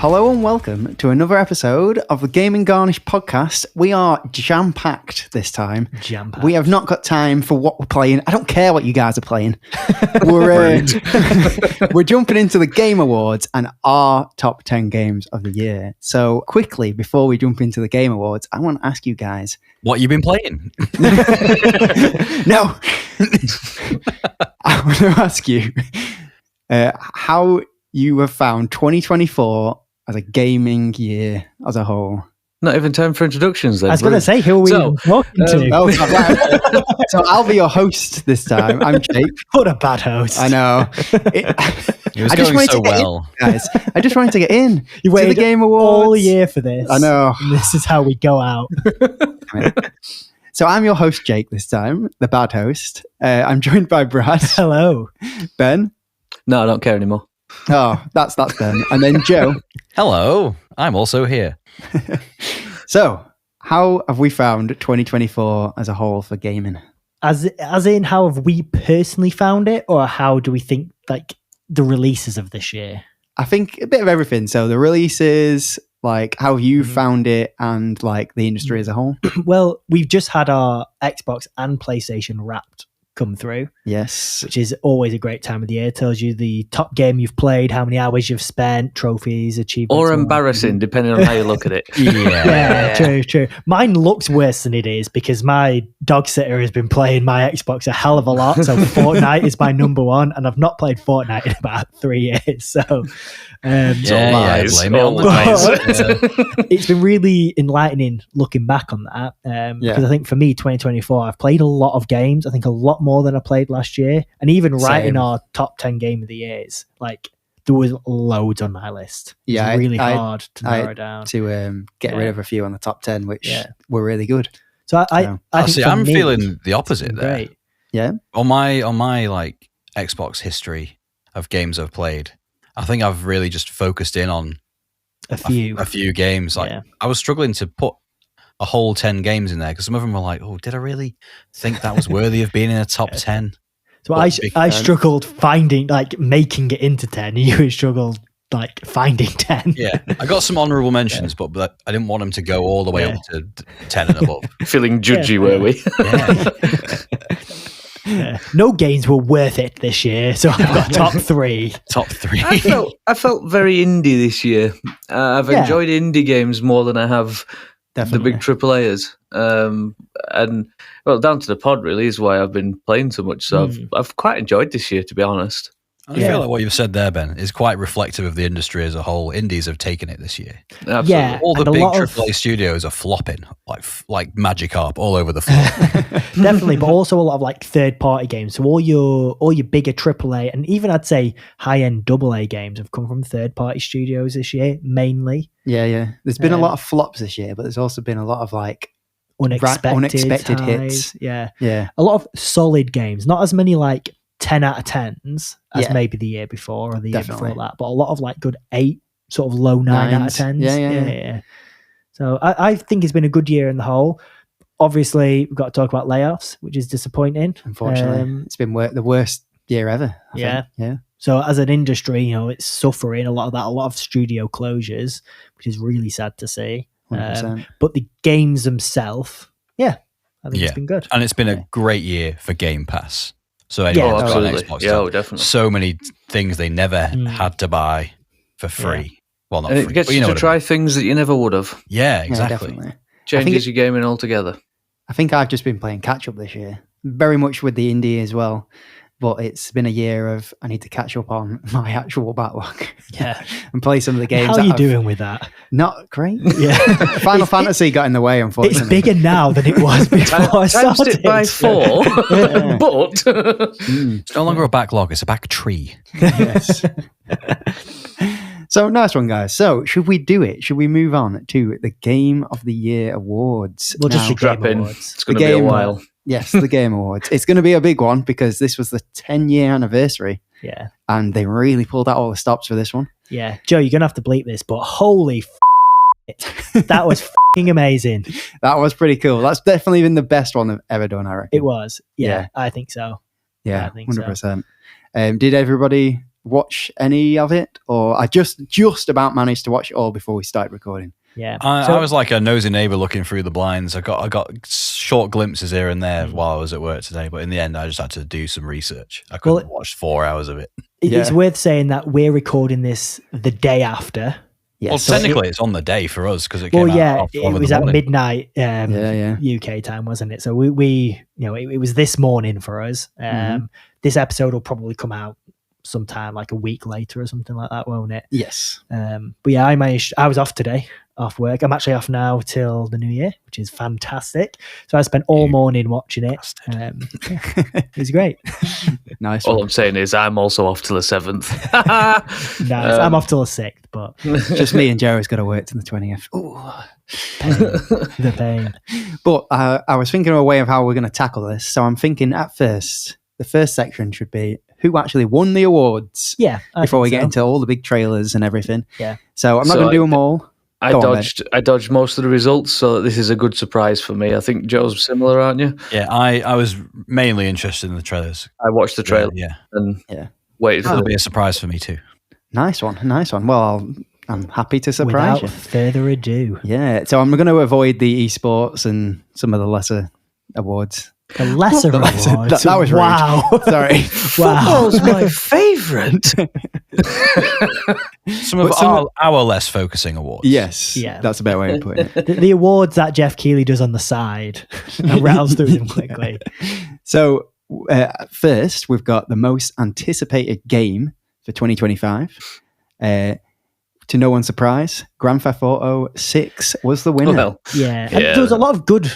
Hello and welcome to another episode of the Gaming Garnish podcast. We are jam-packed this time. Jam-packed. We have not got time for what we're playing. I don't care what you guys are playing. We're jumping into the Game Awards and our top 10 games of the year. So quickly, before we jump into the Game Awards, I want to ask you guys... What you been playing? No! I want to ask you how you have found 2024 as a gaming year as a whole. Not even time for introductions then. I was going to say, who are we talking to? So I'll be your host this time. I'm Jake. What a bad host. I know. It was going so well. Guys. I just wanted to get in You to waited the Game Awards. all year for this. I know. And this is how we go out. So I'm your host, Jake, this time, the bad host. I'm joined by Brad. Hello. Ben. No, I don't care anymore. Oh, that's Ben. And then Joe. Hello, I'm also here. So, how have we found 2024 as a whole for gaming? As in, how have we personally found it, or how do we think like the releases of this year? I think a bit of everything. So the releases, like how you found it, and like the industry as a whole. Well, we've just had our Xbox and PlayStation Wrapped come through. Yes. Which is always a great time of the year. It tells you the top game you've played, how many hours you've spent, trophies, achievements. Or embarrassing, depending on how you look at it. Yeah, true. Mine looks worse than it is because my dog sitter has been playing my Xbox a hell of a lot. So Fortnite is my number one, and I've not played Fortnite in about 3 years. So Blame it on the lies. It's been really enlightening looking back on that because I think for me 2024 I've played a lot of games. I think a lot more than I played last year, and even writing our top 10 game of the years, like there was loads on my list. It's really hard to narrow down to get rid of a few on the top 10 which were really good. So I see, I'm feeling the opposite there. Great. Yeah, on my like Xbox history of games I've played, I think I've really just focused in on a few games. Like I was struggling to put a whole 10 games in there because some of them were like, oh, did I really think that was worthy of being in a top 10? So I struggled finding, like, making it into 10. You struggled, like, finding 10. Yeah, I got some honourable mentions, but I didn't want them to go all the way up to 10 and above. Feeling judgy, were we? No games were worth it this year, so I've got top 3. Top 3. I felt very indie this year. I've enjoyed indie games more than I have the big AAAs. And well, down to the pod really is why I've been playing so much. So I've quite enjoyed this year, to be honest. I feel like what you've said there, Ben, is quite reflective of the industry as a whole. Indies have taken it this year. Absolutely. Yeah, all the big AAA studios are flopping like Magikarp all over the floor. Definitely, but also a lot of like third-party games. So all your bigger AAA and even I'd say high-end AA games have come from third-party studios this year, mainly. Yeah. There's been a lot of flops this year, but there's also been a lot of like unexpected hits. Yeah. A lot of solid games, not as many like 10 out of 10s as maybe the year before or the year before that, but a lot of like good 8, sort of low 9 out of 10s. Yeah. So I think it's been a good year in the whole. Obviously, we've got to talk about layoffs, which is disappointing. Unfortunately, it's been the worst year ever. I think. Yeah. So as an industry, it's suffering a lot of that, a lot of studio closures, which is really sad to see. But the games themselves, I think it's been good. And it's been a great year for Game Pass. So anyone who's got an Xbox, definitely. So many things they never had to buy for free. Yeah. Well, not and free. It gets you to try things that you never would have. Yeah, exactly. Changes your gaming altogether. I think I've just been playing catch up this year, very much with the indie as well. But it's been a year of I need to catch up on my actual backlog. Yeah, and play some of the games. How are you doing with that? Not great. Yeah, Final Fantasy got in the way. Unfortunately, it's bigger now than it was before I started. Times it by 4, but it's no longer a backlog; it's a back tree. Yes. So nice one, guys. So should we do it? Should we move on to the Game of the Year awards? We'll just strap in. It's going to be a while. Yes, the Game Awards. It's going to be a big one because this was the 10-year anniversary. Yeah. And they really pulled out all the stops for this one. Yeah. Joe, you're going to have to bleep this, but holy that was amazing. That was pretty cool. That's definitely been the best one they've ever done, I reckon. It was. Yeah. I think so. Yeah, I think 100%. So. Did everybody watch any of it, or I just about managed to watch it all before we started recording. Yeah, I was like a nosy neighbour looking through the blinds. I got short glimpses here and there while I was at work today, but in the end, I just had to do some research. I couldn't watch 4 hours of it. It's worth saying that we're recording this the day after. Yeah, well, so technically, it's on the day for us because it came out. It was at midnight UK time, wasn't it? So we it was this morning for us. This episode will probably come out sometime like a week later or something like that, won't it? Yes. But yeah, I was off today, off work. I'm actually off now till the new year, which is fantastic. So I spent all morning watching it. It was great. Nice. All I'm saying is I'm also off till the 7th. Nice. I'm off till the 6th, but just me and Jerry's got to work till the 20th. Ooh. The pain. But I was thinking of a way of how we're going to tackle this. So I'm thinking at first, the first section should be who actually won the awards. Yeah. Before we get into all the big trailers and everything. Yeah. So I'm not going to do them all. I dodged most of the results, so this is a good surprise for me. I think Joe's similar, aren't you? Yeah, I was mainly interested in the trailers. I watched the trailer. And waited for it'll be a surprise for me too. Nice one. Well, I'm happy to surprise Without further ado. Yeah, so I'm going to avoid the esports and some of the lesser awards. The lesser awards. That was rude. Wow. Sorry. Football's my favourite. Some of our less focusing awards. Yes. Yeah. That's a better way of putting it. The awards that Jeff Keighley does on the side. And rattles through them quickly. So first, we've got the most anticipated game for 2025. To no one's surprise, Grand Theft Auto 6 was the winner. Well, yeah. And there was a lot of good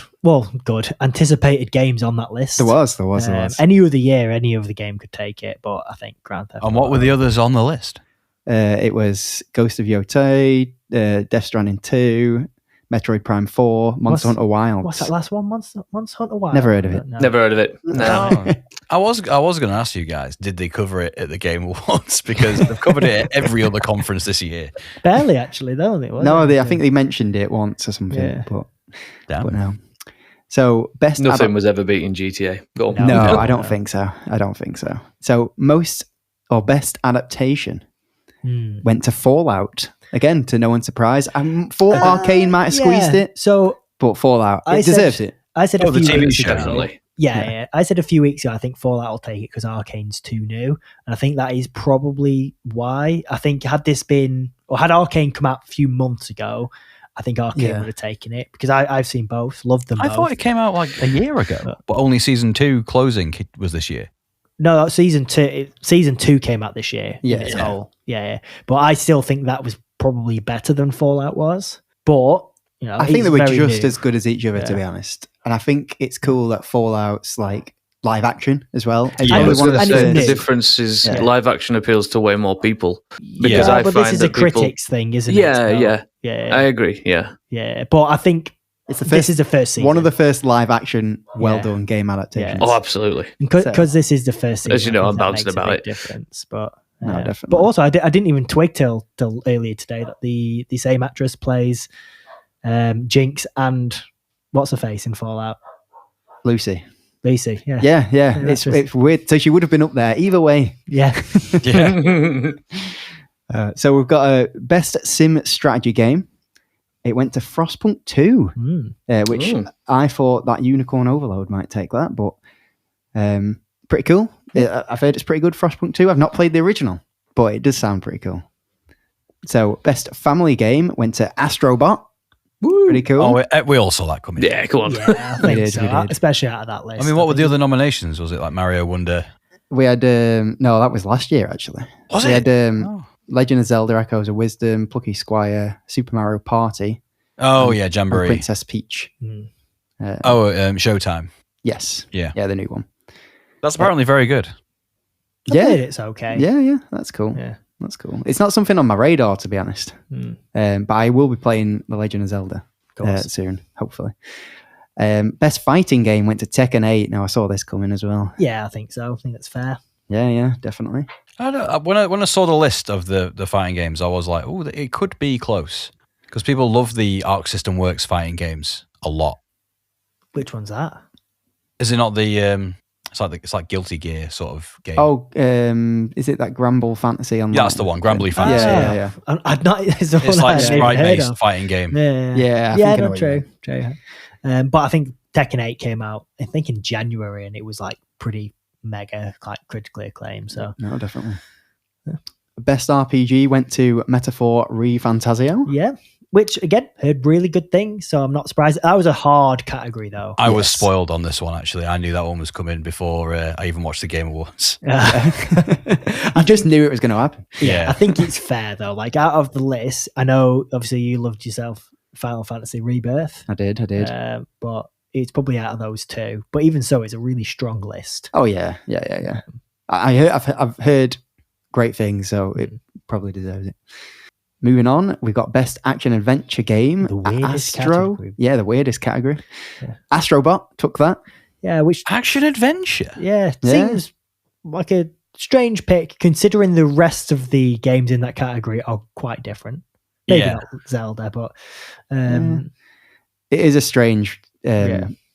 anticipated games on that list. There was. Any other year, any other game could take it, but I think Grand Theft Auto. And what were the others on the list? It was Ghost of Yotei, Death Stranding 2, Metroid Prime 4, Monster Hunter Wilds. What's that last one? Monster Hunter Wilds? Never heard of it. No. Never heard of it. No. I was going to ask you guys, did they cover it at the Game Awards? Because they've covered it at every other conference this year. Barely, actually, though. I think they mentioned it once or something. But no. So nothing was ever beating GTA. No, I don't think so. So best adaptation went to Fallout. Again, to no one's surprise. I thought Arcane might have squeezed it. But Fallout, it deserves it. I said a few TV weeks show, ago. definitely. Yeah. I said a few weeks ago, I think Fallout will take it because Arcane's too new. And I think that is probably why. I think had Arcane come out a few months ago, I think Arcane would have taken it because I've seen both, loved them both. I thought it came out like a year ago, but only season 2 closing was this year. No, season 2 came out this year. Yeah. But I still think that was probably better than Fallout was. But, I think they were just as good as each other, to be honest. And I think it's cool that Fallout's like live action as well. The difference is live action appeals to way more people. Because I but find this is that a critics thing, isn't it? Yeah. I agree. Yeah. But I think this is the first season. One of the first live action done game adaptations. Oh, absolutely. Because this is the first season. As you know, I'm bouncing about it. Difference, but no, definitely. But also, I didn't even twig till earlier today that the same actress plays Jinx and what's her face in Fallout? Lucy. Yeah. It's weird. So she would have been up there either way. Yeah. So we've got a best sim strategy game. It went to Frostpunk 2, which I thought that Unicorn Overload might take that, but pretty cool. I've heard it's pretty good, Frostpunk 2. I've not played the original, but it does sound pretty cool. So best family game went to Astrobot. Woo. Pretty cool. Oh, we all saw that coming. Yeah, come on. Yeah, I think so. Especially out of that list. I mean, what were the other nominations? Was it like Mario Wonder? We had, no, that was last year, actually. Was we it? Had Legend of Zelda Echoes of Wisdom, Plucky Squire, Super Mario Party. Oh, yeah, Jamboree. Princess Peach. Showtime. Yes. Yeah, the new one. That's apparently very good. It's okay. Yeah, that's cool. Yeah. That's cool. It's not something on my radar, to be honest. But I will be playing The Legend of Zelda soon, hopefully. Best fighting game went to Tekken 8. Now, I saw this coming as well. Yeah, I think so. I think that's fair. Yeah, definitely. I don't know, when I saw the list of the fighting games, I was like, oh, it could be close. Because people love the Arc System Works fighting games a lot. Which one's that? Is it not the It's like Guilty Gear sort of game. Oh, is it that Granblue Fantasy Online? Yeah, that's the one. Granblue Fantasy. Yeah. I've not. It's like a sprite-based fighting game. Yeah. No, true. But I think Tekken 8 came out, I think, in January, and it was like pretty mega, like critically acclaimed. So no, definitely. Yeah. Best RPG went to Metaphor ReFantazio. Yeah. Which, again, heard really good things, so I'm not surprised. That was a hard category, though. I was spoiled on this one, actually. I knew that one was coming before I even watched the Game Awards. I just knew it was going to happen. Yeah, I think it's fair, though. Like, out of the list, I know, obviously, you loved yourself Final Fantasy Rebirth. I did. But it's probably out of those two. But even so, it's a really strong list. Oh, yeah. I've heard great things, so it probably deserves it. Moving on, we've got Best Action Adventure Game. The weirdest Astro. Category. Yeah, the weirdest category. Yeah. Astrobot took that. Yeah, which... Action Adventure? Yeah, seems like a strange pick, considering the rest of the games in that category are quite different. Maybe not Zelda, but... It is a strange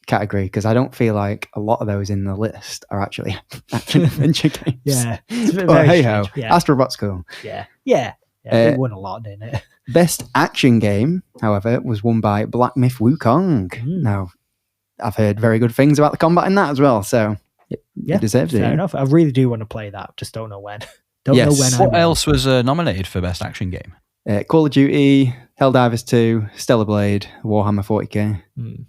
category, because I don't feel like a lot of those in the list are actually action adventure games. Yeah. But hey-ho, Astrobot's cool. Yeah, it won a lot, didn't it? Best action game, however, was won by Black Myth Wukong. Now, I've heard very good things about the combat in that as well, so it deserves it. Fair enough. I really do want to play that, just don't know when. Know when. What else was nominated for Best Action Game? Call of Duty, Helldivers 2, Stellar Blade, Warhammer 40k,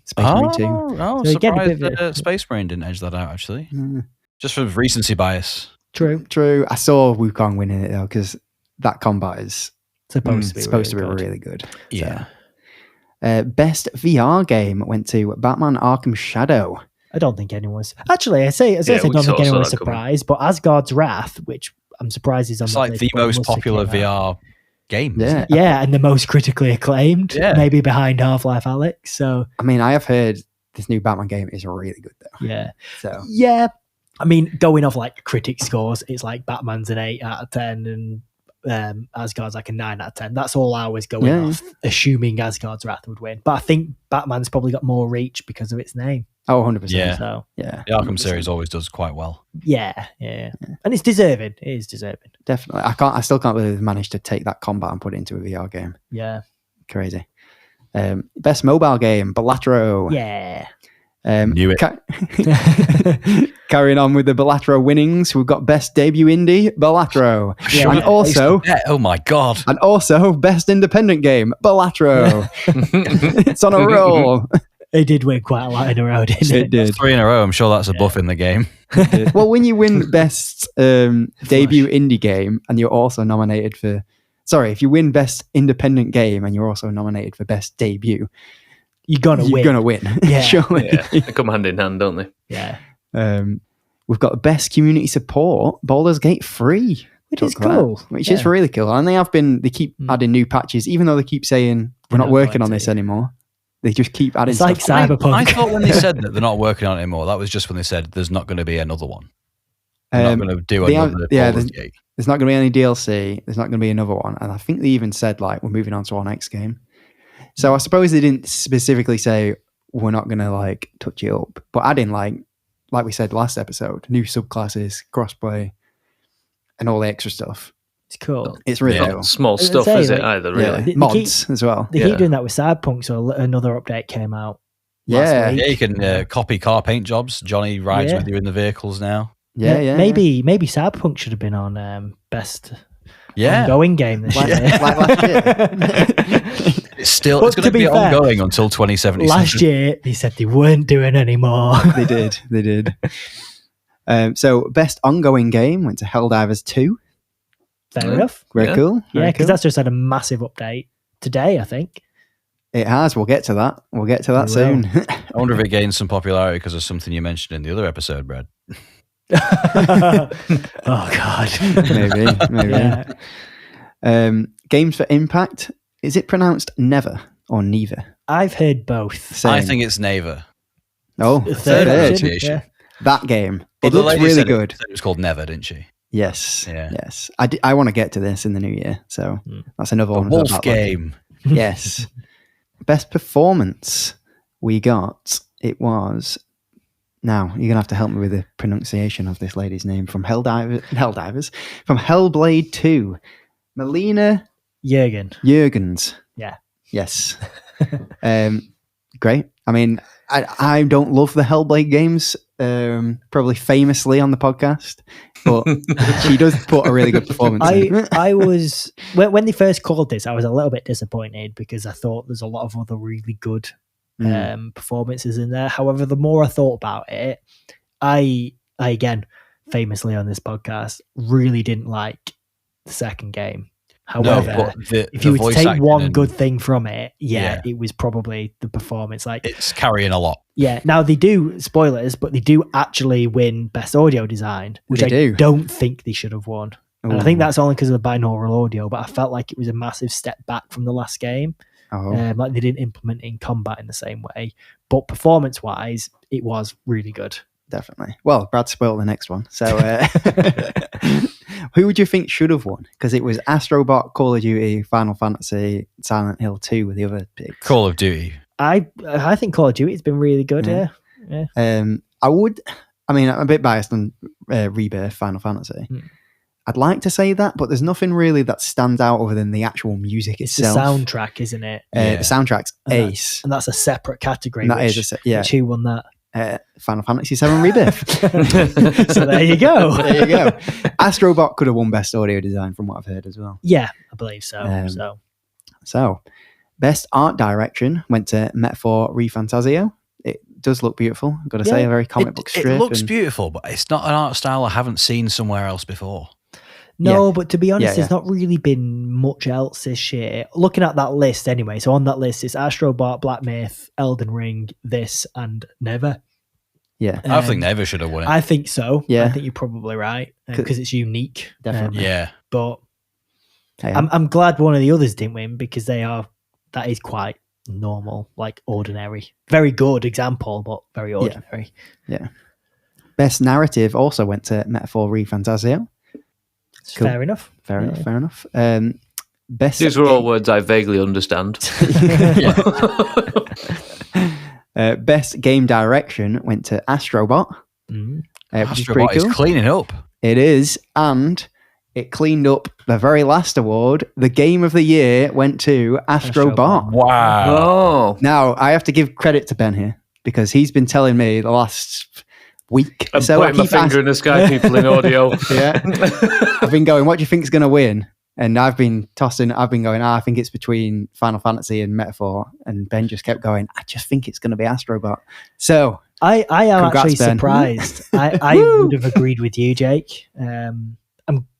Space Marine 2. Oh, so surprised Space Marine didn't edge that out, actually. Just for recency bias. True. I saw Wukong winning it, though, because that combat is supposed to be really good. Yeah. So. Best VR game went to Batman Arkham Shadow. I don't think anyone's... Actually, I don't think anyone was surprised, but Asgard's Wrath, which I'm surprised is on the list. It's like the most popular VR game. Yeah, and the most critically acclaimed, maybe behind Half-Life Alyx. So, I mean, I have heard this new Batman game is really good, though. Yeah. So yeah, I mean, going off like critic scores, it's like Batman's an 8 out of 10 and Asgard's like a 9 out of 10. That's all I was going off, assuming Asgard's Wrath would win. But I think Batman's probably got more reach because of its name. Oh, 100%. Yeah. So, the Arkham series always does quite well. Yeah. And it's deserving. It is deserving. Definitely. I still can't believe they've managed to take that combat and put it into a VR game. Yeah. Crazy. Best mobile game, Balatro. Yeah. Knew it. Carrying on with the Balatro winnings, we've got Best Debut Indie, Balatro. And also... oh my God. And also Best Independent Game, Balatro. It's on a roll. It did win quite a lot in a row, didn't it? It did. 3 in a row. I'm sure that's a buff in the game. Well, when you win Best Debut Indie Game and you're also nominated for... Sorry, if you win Best Independent Game and you're also nominated for Best Debut... You're going to win. Yeah. Surely. Yeah. They come hand in hand, don't they? Yeah. We've got Best Community Support, Baldur's Gate 3. Which is cool. Which is really cool. And they keep adding new patches, even though they keep saying, we're not working on this anymore. They just keep adding stuff. It's like Cyberpunk. I thought when they said that they're not working on it anymore, that was just when they said there's not going to be another one. They're not going to do another Baldur's Gate. There's not going to be any DLC. There's not going to be another one. And I think they even said, like, we're moving on to our next game. So I suppose they didn't specifically say, we're not going to, like, touch it up. But adding, like we said last episode, new subclasses, crossplay, and all the extra stuff. It's cool. It's really cool. Small stuff, is it either, really? Mods as well. They keep doing that with Cyberpunk, so another update came out. Yeah. Yeah, you can copy car paint jobs. Johnny rides with you in the vehicles now. Yeah. Maybe Cyberpunk should have been on best Yeah. ongoing game this year. Like last year. It's going to be ongoing until 2077. Last year, they said they weren't doing anymore. They did. So, best ongoing game went to Helldivers 2. Fair enough. Very cool. Yeah, because that's just had a massive update today, I think. It has. We'll get to that. We'll get to that soon. I wonder if it gained some popularity because of something you mentioned in the other episode, Brad. Oh, God. Maybe. Yeah. Games for Impact. Is it pronounced never or neither? I've heard both. Same. I think it's never. Oh, third pronunciation. Yeah. That game. Well, it looks really good. It was called Never, didn't she? Yes. Yeah. Yes. I want to get to this in the new year. So that's another one. Wolf game. Yes. Best performance we got. It was Now, you're going to have to help me with the pronunciation of this lady's name from Helldivers, from Hellblade 2. Melina Jurgens. Yeah. Yes. Great. I mean, I don't love the Hellblade games, probably famously on the podcast, but she does put a really good performance in. I was, when they first called this, I was a little bit disappointed because I thought there's a lot of other really good performances in there. However, the more I thought about it, I again, famously on this podcast, really didn't like the second game. However, if you were to take one good thing from it, it was probably the performance. Like, it's carrying a lot. Yeah. Now they do, spoilers, but they do actually win Best Audio Design, which I don't think they should have won. And I think that's only because of the binaural audio, but I felt like it was a massive step back from the last game. Like they didn't implement it in combat in the same way. But performance-wise, it was really good. Definitely. Well, Brad spoiled the next one. So who would you think should have won? Because it was Astrobot, Call of Duty, Final Fantasy, Silent Hill 2 with the other picks. Call of Duty. I think Call of Duty has been really good, yeah. I'm a bit biased on Rebirth, Final Fantasy. I'd like to say that, but there's nothing really that stands out other than the actual music itself. It's the soundtrack, isn't it? The soundtrack's ace. And that's a separate category. And that which who won that? Final Fantasy VII Rebirth. So there you go. Astrobot could have won Best Audio Design from what I've heard as well. Yeah, I believe so. So Best Art Direction went to Metaphor ReFantazio. It does look beautiful, I've got to say, a very comic book strip. It looks beautiful, but it's not an art style I haven't seen somewhere else before. No, but to be honest, there's not really been much else this year. Looking at that list anyway, so on that list it's Astrobot, Black Myth, Elden Ring, this, and Never. Yeah. I think Never should have won it. I think so. Yeah. I think you're probably right, because it's unique. Definitely. But I'm glad one of the others didn't win, because that is quite normal, like ordinary. Very good example, but very ordinary. Yeah. Best Narrative also went to Metaphor ReFantazio. Cool. Fair enough. Fair enough. Best. These are all words I vaguely understand. Best Game Direction went to Astrobot. Astrobot is cleaning up. It is, and it cleaned up the very last award. The Game of the Year went to Astrobot. Wow. Oh. Now, I have to give credit to Ben here, because he's been telling me the last week. I'm pointing my finger in the sky, people in audio. I've been going, what do you think is going to win? And I've been going, I think it's between Final Fantasy and Metaphor. And Ben just kept going, I just think it's going to be Astrobot. So I am actually surprised. I would have agreed with you, Jake. I'm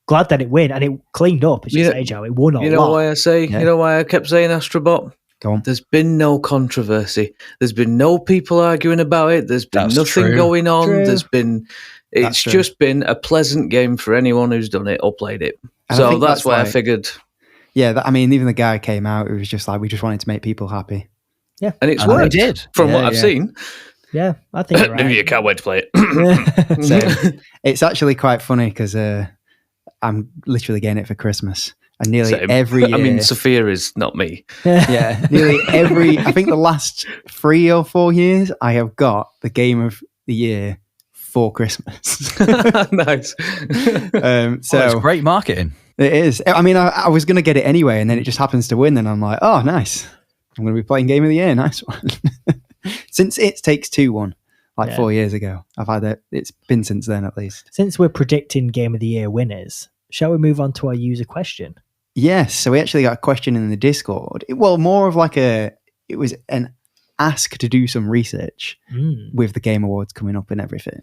glad that it win, and it cleaned up. As you say, Joe, it won a lot. You know why I say? Yeah. You know why I kept saying Astrobot? Go on. There's been no controversy. There's been no people arguing about it. There's been nothing going on. True. It's just been a pleasant game for anyone who's done it or played it. So that's why I figured. Yeah, even the guy came out, it was just like, we just wanted to make people happy. Yeah. And it's worked. It did. From what I've seen. Yeah, I think you're right. You can't wait to play it. So, it's actually quite funny, because I'm literally getting it for Christmas. And nearly every year... I mean, Sophia is not me. Yeah, nearly I think the last 3 or 4 years, I have got the Game of the Year for Christmas. Nice. So it's great marketing. It is. I mean, I was going to get it anyway, and then it just happens to win, and I'm like, oh, nice. I'm going to be playing Game of the Year. Nice one. Since It Takes Two won, 4 years ago. I've had it. It's been since then, at least. Since we're predicting Game of the Year winners, shall we move on to our user question? Yes, so we actually got a question in the Discord. It was an ask to do some research with the Game Awards coming up and everything.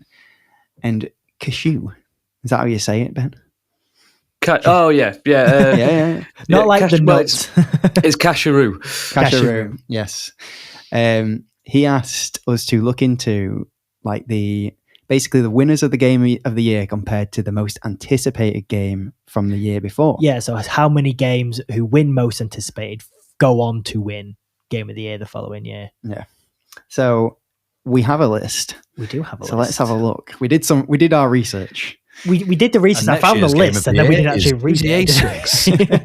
And Cashew, is that how you say it, Ben? Oh, yeah. Yeah. Not like the nuts. It's Casheroo. Casheroo, yes. He asked us to look into basically the winners of the Game of the Year compared to the most anticipated game from the year before. Yeah, so how many games who win most anticipated go on to win Game of the Year the following year. Yeah. So we have a list. We do have a list. So let's have a look. We did our research. We did the research. I found the list, and then we didn't actually read it.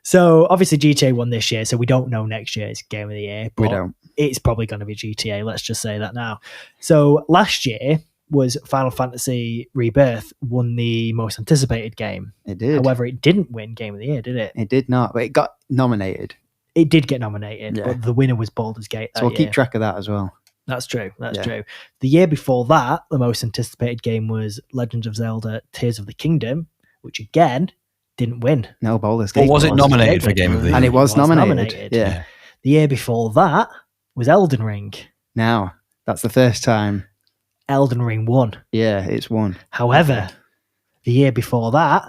So obviously GTA won this year, so we don't know next year's Game of the Year. But we don't. it's probably going to be GTA. Let's just say that now. So last year was Final Fantasy Rebirth won the most anticipated game. It did. However, it didn't win Game of the Year, did it? It did not, but it got nominated. It did get nominated, but the winner was Baldur's Gate. So we'll keep track of that as well. That's true. That's true. The year before that, the most anticipated game was Legend of Zelda Tears of the Kingdom, which again didn't win. No, Baldur's Gate. But was it nominated for Game of the Year? And it was nominated. Yeah. The year before that was Elden Ring. Now, that's the first time Elden Ring won. Yeah, it's won. However, the year before that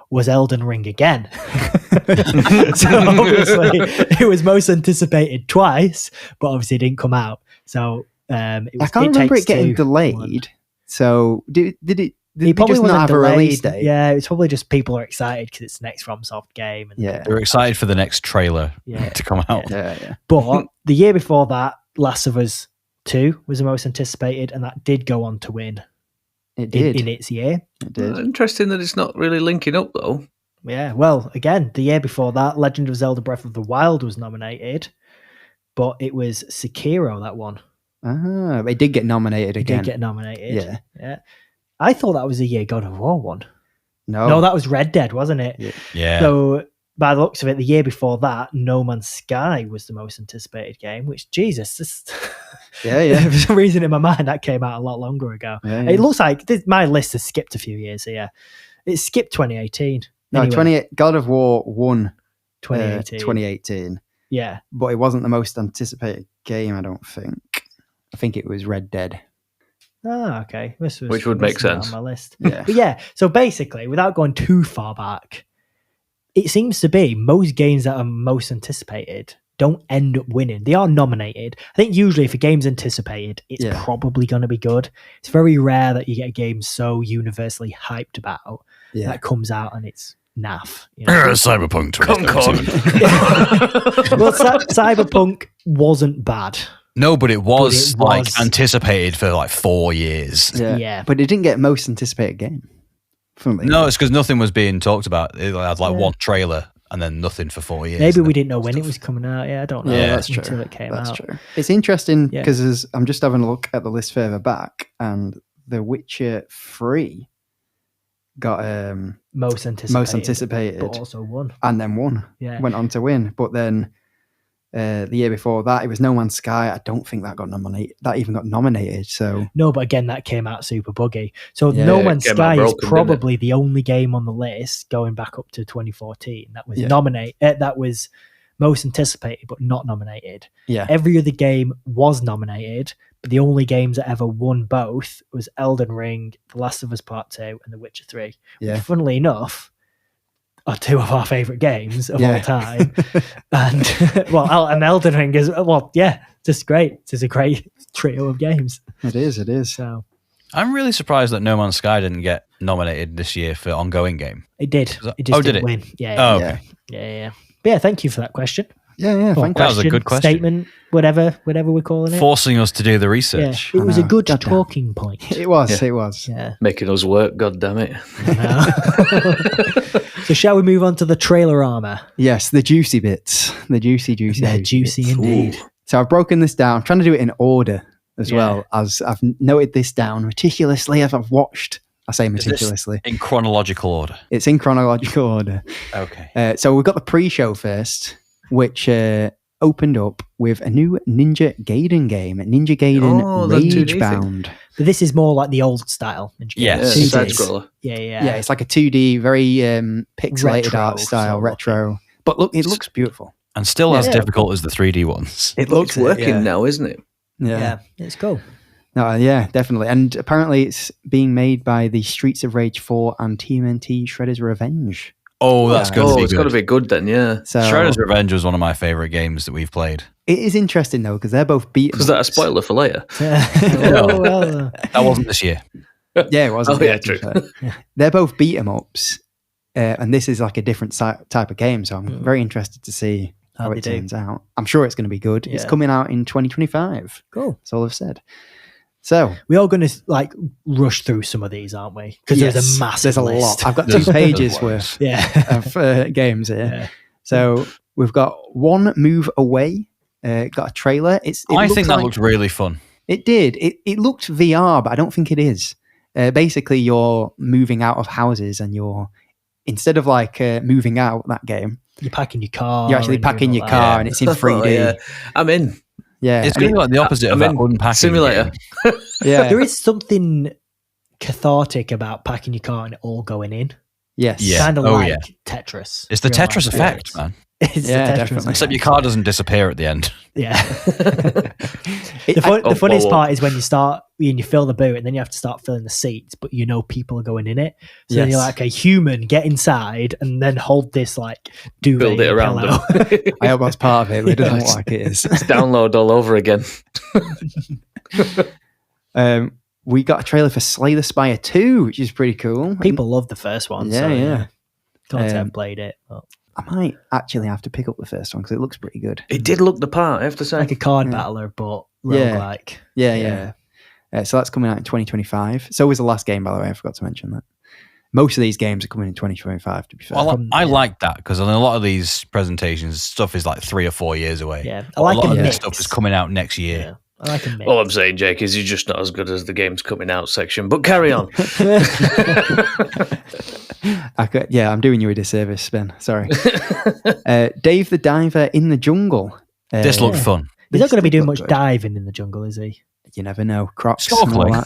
was Elden Ring again. So obviously it was most anticipated twice, but obviously it didn't come out. So I can't remember it getting delayed. So did it probably just not have a release date? Yeah, it's probably just people are excited because it's the next FromSoft game. And they're excited for the next trailer to come out. Yeah. But the year before that, Last of Us 2 was the most anticipated, and that did go on to win. It did. In its year. It did. Interesting that it's not really linking up, though. Yeah, well, again, the year before that, Legend of Zelda Breath of the Wild was nominated, but it was Sekiro that won. Ah, it did get nominated again. It did get nominated. Yeah. I thought that was the year God of War won. No, that was Red Dead, wasn't it? Yeah. So, by the looks of it, the year before that, No Man's Sky was the most anticipated game, which, Jesus, for some reason in my mind, that came out a lot longer ago. Yeah. It looks like my list has skipped a few years here. It skipped 2018. No, anyway. God of War won 2018. Yeah. But it wasn't the most anticipated game, I don't think. I think it was Red Dead. Ah, okay. Which would make sense on my list. Yeah. But yeah, so basically, without going too far back, it seems to be most games that are most anticipated don't end up winning. They are nominated. I think usually if a game's anticipated, it's probably going to be good. It's very rare that you get a game so universally hyped about that comes out and it's naff. You know? Cyberpunk 2077. Well, Cyberpunk wasn't bad. No, but it was anticipated for like 4 years. Yeah. But it didn't get most anticipated game. No, it's because nothing was being talked about. It had one trailer and then nothing for 4 years. Maybe we didn't know when it was coming out. Yeah, I don't know. Yeah, that's true. Until it came out. That's true. It's interesting because I'm just having a look at the list further back, and The Witcher 3 got most anticipated, but also won, and then won. Yeah, went on to win. But then the year before that, it was No Man's Sky. I don't think that got nominated. That even got nominated. So no, but again, that came out super buggy. So No Man's Sky is probably the only game on the list going back up to 2014 that was nominated. That was most anticipated, but not nominated. Yeah, every other game was nominated, but the only games that ever won both was Elden Ring, The Last of Us Part 2, and The Witcher 3. Yeah, which, funnily enough, are two of our favourite games of all time. And and Elden Ring is just great. It's just a great trio of games. It is. So I'm really surprised that No Man's Sky didn't get nominated this year for ongoing game. It did. It just didn't win. Yeah. Okay. Yeah. But yeah, thank you for that question. Yeah. Thank you. That was a good question. Statement, whatever we're calling it. Forcing us to do the research. Yeah, it was a good talking point. It was. It was. Yeah. Making us work, God damn it. So shall we move on to the trailer armor? Yes, the juicy bits. The juicy They're juicy indeed. Ooh. So I've broken this down. I'm trying to do it in order as well, as I've noted this down meticulously as I've watched. I say meticulously. In chronological order. It's in chronological order. Okay. So we've got the pre-show first, which opened up with a new Ninja Gaiden game, Ninja Gaiden Ragebound. But this is more like the old style. Yes. Yeah. It's like a 2D, very pixelated art style, retro. But look, it looks beautiful. And still as difficult as the 3D ones. It looks working now, isn't it? Yeah. It's cool. No, definitely. And apparently it's being made by the Streets of Rage 4 and TMNT Shredder's Revenge. Oh, that's good. It's got to be good then, yeah. So, Shredder's Revenge was one of my favourite games that we've played. It is interesting, though, because they're both beat 'em ups. Was that a spoiler for later? That wasn't this year. Yeah, it wasn't. True. They're both beat 'em ups, and this is like a different type of game, so I'm very interested to see how it turns out. I'm sure it's going to be good. Yeah. It's coming out in 2025. Cool. That's all I've said. So we're all going to rush through some of these, aren't we? Because there's a massive list. Lot. I've got 2 pages worth of games here. Yeah. So we've got One Move Away, got a trailer. I think that looked really fun. It did. It looked VR, but I don't think it is. Basically, you're moving out of houses, and instead of like moving out that game, you're packing your car. You're actually packing your car, and it's in 3D. Yeah. I'm in. Yeah, it's going to be like the opposite of that unpacking simulator. Yeah, there is something cathartic about packing your car and it all going in. Yes, kind of like Tetris. It's the Tetris effect, man. It's definitely. Except your car doesn't disappear at the end. Yeah. The funniest part is when you start and you fill the boot, and then you have to start filling the seats, but you know people are going in it. So then you're like, a human, get inside, and then hold this like duvet. Build it around them. I hope that's part of it, but it doesn't look like it is. It's download all over again. We got a trailer for Slay the Spire 2, which is pretty cool. People love the first one. Yeah. Content played it. But I might actually have to pick up the first one because it looks pretty good. It did look the part, I have to say. Like a card battler, but roguelike. Yeah. So that's coming out in 2025. So was the last game, by the way. I forgot to mention that. Most of these games are coming in 2025, to be fair. Well, I like that because on a lot of these presentations, stuff is like 3 or 4 years away. Yeah, I like a lot of this stuff is coming out next year. Yeah. I like a mix. All I'm saying, Jake, is you're just not as good as the games coming out section. But carry on. I'm doing you a disservice, Ben. Sorry. Dave the Diver in the Jungle. This looked fun. He's not going to be doing much diving in the jungle, is he? You never know. Crocs. Snorkeling.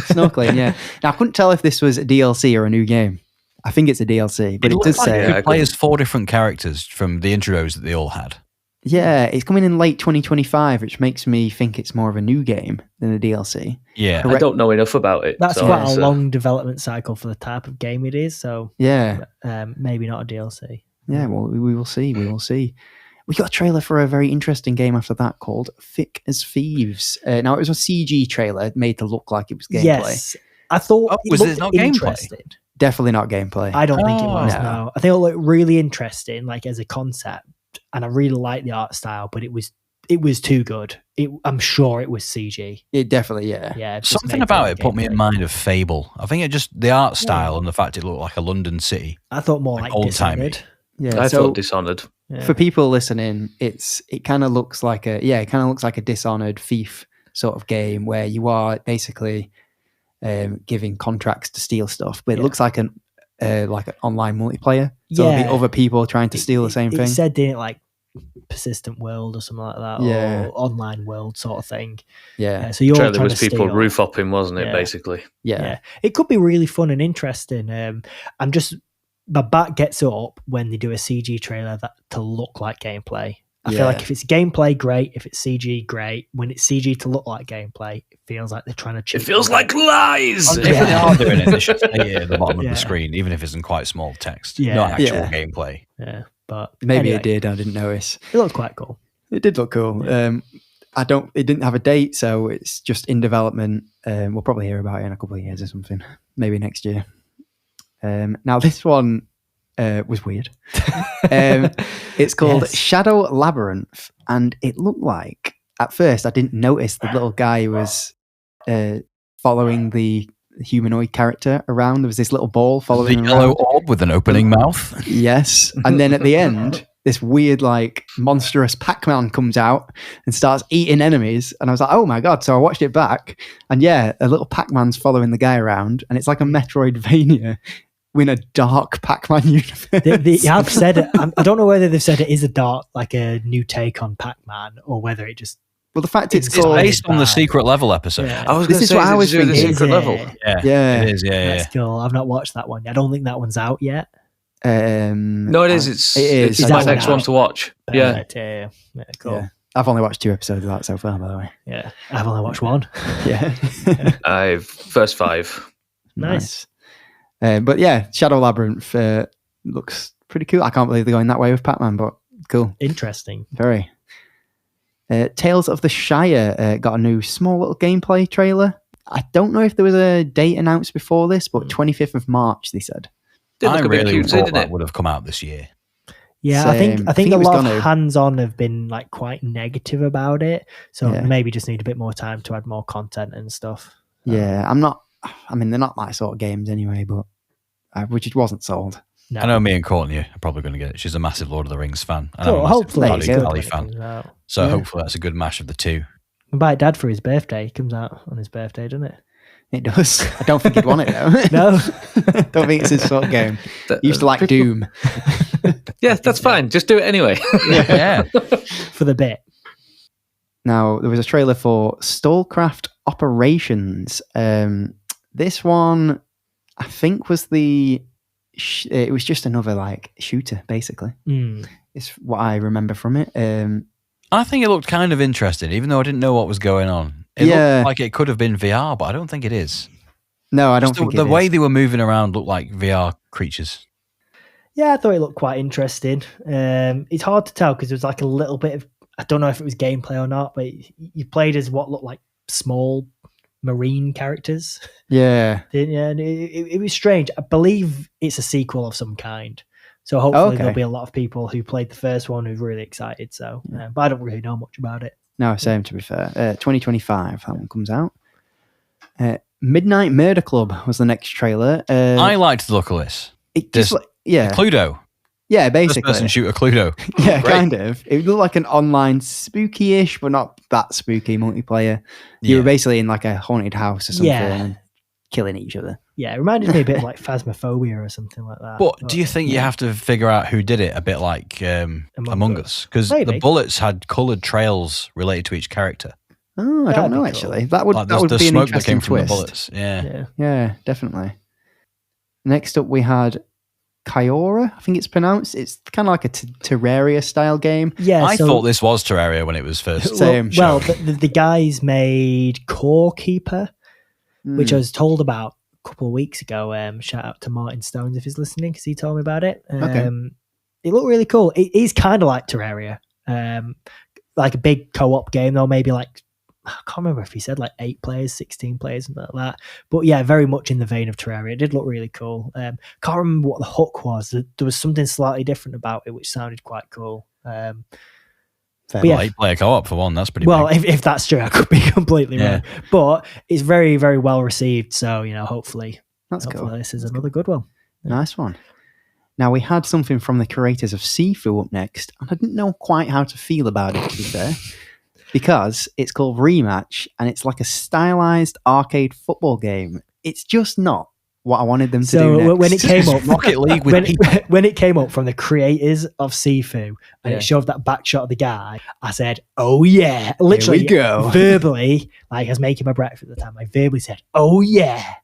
Snorkeling, yeah. Now, I couldn't tell if this was a DLC or a new game. I think it's a DLC, but it does say... You play as 4 different characters from the intros that they all had. Yeah, it's coming in late 2025, which makes me think it's more of a new game than a DLC. Yeah. I don't know enough about it. That's quite a long development cycle for the type of game it is, so maybe not a DLC. Yeah, well, we will see. We will see. We got a trailer for a very interesting game after that called Thick as Thieves. Now, it was a CG trailer made to look like it was gameplay. Yes. I thought was it not interesting. Gameplay? Definitely not gameplay. I don't think it was, no. I think it looked really interesting, like as a concept. And I really like the art style, but it was too good. I'm sure it was CG. It definitely, yeah. Something about it put me in mind of Fable. I think it just the art style and the fact it looked like a London city. I thought more like old-timey. Yeah, I thought Dishonored. Yeah. For people listening, it kind of looks like a Dishonored Thief sort of game where you are basically giving contracts to steal stuff, but it looks like an online multiplayer. So there'll be other people trying to steal the same thing. It said, didn't it, like persistent world or something like that, or online world sort of thing. Yeah. So you're trying to was people steal. roof hopping, wasn't it? Basically. Yeah. It could be really fun and interesting. I'm just my back gets up when they do a CG trailer to look like gameplay. I feel like if it's gameplay, great. If it's CG, great. When it's CG to look like gameplay, it feels like they're trying to cheat. It feels like lies. If they are doing it, they should say it at the bottom of the screen, even if it's in quite small text. Not actual gameplay. Yeah, but maybe it did. I didn't notice. It looked quite cool. It did look cool. Yeah. It didn't have a date, so it's just in development. We'll probably hear about it in a couple of years or something. Maybe next year. Now this one was weird. It's called Shadow Labyrinth, and it looked like at first I didn't notice the little guy was following the humanoid character around. There was this little ball following him the yellow around. orb with an opening mouth. Yes, and then at the end, this weird, like, monstrous Pac-Man comes out and starts eating enemies, and I was like, "Oh my god!" So I watched it back, and a little Pac-Man's following the guy around, and it's like a Metroidvania. In a dark Pac-Man universe. They have said it. I don't know whether they've said it is a new take on Pac-Man, or whether it just. Well, the fact it's based on the secret level episode. Yeah. I was going to say, what I was thinking. The secret level. Yeah, it is. Yeah, that's cool. I've not watched that one. I don't think that one's out yet. No, it is. It's my next one to watch. Perfect. Yeah, cool. Yeah. I've only watched 2 episodes of that so far, by the way. Yeah, I've only watched 1. I've first 5. Nice. But Shadow Labyrinth looks pretty cool. I can't believe they're going that way with Pac-Man, but cool. Interesting. Very. Tales of the Shire got a new small little gameplay trailer. I don't know if there was a date announced before this, but 25th of March, they said. I really thought that would have come out this year. Yeah, I think a lot of hands-on have been like quite negative about it, so maybe just need a bit more time to add more content and stuff. Yeah, they're not my sort of games anyway, but which it wasn't sold. I know me and Courtney are probably going to get it. She's a massive Lord of the Rings fan. And I'm a hopefully Valley fan. So hopefully that's a good mash of the two. And buy it Dad for his birthday. It comes out on his birthday, doesn't it? It does. I don't think he'd want it though. No. Don't think it's his sort of game. He used to like Doom. Yeah, that's fine. Just do it anyway. Yeah. For the bit. Now, there was a trailer for Stallcraft Operations. This one, I think, was it was just another like shooter, basically. It's what I remember from it. I think it looked kind of interesting, even though I didn't know what was going on. It looked like it could have been VR, but I don't think it is. No, I don't think the way they were moving around looked like VR creatures. Yeah, I thought it looked quite interesting. It's hard to tell because there was like a little bit of, I don't know if it was gameplay or not, but you played as what looked like small marine characters. Yeah. Yeah, it was strange. I believe it's a sequel of some kind. So hopefully there'll be a lot of people who played the first one who's really excited. So, but I don't really know much about it. No, same to be fair. 2025, that one comes out. Midnight Murder Club was the next trailer. I liked the look of this. Cluedo. Yeah, basically. First-person shooter Cluedo. Yeah, kind of. It looked like an online spooky-ish, but not that spooky multiplayer. You were basically in like a haunted house or something and killing each other. Yeah, it reminded me a bit of like Phasmophobia or something like that. But do you think you have to figure out who did it a bit like Among Us? Because the bullets had coloured trails related to each character. Oh, I don't know, actually. That would be an interesting twist. From the bullets. Yeah, definitely. Next up, we had Kyora, I think it's pronounced. It's kind of like a Terraria style game. Yeah, I thought this was Terraria when it was first. Well, the guys made Core Keeper, which I was told about a couple of weeks ago. Shout out to Martin Stones if he's listening, because he told me about it. It looked really cool. It is kind of like Terraria, like a big co-op game though. Maybe like, I can't remember if he said like 8 players, 16 players, something like that. But yeah, very much in the vein of Terraria. It did look really cool. Can't remember what the hook was. There was something slightly different about it, which sounded quite cool. 8-player co-op for one. That's pretty big. If that's true, I could be completely wrong. But it's very, very well received. So, hopefully cool. This is another good one. Nice one. Now, we had something from the creators of Sifu up next, and I didn't know quite how to feel about it, to be fair. Because it's called Rematch, and it's like a stylized arcade football game. It's just not what I wanted them to do next. So when it came up, Rocket League when it came up from the creators of Sifu, and it showed that back shot of the guy, I said, "Oh yeah!" Literally, here we go. Verbally, like I was making my breakfast at the time, I verbally said, "Oh yeah."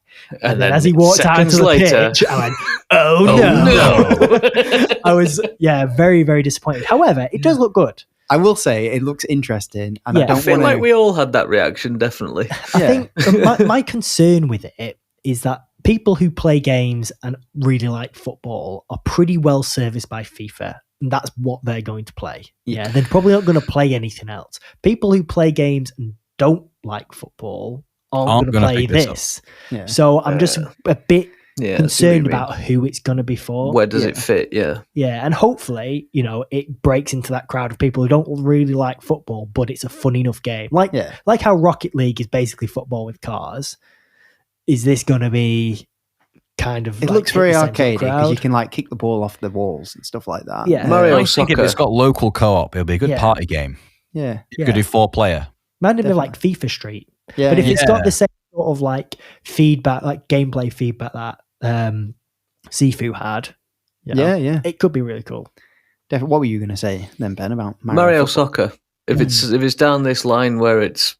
And then as he walked out into the pitch, I went, "Oh no!" I was very, very disappointed. However, it does look good. I will say it looks interesting, and I feel like we all had that reaction. Definitely, I think my concern with it is that people who play games and really like football are pretty well serviced by FIFA, and that's what they're going to play. Yeah, they're probably not going to play anything else. People who play games and don't like football aren't going to play this. So I'm just a bit concerned about who it's going to be for. Where does it fit? Yeah, and hopefully, it breaks into that crowd of people who don't really like football, but it's a fun enough game. Like how Rocket League is basically football with cars. Is this going to be kind of? It looks very arcadey because you can like kick the ball off the walls and stuff like that. Yeah, I think if it's got local co-op, it'll be a good party game. Yeah, you could do 4-player. Might be like FIFA Street. Yeah, but if it's got the same sort of like feedback, like gameplay feedback that Sifu had, it could be really cool. Definitely. What were you going to say then, Ben, about Mario Soccer? If it's down this line where it's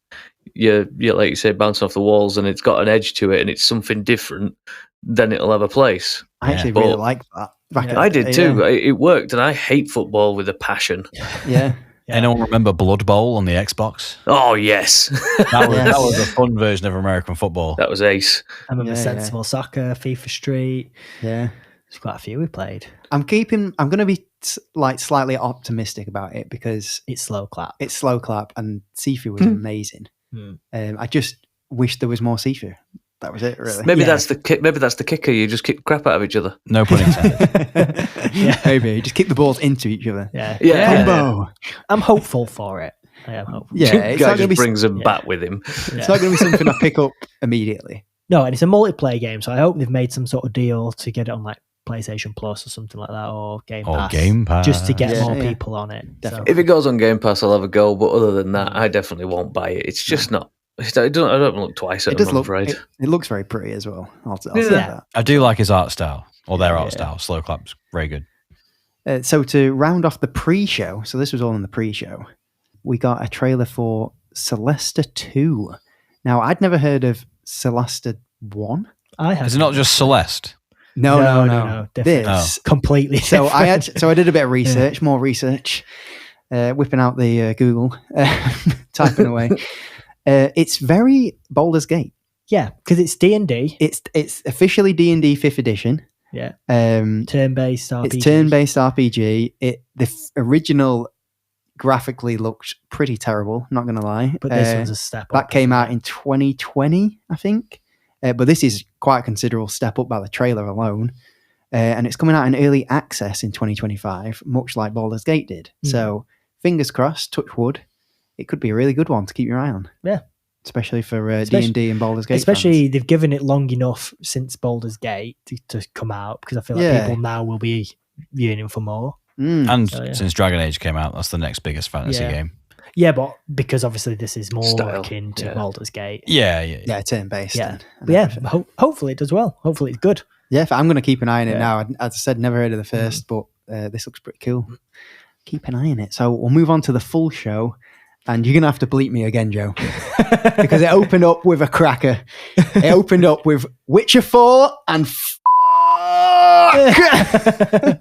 you like you say, bouncing off the walls and it's got an edge to it and it's something different, then it'll have a place. I actually really like that. I did too. It worked, and I hate football with a passion. Yeah. Anyone remember Blood Bowl on the Xbox? Oh, yes. That was a fun version of American football. That was ace. I remember Sensible Soccer, FIFA Street. Yeah. There's quite a few we played. I'm going to be like slightly optimistic about it because it's slow clap. And Sifu was amazing. I just wish there was more Sifu. That was it, really. Maybe that's the kicker. You just kick crap out of each other. No pun intended. Maybe you just kick the balls into each other. Yeah. I'm hopeful for it. I am hopeful. Yeah, guy just brings a bat with him. It's not going to be something I pick up immediately. No, and it's a multiplayer game, so I hope they've made some sort of deal to get it on like PlayStation Plus or something like that, or Game Pass, just to get more people on it. So. If it goes on Game Pass, I'll have a go. But other than that, I definitely won't buy it. It's just not. I don't look twice at it. I'm afraid. It looks very pretty as well. I'll say that. I do like his art style, or their art style. Slow Clap's very good. So to round off the pre-show, so this was all in the pre-show, we got a trailer for Celeste 2. Now, I'd never heard of Celeste 1. Is it not just Celeste? No. This completely different. So I did a bit of research, more research, whipping out the Google, typing away. It's very Baldur's Gate. Yeah, because it's D&D. It's officially D&D 5th edition. Yeah. Turn-based RPG. It's turn-based RPG. The original graphically looked pretty terrible, not going to lie. But this one's a step up. That came out in 2020, I think. But this is quite a considerable step up by the trailer alone. And it's coming out in early access in 2025, much like Baldur's Gate did. So fingers crossed, touch wood. It could be a really good one to keep your eye on. Yeah. Especially for D&D and Baldur's Gate Especially fans. They've given it long enough since Baldur's Gate to come out, because I feel like people now will be yearning for more. And since Dragon Age came out, that's the next biggest fantasy game. Yeah, but because obviously this is more akin to Baldur's Gate. Yeah, turn-based. Yeah, hopefully it does well. Hopefully it's good. Yeah, I'm going to keep an eye on it now. As I said, never heard of the first, but this looks pretty cool. Keep an eye on it. So we'll move on to the full show. And you're going to have to bleep me again, Joe, because it opened up with a cracker. It opened up with Witcher 4 and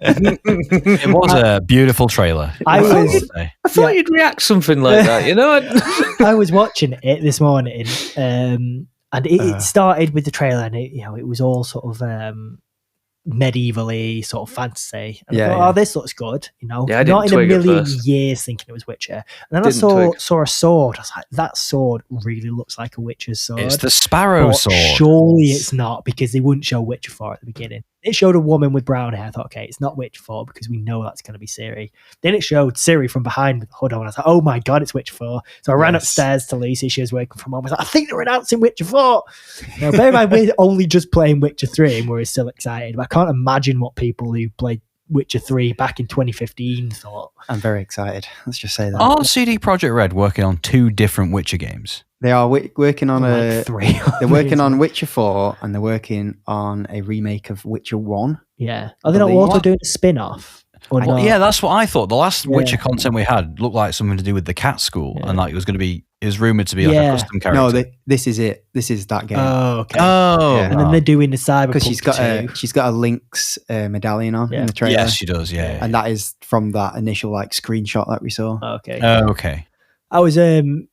It was a beautiful trailer. I thought you'd react something like that, you know? I was watching it this morning, and it started with the trailer, and it was all sort of medieval-y sort of fantasy. And I thought, this looks good, not in a million years thinking it was Witcher. And then I saw a sword. I was like, that sword really looks like a Witcher's sword. It's the Sparrow sword. Surely it's not, because they wouldn't show Witcher 4 at the beginning. It showed a woman with brown hair. I thought, okay, it's not Witcher 4 because we know that's going to be Ciri. Then it showed Ciri from behind with the hood on. I was like, oh my God, it's Witcher 4. So I ran upstairs to Lucy. She was working from home. I was like, I think they're announcing Witcher 4. Now, bear in mind, we're only just playing Witcher 3 and we're still excited. But I can't imagine what people who played Witcher 3 back in 2015 thought. I'm very excited. Let's just say that. Are CD Projekt Red working on 2 different Witcher games? They are working on 3. They're working on Witcher 4 and they're working on a remake of Witcher 1. Yeah. Are they not also doing a spin-off? Yeah, that's what I thought. The last Witcher content we had looked like something to do with the cat school, and like it was rumored to be like a custom character. No, this is it. This is that game. Oh, okay. And then they're doing the Cyberpunk because she's got a Lynx medallion on in the trailer. Yes, she does. Yeah, and that is from that initial screenshot that we saw. Okay. Okay. I was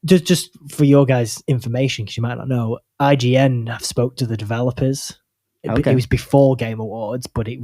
just for your guys' information, because you might not know, IGN have spoke to the developers. Okay. It was before Game Awards, but they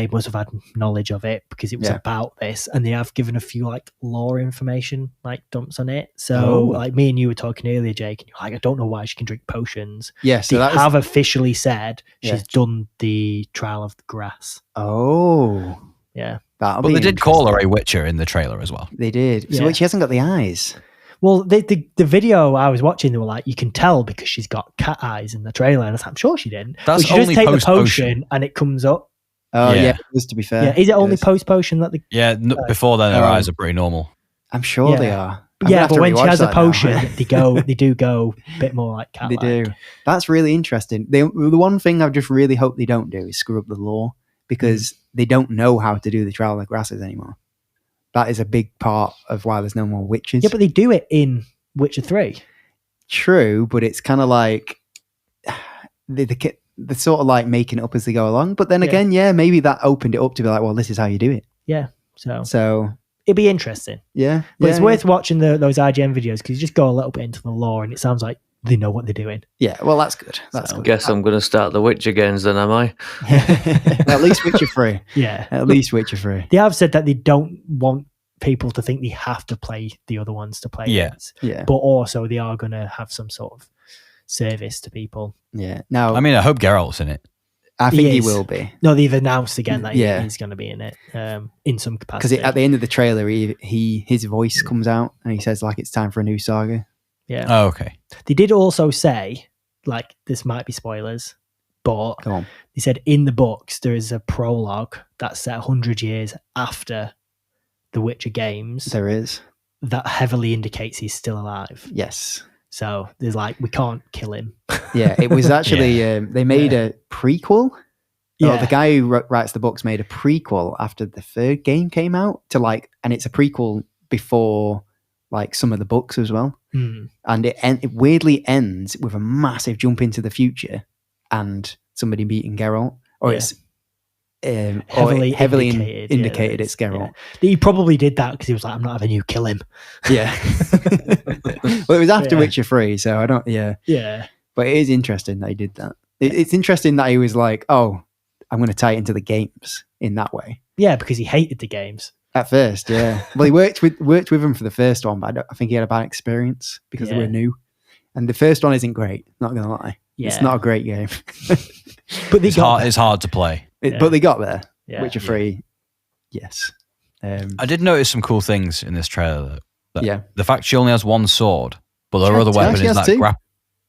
must have had knowledge of it because it was about this, and they have given a few lore information, dumps on it. So me and you were talking earlier, Jake, and you're like, I don't know why she can drink potions. Yeah, so they have officially said she's done the Trial of the Grass. Oh, yeah. But they did call her a Witcher in the trailer as well. They did. So she hasn't got the eyes. Well, the video I was watching, they were like, you can tell because she's got cat eyes in the trailer. And I was like, I'm sure she didn't. That's she only just take the potion and it comes up. Oh, yeah. Just to be fair. Yeah. Is it only post-potion that before then, her eyes are pretty normal. I'm sure they are. But when she has a potion, they do go a bit more like cat-like. They do. That's really interesting. The one thing I just really hope they don't do is screw up the lore, because they don't know how to do the Trial of the Grasses anymore. That is a big part of why there's no more witches. Yeah, but they do it in Witcher 3. True, but it's kind of like they're sort of making it up as they go along. But then again, maybe that opened it up to be like, well, this is how you do it. Yeah, so it'd be interesting. Yeah, but it's worth watching those IGN videos, because you just go a little bit into the lore, and it sounds like they know what they're doing. Yeah, well, that's good. That's good. I guess I'm going to start the Witcher games then, am I? At least Witcher 3. Yeah. At least Witcher 3. They have said that they don't want people to think they have to play the other ones to play it. Yeah. But also they are going to have some sort of service to people. Yeah. Now, I mean, I hope Geralt's in it. I think he will be. No, they've announced again that he's going to be in it in some capacity. Because at the end of the trailer, his voice comes out and he says it's time for a new saga. Yeah. Oh, okay. They did also say, this might be spoilers, But he said in the books there is a prologue that's set 100 years after the Witcher games. There is. That heavily indicates he's still alive. Yes. So there's like, we can't kill him. Yeah, it was actually, they made a prequel. Yeah. The guy who writes the books made a prequel after the third game came out and it's a prequel before like some of the books as well. And it weirdly ends with a massive jump into the future and somebody meeting Geralt, or it's heavily indicated it's Geralt. Yeah. He probably did that because he was like, I'm not having you kill him. Yeah. Well, it was after Witcher 3, so I don't, Yeah. But it is interesting that he did that. It's interesting that he was like, oh, I'm going to tie it into the games in that way. Yeah, because he hated the games. At first, yeah. Well, he worked with him for the first one, but I think he had a bad experience because they were new. And the first one isn't great, not going to lie. Yeah. It's not a great game. But it's hard to play. But they got there. Yeah. Witcher 3, yes. I did notice some cool things in this trailer. The fact she only has one sword, but her other weapon is that grapple.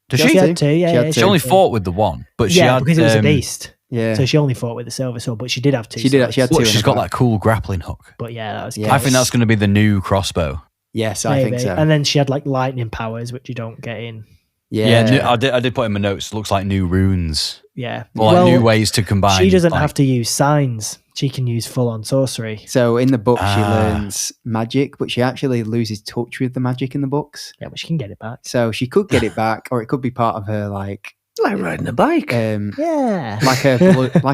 Does she? She had two, yeah. She only fought with the one, but she had... because it was a beast. Yeah. So she only fought with the silver sword, but she did have two. She had two. She's got that cool grappling hook. But that was. I think that's going to be the new crossbow. Yes, I think so. And then she had like lightning powers, which you don't get in. Yeah, I did put in my notes. Looks like new runes. Yeah, or new ways to combine. She doesn't have to use signs. She can use full-on sorcery. So in the book, she learns magic, but she actually loses touch with the magic in the books. Yeah, but she can get it back. So she could get it back, or it could be part of her like riding a bike. Like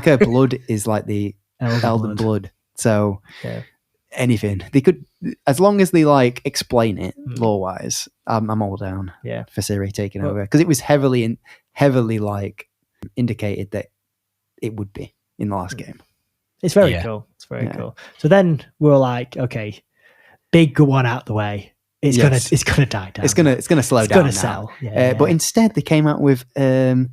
her blood is like the elder blood. So anything they could, as long as they like explain it lore-wise, I'm all down. Yeah, for Ciri taking over, because it was heavily like indicated that it would be in the last game. It's very cool. It's very cool. So then we're like, okay, big one out the way. It's gonna die down. It's gonna slow down. It's gonna sell. But instead, they came out with a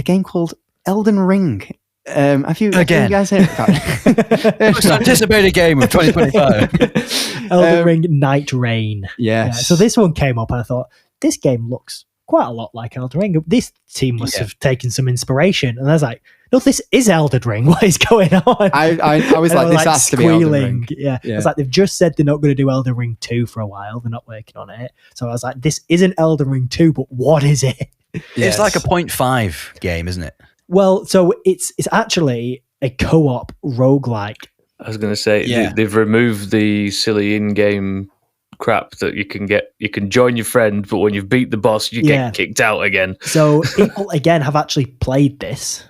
game called Elden Ring. Have you guys heard about it? Most anticipated game of 2025. Elden Ring Night Rain. Yes. Yeah. So this one came up, and I thought this game looks quite a lot like Elden Ring. This team must have taken some inspiration, and I was like, no, this is Elden Ring. What is going on? I was like, this has to be Elden Ring. Yeah. I was like, they've just said they're not going to do Elden Ring 2 for a while. They're not working on it. So I was like, this isn't Elden Ring 2, but what is it? It's like a 0.5 game, isn't it? Well, so it's actually a co-op roguelike. I was going to say, they've removed the silly in-game crap that you can join your friend, but when you've beat the boss, you get kicked out again. So people, again, have actually played this.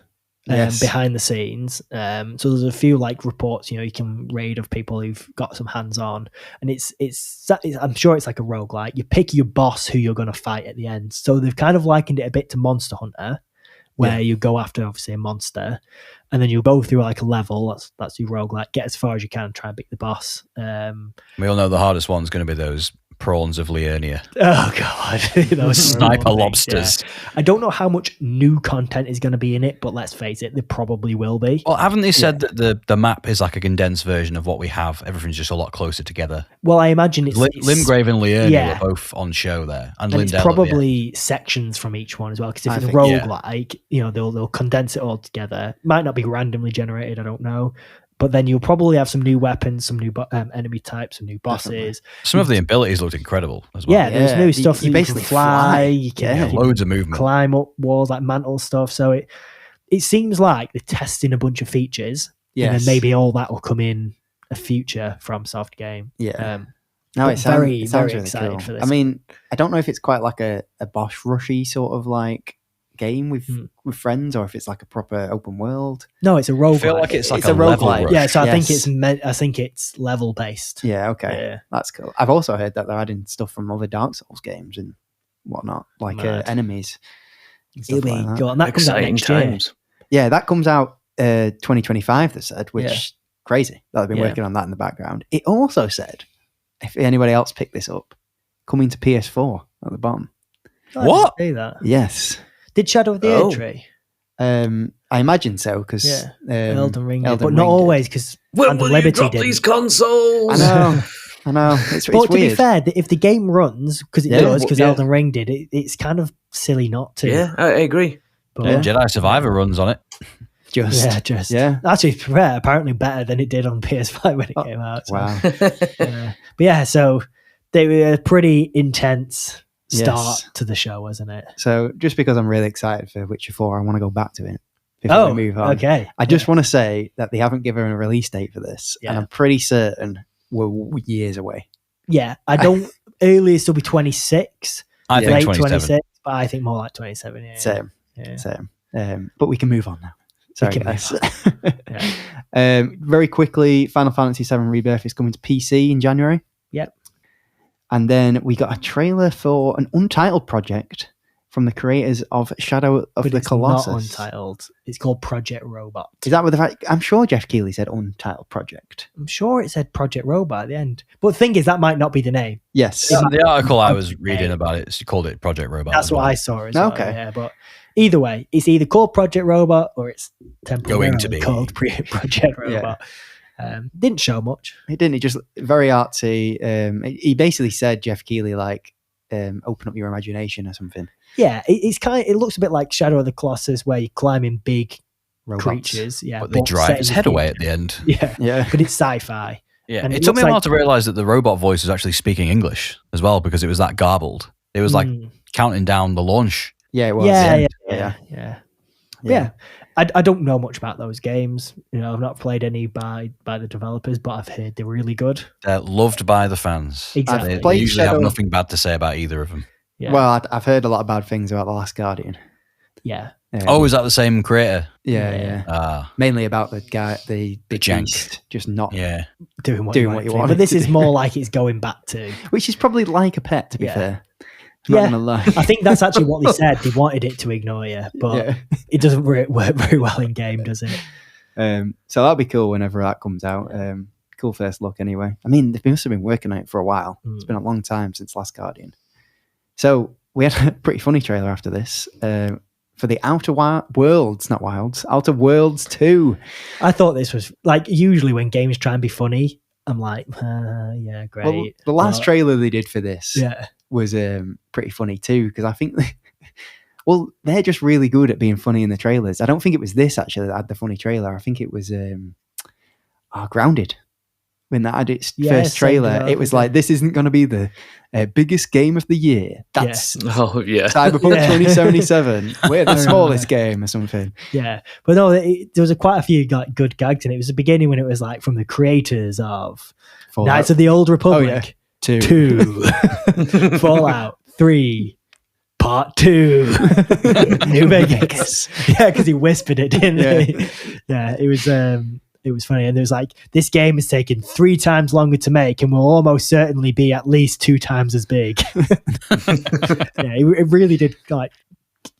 Behind the scenes, so there's a few like reports, you can read of people who've got some hands on, and it's I'm sure it's like a roguelike. You pick your boss who you're going to fight at the end. So they've kind of likened it a bit to Monster Hunter, where you go after obviously a monster, and then you go through like a level. That's your roguelike. Get as far as you can, try and beat the boss. We all know the hardest one's going to be those prawns of Liurnia. Oh god, those sniper lobsters. I don't know how much new content is going to be in it, but let's face it, there probably will be. Well, haven't they said that the map is like a condensed version of what we have? Everything's just a lot closer together. Well, I imagine it's Limgrave and Liurnia were both on show there, and it's probably sections from each one as well. Because if it's a roguelike, they'll condense it all together. Might not be randomly generated. I don't know. But then you'll probably have some new weapons, some new enemy types, some new bosses. Definitely. Some of the abilities looked incredible as well. Yeah, there's new stuff. You basically can fly. You can loads of movement. Climb up walls, like mantle stuff. So it seems like they're testing a bunch of features. Yes. And then maybe all that will come in a future FromSoft game. Yeah. It sounds very really excited cool for this. I mean, I don't know if it's quite like a Bosch Rushy sort of like game with friends, or if it's like a proper open world. No, it's a roguelike. I feel like it's like a roguelike. Yeah, so I think it's level based. Yeah, okay, that's cool. I've also heard that they're adding stuff from other Dark Souls games and whatnot, like enemies. It'll be cool, and that comes out next year. Yeah, that comes out 2025. They said, which crazy that they've been working on that in the background. It also said, if anybody else picked this up, coming to PS4 at the bottom. What? I didn't see that. Yes. Did Shadow of the Erdtree? I imagine so, because Elden Ring, but not always, because when will you drop these consoles? I know. It's but to weird. be fair, if the game runs, because it does, because Elden Ring did, it's kind of silly not to. Yeah, I agree. But, Jedi Survivor runs on it. Actually, apparently better than it did on PS5 when it came out. So. Wow. But yeah, so they were a pretty intense start to the show, wasn't it? So just because I'm really excited for Witcher 4, I want to go back to it before we move on. Okay. I just want to say that they haven't given a release date for this, and I'm pretty certain we're years away. Yeah, I don't. Earliest will be 26. I think 27. 26, but I think more like 27. Yeah. Same. But we can move on now. Sorry, guys. Very quickly, Final Fantasy VII Rebirth is coming to PC in January. Yep. And then we got a trailer for an Untitled project from the creators of Shadow of the Colossus. Not Untitled. It's called Project Robot. Is that what the fact? I'm sure Jeff Keighley said Untitled Project. I'm sure it said Project Robot at the end. But the thing is, that might not be the name. Yes. The article I was reading about it, she called it Project Robot. That's what I saw as well. Okay. Yeah, but either way, it's either called Project Robot or it's temporarily called Project Robot. Didn't show much. It didn't. It just very artsy. He basically said, Jeff Keighley, like, open up your imagination or something. Yeah, it looks a bit like Shadow of the Colossus, where you're climbing big robots. Creatures. Yeah, but they drive his head away at the end. Yeah. But it's sci-fi. Yeah, and it took me a while to realize that the robot voice was actually speaking English as well, because it was that garbled. It was like counting down the launch. Yeah, it was. Yeah. I don't know much about those games. I've not played any by the developers, but I've heard they're really good. They're loved by the fans. Exactly. They usually have nothing bad to say about either of them. Yeah. Well, I've heard a lot of bad things about The Last Guardian. Yeah. Is that the same creator? Yeah. Mainly about the guy, the jank, just not doing what you want. But this is more like it's going back to, which is probably like a pet, to be fair. I'm not gonna lie. I think that's actually what they said. They wanted it to ignore you, but it doesn't work very well in game, does it? So that'll be cool whenever that comes out. Cool first look, anyway. I mean, they must have been working on it for a while. It's been a long time since Last Guardian. So we had a pretty funny trailer after this for the Outer Worlds 2. I thought this was like, usually when games try and be funny, I'm like, yeah, great. Well, the last trailer they did for this was pretty funny too, because I think they're just really good at being funny in the trailers. I don't think it was this actually that had the funny trailer. I think it was Grounded. When that had its first trailer, it was like, this isn't going to be the biggest game of the year. That's Cyberpunk 2077. We're the smallest game or something. Yeah, but no, there was quite a few good gags, and it was the beginning when it was like from the creators of Fallout. Knights of the Old Republic 2, Fallout 3. Part 2, New Vegas. Yeah, because he whispered it, didn't he? Yeah, it was funny. And there was like, this game is taking 3 times longer to make and will almost certainly be at least 2 times as big. It really did like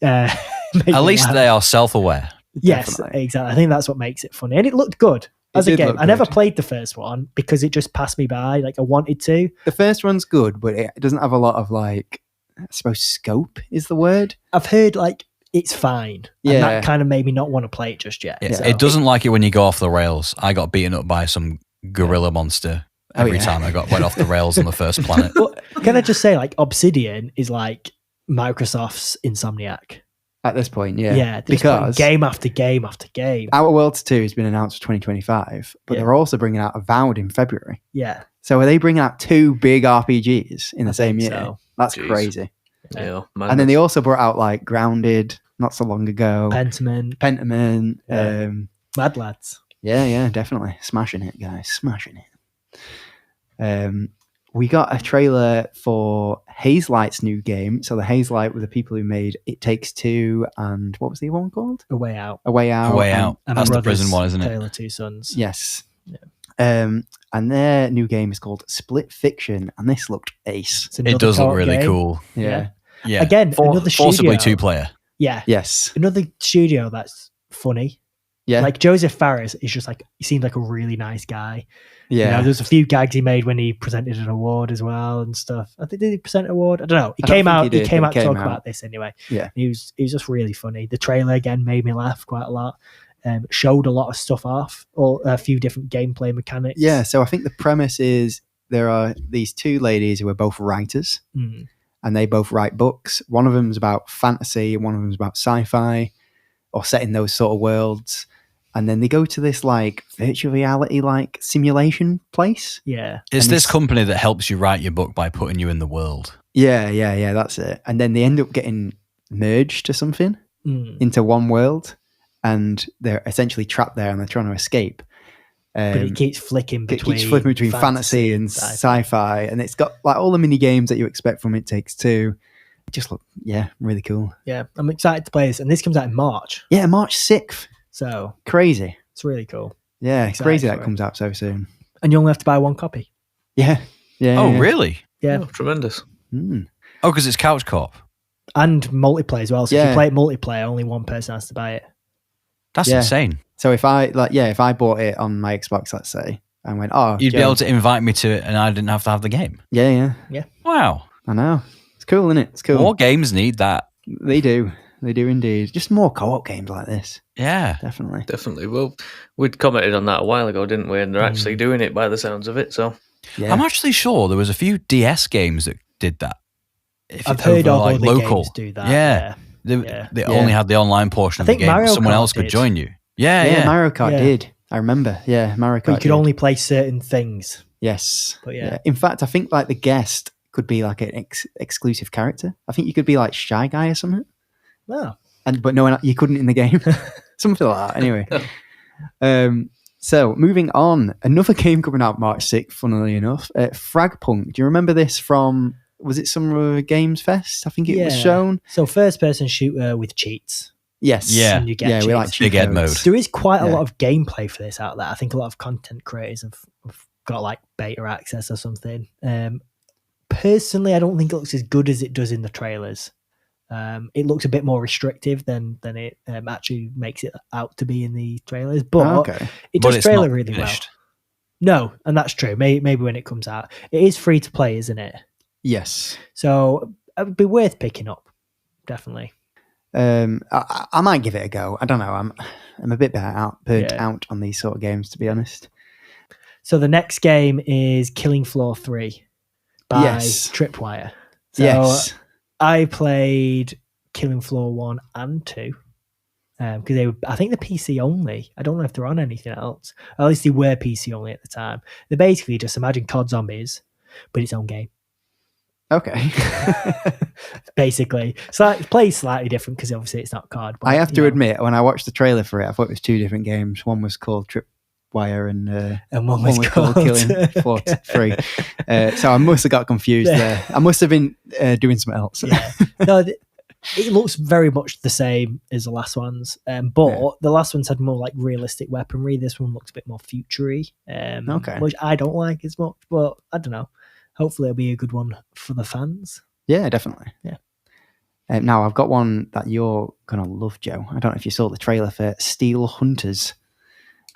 at least they are self-aware. Yes, definitely. Exactly. I think that's what makes it funny. And it looked good as a game. I never played the first one because it just passed me by. Like, I wanted to. The first one's good, but it doesn't have a lot of, like, I suppose scope is the word. I've heard like it's fine. Yeah. And that kind of made me not want to play it just yet. Yeah. So it doesn't like it when you go off the rails. I got beaten up by some gorilla monster every time I went off the rails on the first planet. Well, can I just say, like, Obsidian is like Microsoft's Insomniac. At this point, because game after game after game. Outer Worlds 2 has been announced for 2025, but they're also bringing out Avowed in February. Yeah. So are they bringing out 2 big RPGs in the same year? So. That's crazy. Yeah, and then they also brought out like Grounded not so long ago. Pentiment. Mad Lads. Yeah, definitely. Smashing it, guys. Smashing it. We got a trailer for Hazelight's new game. So the Hazelight were the people who made It Takes Two and what was the one called? A Way Out. A Way Out. And that's the prison one, isn't it? Tale of Two Sons. Yes. Yeah. And their new game is called Split Fiction, and this looked ace. It does look really cool. Yeah. Again, another studio. Forcibly 2-player. Yeah. Yes. Another studio that's funny. Yeah. Like Joseph Fares is just like, he seemed like a really nice guy. Yeah. There's a few gags he made when he presented an award as well and stuff. I think, did he present an award? I don't know. He came out to talk about this anyway. Yeah. He was just really funny. The trailer again made me laugh quite a lot. Showed a lot of stuff off, or a few different gameplay mechanics. Yeah, so I think the premise is there are these 2 ladies who are both writers, and they both write books. One of them is about fantasy, and one of them is about sci-fi. or set in those sort of worlds. And then they go to this like virtual reality like simulation place. Yeah. It's this company that helps you write your book by putting you in the world. Yeah, that's it. And then they end up getting merged to something into one world, and they're essentially trapped there and they're trying to escape. But it keeps flicking between fantasy and sci-fi, and it's got like all the mini games that you expect from It Takes Two. It just look, really cool. Yeah, I'm excited to play this, and this comes out in March. Yeah, March 6th. So crazy. It's really cool. Yeah, it's crazy that comes out so soon. And you only have to buy one copy. Yeah. Oh, really? Yeah. Oh, tremendous. Oh, because it's couch co-op. And multiplayer as well. So if you play it multiplayer, only one person has to buy it. That's insane. So if I bought it on my Xbox, let's say, and went, you'd be able to invite me to it, and I didn't have to have the game. Yeah. Wow. I know. It's cool, isn't it? It's cool. More games need that. They do. They do indeed. Just more co-op games like this. Yeah. Definitely. Well, we'd commented on that a while ago, didn't we? And they're actually doing it by the sounds of it. So I'm actually sure there was a few DS games that did that. I've heard of like local games do that. Yeah. They only had the online portion of the game. Mario someone Kart else could join you. Yeah, Mario Kart did. I remember. Yeah, Mario Kart. But you could only play certain things. Yes. But yeah. In fact, I think like the guest could be like an exclusive character. I think you could be like Shy Guy or something. Wow. But no, you couldn't in the game. Something like that. Anyway. So moving on, another game coming out March 6th, funnily enough, Fragpunk. Do you remember this from, was it Summer Games Fest? I think it was shown. So first person shooter with cheats. Yes. Yeah. And you get we like Big Ed mode. There is quite a lot of gameplay for this out there. I think a lot of content creators have got like beta access or something. Personally, I don't think it looks as good as it does in the trailers. It looks a bit more restrictive than it actually makes it out to be in the trailers, but it does trailer really well. No, and that's true. Maybe when it comes out, it is free to play, isn't it? Yes. So it would be worth picking up, definitely. I might give it a go. I don't know. I'm a bit burnt out on these sort of games, to be honest. So the next game is Killing Floor 3 by Tripwire. So I played Killing Floor 1 and 2 because I think they're PC only. I don't know if they're on anything else. At least they were PC only at the time. They're basically just imagine COD Zombies, but its own game. Okay. Basically. So it plays slightly different because obviously it's not COD. But, I have to admit, when I watched the trailer for it, I thought it was two different games. One was called Tripwire and one was called Killing Floor 3. So I must have got confused there. I must have been doing something else. Yeah. No, it looks very much the same as the last ones, but the last ones had more like realistic weaponry. This one looks a bit more future-y, which I don't like as much, but I don't know. Hopefully it'll be a good one for the fans. Yeah, definitely. Yeah. Now I've got one that you're going to love, Joe. I don't know if you saw the trailer for Steel Hunters.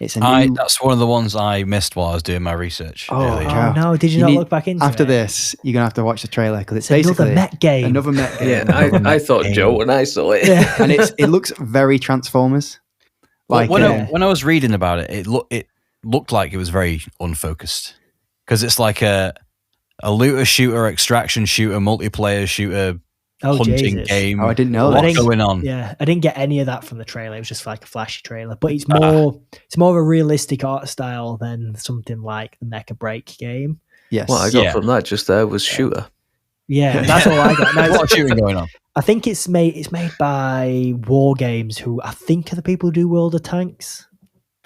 It's that's one of the ones I missed while I was doing my research. Oh no! Did you not look back into it? After this, you're gonna have to watch the trailer because it's basically another mech game. Another mech game. Yeah, I thought Joe when I saw it, and it looks very Transformers. Like when I was reading about it, it looked like it was very unfocused because it's like a looter shooter, extraction shooter, multiplayer shooter. Hunting game. I didn't know what's going on. Yeah, I didn't get any of that from the trailer. It was just like a flashy trailer, but it's more of a realistic art style than something like the Mecha Break game. Yes. What I got from that just there was shooter. Yeah, that's all I got. No, a lot of shooting going on. I think it's made by War Games, who I think are the people who do World of Tanks.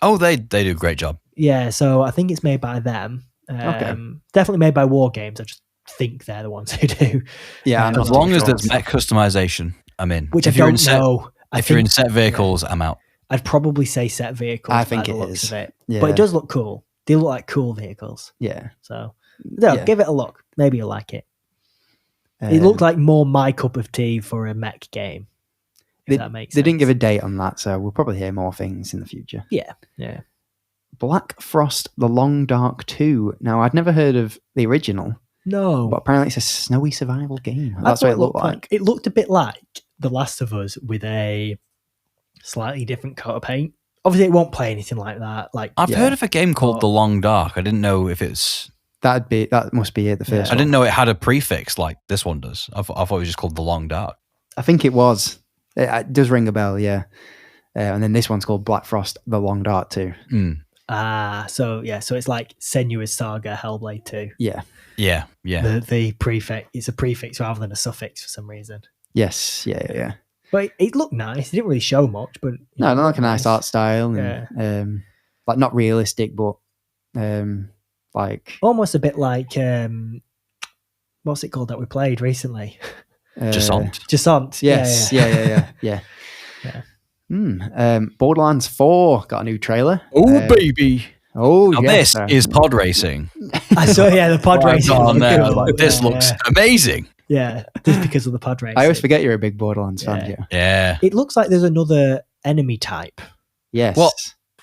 Oh, they do a great job. Yeah, so I think it's made by them. Definitely made by War Games. I just think they're the ones who do. Yeah, as long as there's mech customization, I'm in. Which if you're in set vehicles, I'm out. I'd probably say set vehicles. I think it is. Yeah. But it does look cool. They look like cool vehicles. Yeah. So give it a look. Maybe you'll like it. It looked like more my cup of tea for a mech game. If that makes sense. They didn't give a date on that, so we'll probably hear more things in the future. Yeah. Black Frost: The Long Dark 2. Now, I'd never heard of the original. No. But apparently it's a snowy survival game. That's what it looked like. It looked a bit like The Last of Us with a slightly different coat of paint. Obviously, it won't play anything like that. I've heard of a game called The Long Dark. I didn't know if it's... That must be it, the first one. I didn't know it had a prefix like this one does. I thought it was just called The Long Dark. I think it was. It does ring a bell, yeah. And then this one's called Black Frost: The Long Dark 2. So it's like Senua's Saga Hellblade 2. Yeah. The prefix, it's a prefix rather than a suffix for some reason. Yes, yeah. But it looked nice. It didn't really show much, but no, like a nice art style, and like not realistic, but like almost a bit like what's it called that we played recently? Jusant. Yes, yeah. Borderlands 4 got a new trailer. Oh baby. Oh, now yes, this is pod racing. I saw, the pod racing. This looks amazing. Yeah, just because of the pod racing. I always forget you're a big Borderlands fan. Yeah. It looks like there's another enemy type. Yes. Well,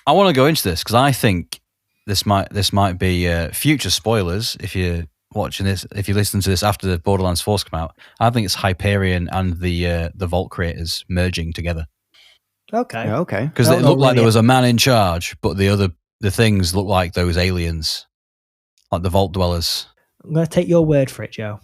I want to go into this because I think this might be future spoilers. If you're watching this, if you listen to this after the Borderlands 4's come out, I think it's Hyperion and the Vault creators merging together. Okay. Because it looked like there was a man in charge, but the things look like those aliens, like the Vault dwellers. I'm going to take your word for it, Joe.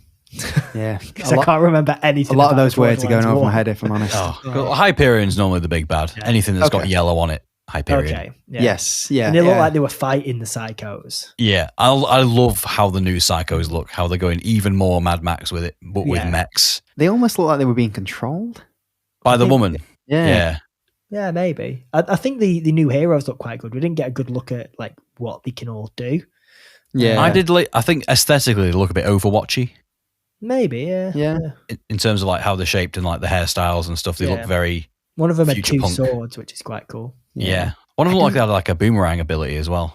Yeah, because I can't remember anything. A lot of those words are going over my head, if I'm honest. Hyperion's normally the big bad. Yeah. Anything that's got yellow on it, Hyperion. Okay. Yeah. Yes. Yeah. And they look like they were fighting the Psychos. Yeah, I love how the new Psychos look. How they're going even more Mad Max with it, but with mechs. They almost look like they were being controlled by the woman. Yeah. Yeah, maybe. I think the new heroes look quite good. We didn't get a good look at like what they can all do. Yeah, I think aesthetically they look a bit Overwatchy. Maybe, yeah. In terms of like how they're shaped and like the hairstyles and stuff, they look very. One of them had two swords, which is quite cool. Yeah. One of them had like a boomerang ability as well.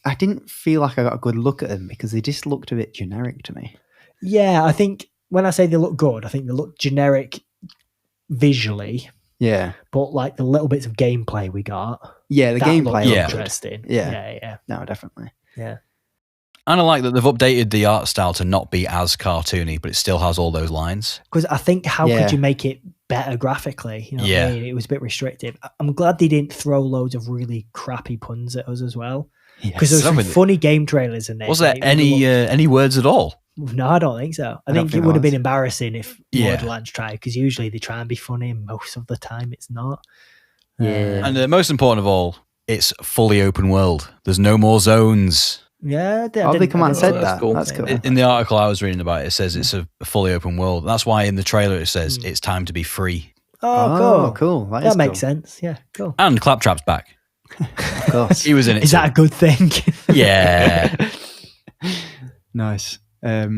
I didn't feel like I got a good look at them because they just looked a bit generic to me. Yeah, I think when I say they look good, I think they look generic visually. Yeah. But like the little bits of gameplay we got. Yeah, the gameplay looked interesting. Yeah. No, definitely. Yeah. And I like that they've updated the art style to not be as cartoony, but it still has all those lines. Because I think how could you make it better graphically? You know what I mean? It was a bit restrictive. I'm glad they didn't throw loads of really crappy puns at us as well. Because there's some funny game trailers in there. Was there any words at all? No, I don't think so. I think it would have been embarrassing if Borderlands tried, because usually they try and be funny, and most of the time it's not. Yeah. And most important of all, it's fully open world. There's no more zones. Yeah, they come out and said that. Cool. That's cool. In the article I was reading about it says it's a fully open world. That's why in the trailer it says it's time to be free. Oh, cool. That makes sense. Yeah, cool. And Claptrap's back. Of course. He was in it. Is that a good thing? Yeah. Nice. A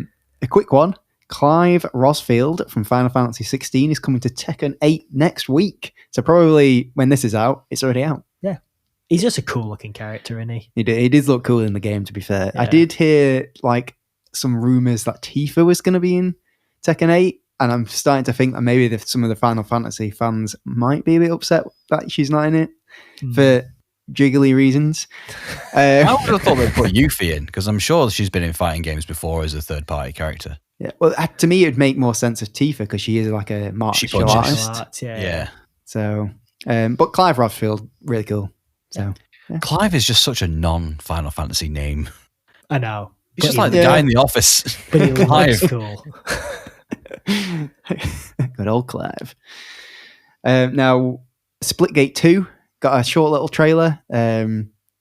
quick one. Clive Rosfield from Final Fantasy 16 is coming to Tekken 8 next week. So probably when this is out, it's already out. Yeah. He's just a cool looking character, isn't he? He did look cool in the game, to be fair. Yeah. I did hear like some rumors that Tifa was going to be in Tekken 8, and I'm starting to think that maybe some of the Final Fantasy fans might be a bit upset that she's not in it for jiggly reasons. I would have thought they'd put Yuffie in, because I'm sure she's been in fighting games before as a third-party character. Yeah, well, to me, it'd make more sense of Tifa because she is like a martial artist. Yeah. So, but Clive Rosfield, really cool. So, Clive is just such a non-Final Fantasy name. I know. He's just like the guy in the office. But he looks cool. Good old Clive. Now, Splitgate 2 got a short little trailer.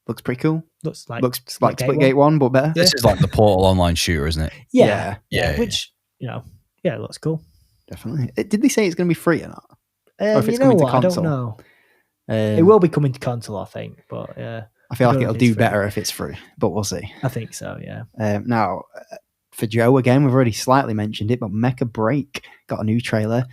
Looks pretty cool. Looks like Splitgate 1, but better. This is like the Portal online shooter, isn't it? Yeah. Which, it looks cool. Definitely. Did they say it's going to be free or not? Or if it's coming to console? I don't know. It will be coming to console, I think, but I feel like it'll do better if it's free, but we'll see. I think so, yeah. Now, for Joe, again, we've already slightly mentioned it, but Mecha Break got a new trailer.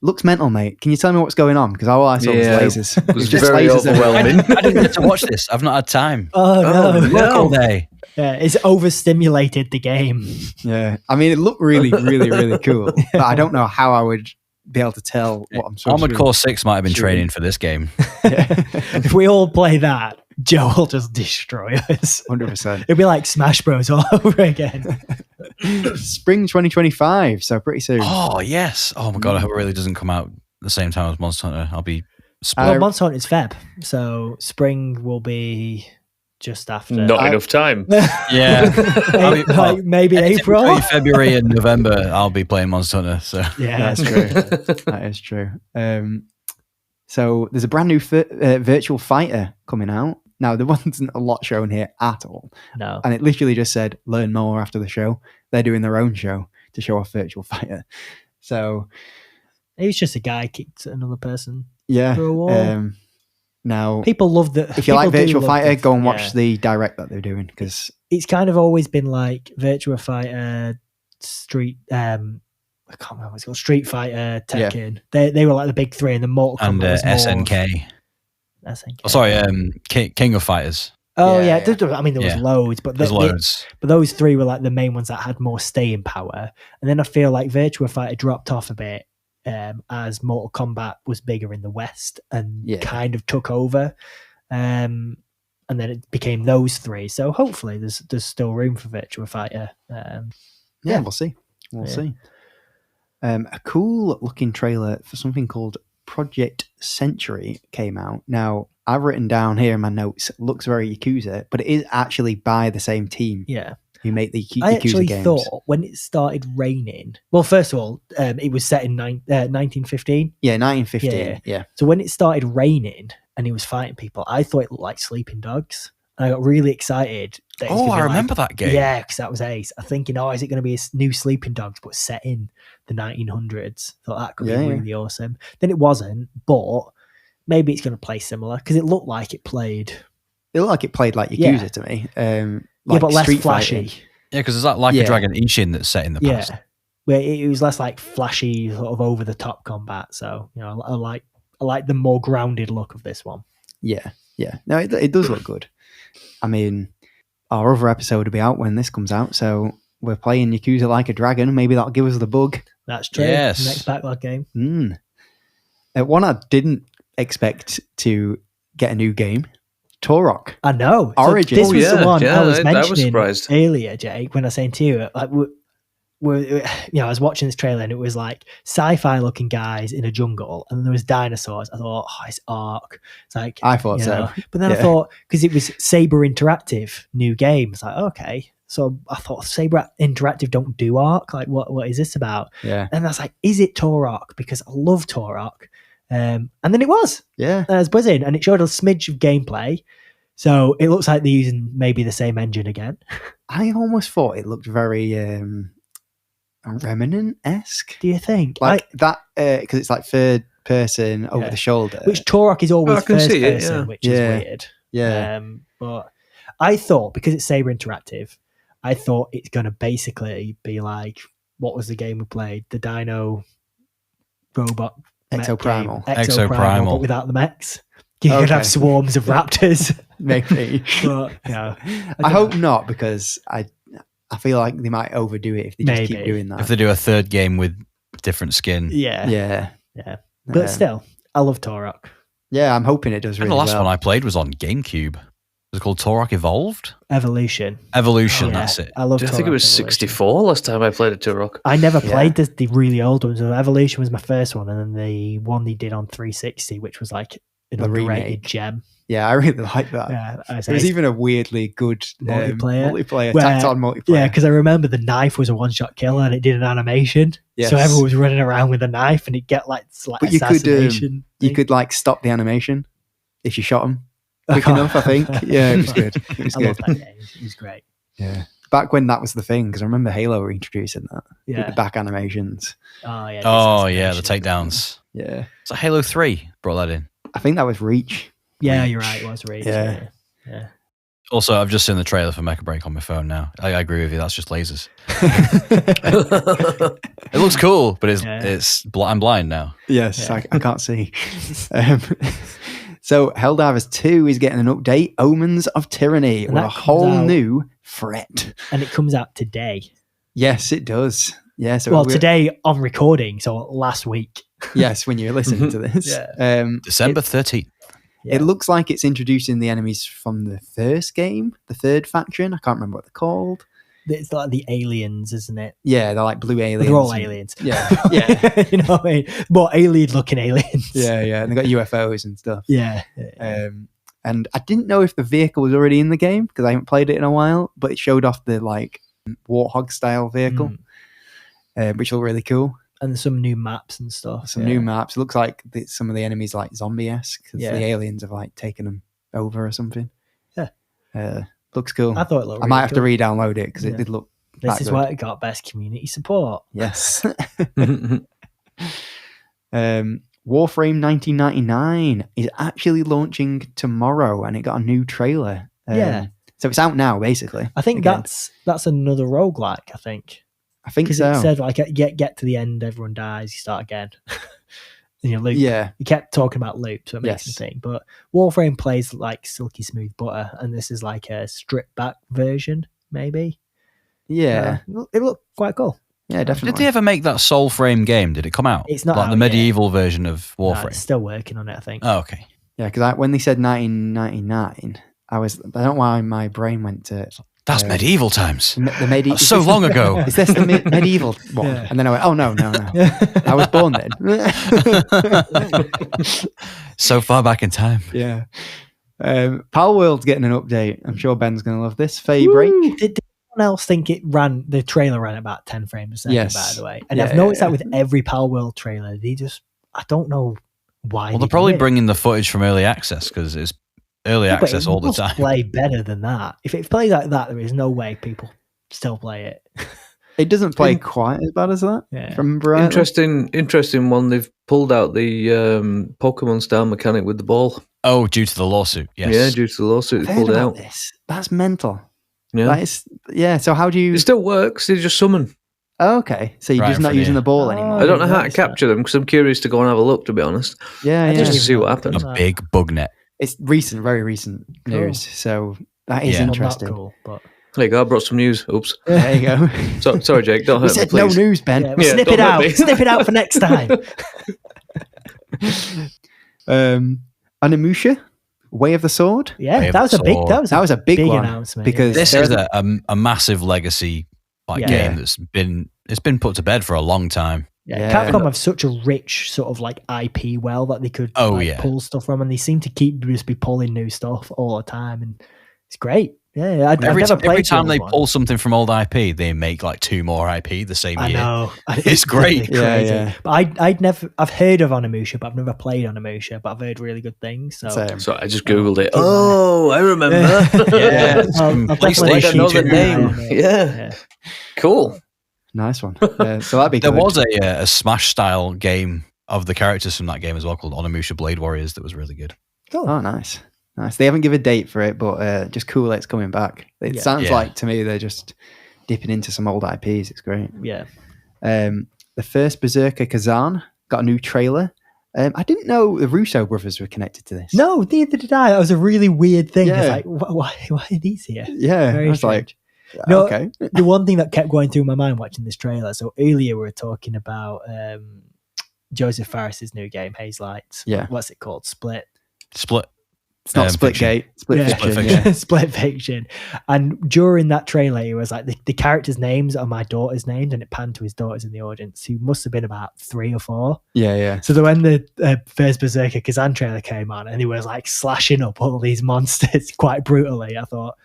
Looks mental, mate. Can you tell me what's going on? Because all I saw was lasers. It was just very overwhelming. I didn't get to watch this. I've not had time. Oh, no. All day. Yeah, it's overstimulated the game. Yeah. I mean, it looked really, really, really cool, but I don't know how I would be able to tell what I'm supposed to do. Armored Core 6 might have been training for this game. If we all play that, Joe will just destroy us. 100%. It'll be like Smash Bros all over again. Spring 2025, so pretty soon. Oh, yes. Oh, my God. I hope it really doesn't come out the same time as Monster Hunter. I'll be spoiled. Well, Monster Hunter is Feb, so spring will be just after. Not enough time. Yeah. Maybe April. February and November, I'll be playing Monster Hunter. So yeah, that's true. That is true. So there's a brand new Virtua Fighter coming out. Now, there wasn't a lot shown here at all. No. And it literally just said, learn more after the show. They're doing their own show to show off Virtua Fighter. So... It was just a guy kicked another person through a wall. Now, people love the... If you like Virtua Fighter, go and watch the direct that they're doing. Because it's kind of always been like Virtua Fighter, Street... I can't remember what it's called. Street Fighter, Tekken. Yeah. They were like the big three, and the Mortal Kombat was more SNK. SNK. Oh, sorry, King of Fighters. Oh yeah. I mean there was loads, but there's loads. But those three were like the main ones that had more staying power. And then I feel like Virtua Fighter dropped off a bit as Mortal Kombat was bigger in the West and kind of took over. And then it became those three. So hopefully there's still room for Virtua Fighter. We'll see. We'll see. A cool looking trailer for something called Project Century came out. Now, I've written down here in my notes, it looks very Yakuza, but it is actually by the same team who make the Yakuza games. I actually thought when it started raining, well, first of all, it was set in 1915. Yeah, 1915. Yeah. So when it started raining and he was fighting people, I thought it looked like Sleeping Dogs. I got really excited. I remember that game. Yeah, because that was ace. I'm thinking, is it going to be a new Sleeping Dogs, but set in the 1900s? Thought that could be really awesome. Then it wasn't, but maybe it's going to play similar because it looked like it played. It looked like it played like Yakuza to me. But less flashy. Fighting. Yeah, because it's like a Dragon Ishin that's set in the past. Yeah, where it was less like flashy, sort of over the top combat. So I like the more grounded look of this one. Yeah. No, it does look good. I mean, our other episode will be out when this comes out, so we're playing Yakuza Like a Dragon. Maybe that'll give us the bug. That's true. Yes. Next backlog game. One I didn't expect to get a new game, Turok. I know. Origin. So this was the one I was mentioning earlier, Jake, when I was saying to you, like, I was watching this trailer and it was like sci-fi looking guys in a jungle and there was dinosaurs. I thought, it's Ark. It's like, I thought so. But then I thought, because it was Saber Interactive, new game. It's like, okay. So I thought Saber Interactive don't do Ark. Like, what is this about? Yeah. And I was like, is it Turok? Because I love Turok. And then it was. Yeah. I was buzzing and it showed a smidge of gameplay. So it looks like they're using maybe the same engine again. I almost thought it looked very Remnant-esque. Do you think? Like that, because it's like third person over the shoulder. Which Turok is always first person, which is weird. Yeah. But I thought, because it's Saber Interactive, I thought it's going to basically be like, what was the game we played? The Dino Robot Exoprimal. Exoprimal, but without the mechs. You could have swarms of raptors. Maybe. But, I hope not, because I feel like they might overdo it if they just keep doing that. If they do a third game with different skin. Yeah. But still, I love Turok. Yeah, I'm hoping it does really well. The last one I played was on GameCube. Was it called Turok Evolved? Evolution, that's it. I love Turok. I think it was 64 last time I played a Turok. I never played the really old ones. Evolution was my first one, and then the one they did on 360, which was like an underrated gem. Yeah, I really like that. Yeah, it was even a weirdly good multiplayer, tacked-on multiplayer. Yeah, because I remember the knife was a one-shot kill and it did an animation. Yes. So everyone was running around with a knife and it'd get like but assassination. You could like stop the animation if you shot them quick enough, I think. Yeah, it was good. I love that game. It was great. Yeah. Back when that was the thing, because I remember Halo were introducing that. Yeah. With the back animations. Oh, yeah. The takedowns. Yeah. So Halo 3 brought that in. I think that was Reach. Yeah, you're right. It was Reach. Yeah. Also, I've just seen the trailer for Mecha Break on my phone now. I agree with you. That's just lasers. It looks cool, but I'm blind now. Yes, I can't see. So Helldivers 2 is getting an update, Omens of Tyranny, with a whole new threat. And it comes out today. Yes, it does. Yeah, so today on recording, so last week. Yes, when you're listening to this. December 13th. Yeah. It looks like it's introducing the enemies from the first game, the third faction. I can't remember what they're called. It's like the aliens, isn't it? Yeah, they're like blue aliens. They're all aliens. Yeah. You know what I mean? More alien-looking aliens. Yeah. And they've got UFOs and stuff. Yeah. And I didn't know if the vehicle was already in the game, because I haven't played it in a while, but it showed off the like Warthog-style vehicle, which looked really cool. And some new maps and stuff. Some new maps. It looks like some of the enemies like zombie-esque because the aliens have like taken them over or something. Yeah. Looks cool. I thought it looked I might have to re-download it because it did look. This is why it got best community support. Yes. Warframe 1999 is actually launching tomorrow, and it got a new trailer. So it's out now, basically. I think that's another roguelike, I think so. Because it said, like, get to the end, everyone dies, you start again. And you loop. Yeah. You kept talking about loop, so it makes me think. But Warframe plays like silky smooth butter, and this is like a stripped back version, maybe. Yeah. It looked quite cool. Yeah, definitely. Did they ever make that Soulframe game? Did it come out? It's not like out the medieval version of Warframe. No, it's still working on it, I think. Oh, okay. Yeah, because when they said 1999, I don't know why my brain went to. That's medieval times. The medieval. So long ago. Is this the medieval one? Yeah. And then I went, oh no. I was born then. So far back in time. Yeah. Palworld's getting an update. I'm sure Ben's going to love this. Fae Break. Did anyone else think the trailer ran about 10 frames a second, by the way? And I've noticed that with every Palworld trailer. I don't know why. Well, they're probably bringing the footage from early access because it's early access all the time. Play better than that. If it plays like that, there is no way people still play it. It doesn't play quite as bad as that. Yeah. From Brian. Interesting one. They've pulled out the Pokemon style mechanic with the ball. Oh, due to the lawsuit. Yes. Yeah, due to the lawsuit, they pulled it out. That's mental. Yeah. So how do you? It still works. They just summon. Oh, okay. So you're just not using the ball anymore. I don't know how to capture them because I'm curious to go and have a look. To be honest. Yeah. Just to see what happens. A big bug net. It's very recent news, so that is interesting. Not cool, but there you go. I brought some news. Oops. There you go. Sorry, Jake. Don't hurt me, please. No news, Ben. Snip it out. Snip it out for next time. Onimusha, Way of the Sword. Yeah, that was a big one, announcement because this is a massive legacy game that's been put to bed for a long time. Yeah, Capcom have such a rich sort of like IP well that they could pull stuff from, and they seem to just be pulling new stuff all the time, and it's great. Yeah, every time they pull something from old IP, they make like 2 more IP the same year. I know, it's great. Yeah. But I've heard of Onimusha, but I've never played Onimusha, but I've heard really good things. So I just googled it. Oh, I remember. Yeah, PlayStation. I know the name. Yeah, cool. Nice one. So that'd be there good. was a Smash style game of the characters from that game as well called Onimusha Blade Warriors that was really good. Cool. Oh, nice. They haven't given a date for it, but just cool that it's coming back. It sounds like to me they're just dipping into some old IPs. It's great. Yeah. The first Berserker Kazan got a new trailer. I didn't know the Russo brothers were connected to this. No, neither did I. That was a really weird thing. Yeah. It's like, why are these here? Yeah. Very I was strange. Like, no, okay. The one thing that kept going through my mind watching this trailer. So earlier we were talking about Joseph Fares's new game, Haze Lights. Yeah. What's it called? Split. It's not Splitgate. Split Fiction. Split Fiction. And during that trailer, it was like the characters' names are my daughter's names, and it panned to his daughters in the audience, who must have been about 3 or 4. Yeah. So when the first Berserker Kazan trailer came on, and he was like slashing up all these monsters quite brutally, I thought,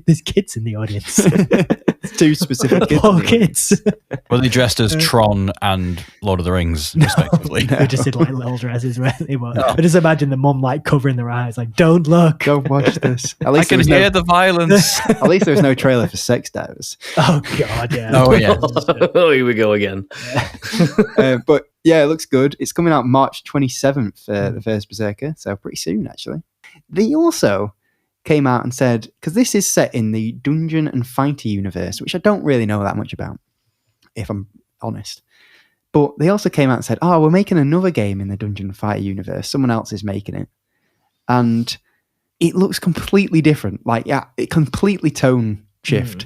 there's kids in the audience. It's 2 specific kids. Poor kids. Were they dressed as Tron and Lord of the Rings, respectively? They just did like little dresses, really. I just imagine the mum like covering their eyes, like, don't look. Don't watch this. At least I can hear the violence. At least there's no trailer for Sex Divers. Oh, God, yeah. Oh, yeah. Oh, here we go again. But yeah, it looks good. It's coming out March 27th, the first Berserker, so pretty soon, actually. They also came out and said, because this is set in the Dungeon and Fighter universe, which I don't really know that much about, if I'm honest. But they also came out and said, we're making another game in the Dungeon and Fighter universe. Someone else is making it. And it looks completely different. It completely tone shift.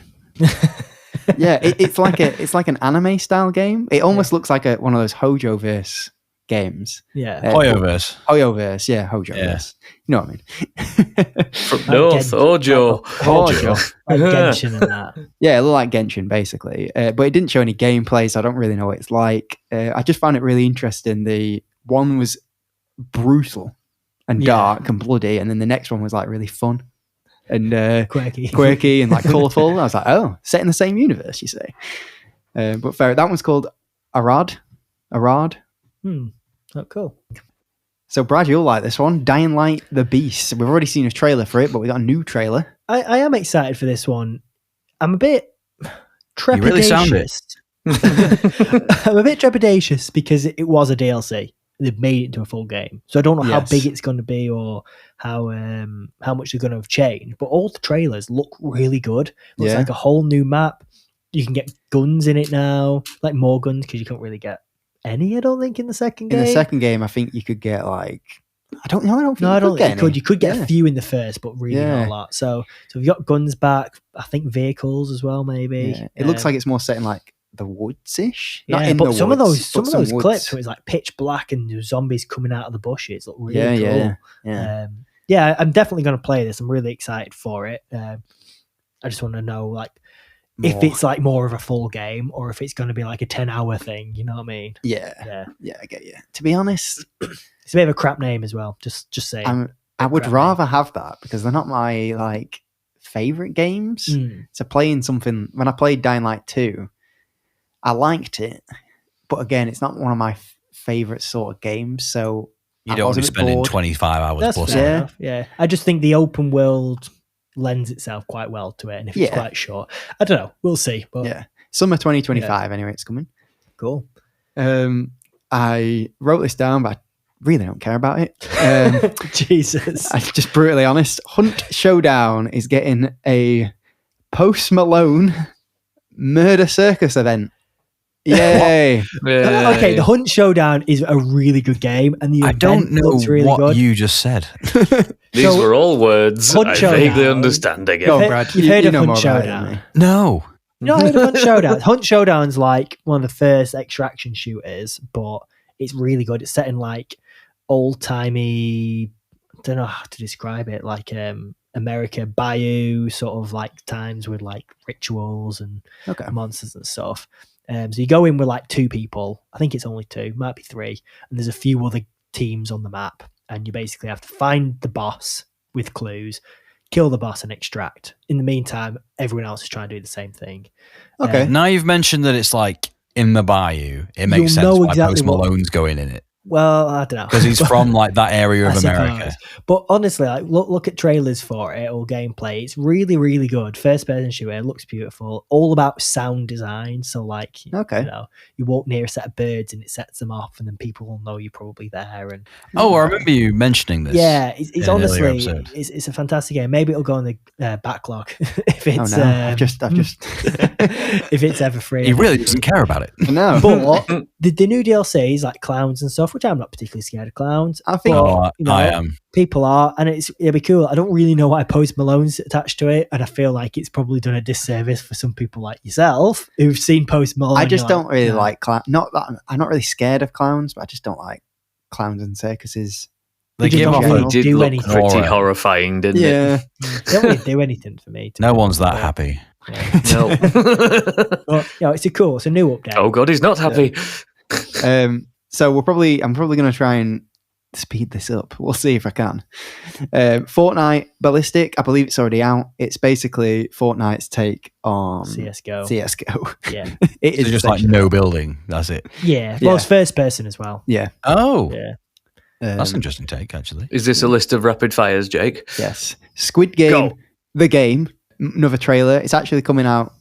Yeah, it's like an anime style game. It almost looks like one of those Hojoverse games. Yeah, Hoyoverse. Yeah, Hojoverse. Yeah. You know what I mean? From North, Hojo. Like Genshin and that. Yeah, it looked like Genshin basically, but it didn't show any gameplay, so I don't really know what it's like. I just found it really interesting. The one was brutal and dark and bloody, and then the next one was like really fun and quirky and like colourful. I was like, set in the same universe, you say. But fair, that one's called Arad. Arad. Oh, cool. So, Brad, you'll like this one. Dying Light the Beast. We've already seen a trailer for it, but we got a new trailer. I am excited for this one. I'm a bit trepidatious. You really sound it. I'm a bit trepidatious because it was a DLC. They've made it into a full game. So I don't know how big it's going to be or how much they're going to have changed. But all the trailers look really good. Looks like a whole new map. You can get guns in it now, like more guns because you can't really get any, I don't think, in the second game. In the second game, I think you could get like... I don't know. I don't think you could. You could get a few in the first, but really not a lot. So we've got guns back. I think vehicles as well, maybe. Yeah. It looks like it's more set in like the woods-ish. But some of those clips where it's like pitch black and the zombies coming out of the bushes look really cool. Yeah, I'm definitely going to play this. I'm really excited for it. I just want to know like if it's like more of a full game or if it's going to be like a 10-hour thing. You know what I mean? Yeah, I get you. To be honest, it's a bit of a crap name as well. Just saying. I would rather have that because they're not my like favorite games. So playing something when I played Dying Light 2, I liked it, but again, it's not one of my favorite sort of games. So you don't want to be spending 25 hours. That's fair enough. Yeah, I just think the open world lends itself quite well to it, and if it's quite short, I don't know. We'll see. But summer 2025. Anyway, it's coming. Cool. I wrote this down, but I really don't care about it. Jesus, I'm just brutally honest. Hunt Showdown is getting a Post Malone Murder Circus event. Yay! Okay, the Hunt Showdown is a really good game, and the I don't know really what good. you just said. These were all words I vaguely understand again. Go on, Brad. You've heard of Hunt Showdown? No. You've not heard of Hunt Showdown? Hunt Showdown's like one of the first extraction shooters, but it's really good. It's set in like old-timey, I don't know how to describe it, like America Bayou sort of like times with like rituals and monsters and stuff. So you go in with like 2 people. I think it's only 2, might be 3. And there's a few other teams on the map. And you basically have to find the boss with clues, kill the boss and extract. In the meantime, everyone else is trying to do the same thing. Okay. Now you've mentioned that it's like in the bayou. It makes sense why Post Malone's going in it. Well, I don't know. Because he's from like that area of America. But honestly, like look at trailers for it or gameplay. It's really, really good. First person shooter, looks beautiful. All about sound design. So like, you know, you walk near a set of birds and it sets them off, and then people will know you're probably there. And I remember you mentioning this. Yeah, it's honestly it's a fantastic game. Maybe it'll go on the backlog if it's I've just if it's ever free. He really doesn't care about it. No, but the new DLCs like clowns and stuff, which I'm not particularly scared of clowns. I think I am. People are, and it'll be cool. I don't really know why Post Malone's attached to it, and I feel like it's probably done a disservice for some people like yourself who've seen Post Malone. I just don't really like clowns. Not that I'm not really scared of clowns, but I just don't like clowns and circuses. They give off a did look pretty horrifying, didn't it? They don't really do anything for me. No one's that happy. Yeah. No. But, it's a new update. Oh God, he's not happy. So I'm probably going to try and speed this up. We'll see if I can. Fortnite Ballistic, I believe it's already out. It's basically Fortnite's take on CSGO. Yeah. It is just like no building. That's it. Yeah. Well, it's first person as well. Yeah. Oh. Yeah. That's an interesting take, actually. Is this a list of rapid fires, Jake? Yes. Squid Game, the game, another trailer. It's actually coming out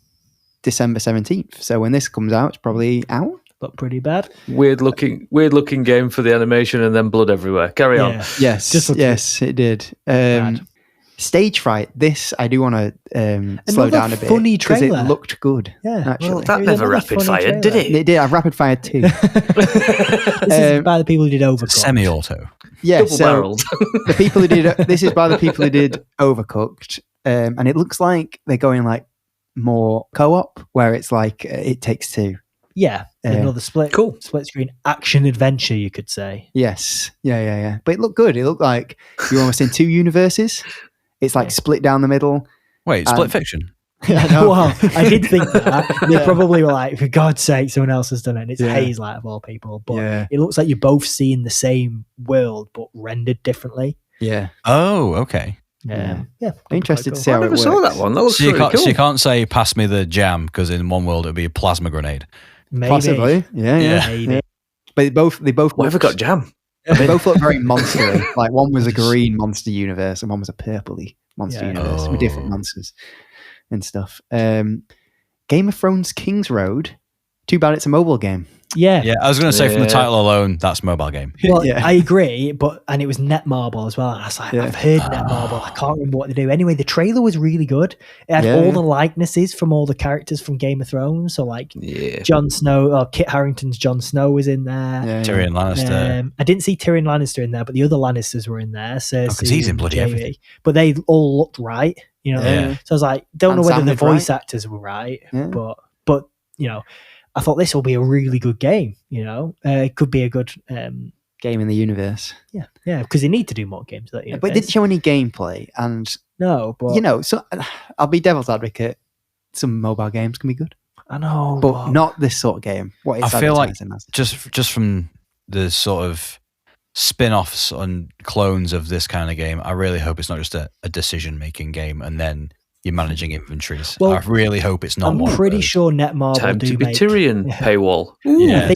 December 17th. So when this comes out, it's probably out. Look pretty bad. Weird looking game for the animation and then blood everywhere. Carry on. Yes, it did. Stage Fright. This I do want to slow down a bit. Funny trailer. Because it looked good. Yeah, actually. Well, that never rapid fired, did it? It did. I've rapid fired too. This is by the people who did Overcooked. Semi-auto. Yeah, double-barreled. The people who did this is by the people who did Overcooked, and it looks like they're going like more co-op, where it's like It Takes Two. Yeah, another split screen action adventure, you could say. Yes, yeah. But it looked good. It looked like you're almost in 2 universes. It's like split down the middle. Wait, split fiction? Well, I did think that. They probably were like, for God's sake, someone else has done it. And it's Hazelight of all people. But it looks like you're both seeing the same world, but rendered differently. Yeah. Oh, okay. Yeah. Interested to see how it works. I never saw that one. That looks really cool. So you can't say, pass me the jam, because in one world it would be a plasma grenade. Maybe. Possibly. Yeah. Maybe. But they both. Why have I got jam? They both look very monstery. Like one was a green monster universe and one was a purpley monster universe with different monsters and stuff. Game of Thrones King's Road. Too bad it's a mobile game. Yeah. I was going to say from the title alone, that's mobile game. Well, I agree, and it was Netmarble as well. And I was like, I've heard Netmarble. I can't remember what they do. Anyway, the trailer was really good. It had all the likenesses from all the characters from Game of Thrones. So like Jon Snow, or Kit Harington's Jon Snow was in there. Tyrion Lannister. I didn't see Tyrion Lannister in there, but the other Lannisters were in there. Cersei, because he's in bloody everything. But they all looked right. You know, so I was like, don't know whether the voice actors were right, but you know. I thought this will be a really good game. You know, it could be a good game in the universe. Yeah, because they need to do more games. That but it didn't show any gameplay, and no, but you know, so I'll be devil's advocate. Some mobile games can be good. I know, but not this sort of game. I feel like just from the sort of spin-offs and clones of this kind of game, I really hope it's not just a decision-making game, and then you're managing inventories. Well, I really hope it's not. I'm pretty sure Netmarble time do to be make, Tyrion paywall.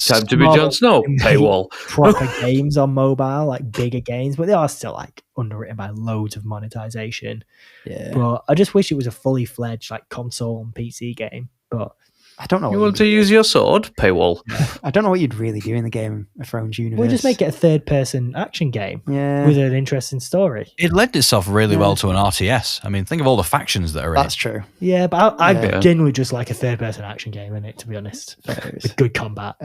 Time to be Jon Snow paywall. Proper games on mobile, like bigger games, but they are still like underwritten by loads of monetization. Yeah, but I just wish it was a fully fledged like console and PC game. But I don't know. You want to use your sword? Paywall. I don't know what you'd really do in the Game of Thrones universe. We'll just make it a third-person action game with an interesting story. It lent itself really well to an RTS. I mean, think of all the factions that are in it. That's true. Yeah, but I genuinely just like a third-person action game in it, to be honest. With good combat.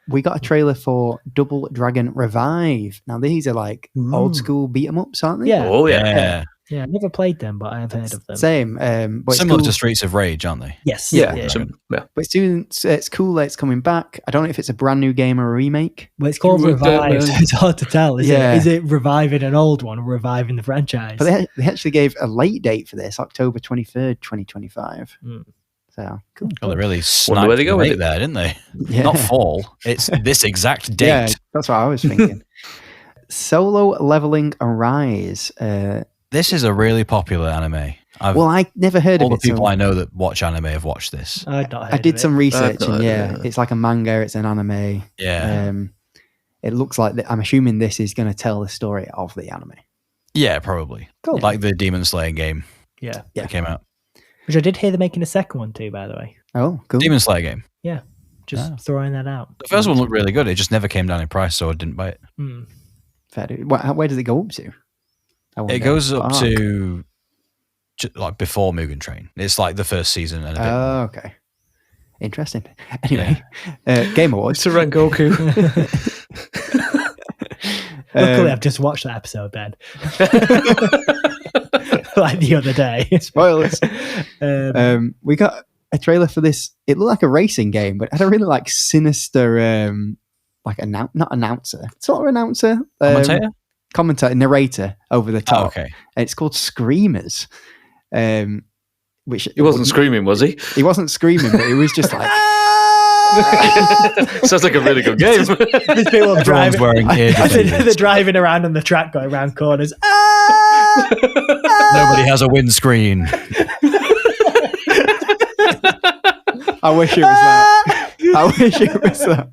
We got a trailer for Double Dragon Revive. Now, these are like old school beat 'em ups, aren't they? Yeah. Oh, yeah. Yeah, I've never played them, but I have heard of them. Same. But similar to Streets of Rage, aren't they? Yes. Yeah. But it's cool that it's coming back. I don't know if it's a brand new game or a remake. Well, it's called Revive, so it's hard to tell. Is it reviving an old one or reviving the franchise? But they actually gave a late date for this, October 23rd, 2025. So cool. Well, they really sniped where they go with it there, didn't they? Yeah. Not fall. It's this exact date. Yeah, that's what I was thinking. Solo Leveling Arise. This is a really popular anime. I never heard of it. All the people I know that watch anime have watched this. I did some research, and it's like a manga. It's an anime. Yeah. It looks like I'm assuming this is going to tell the story of the anime. Yeah, probably. Cool. Like the Demon Slayer game. Yeah. That came out. Which I did hear they're making a second one too, by the way. Oh, cool. Demon Slayer game. Yeah. Just throwing that out. The first one looked really good. It just never came down in price, so I didn't buy it. Fair. Where does it go up to? It goes up to like before Mugen Train. It's like the first season and a bit. Oh, okay. Interesting. Anyway, Game Awards. It's a Rengoku. Luckily, I've just watched that episode, Ben. Like the other day. Spoilers. We got a trailer for this. It looked like a racing game, but it had a really like sinister, like not announcer, sort of announcer. Commentator, narrator over the top. Oh, okay. And it's called Screamers. Which he wasn't screaming, was he? He wasn't screaming, but he was just like. Sounds like a really good game. These people driving, wearing they're driving around on the track, going around corners. Nobody has a windscreen. I wish it was that. I wish it was that.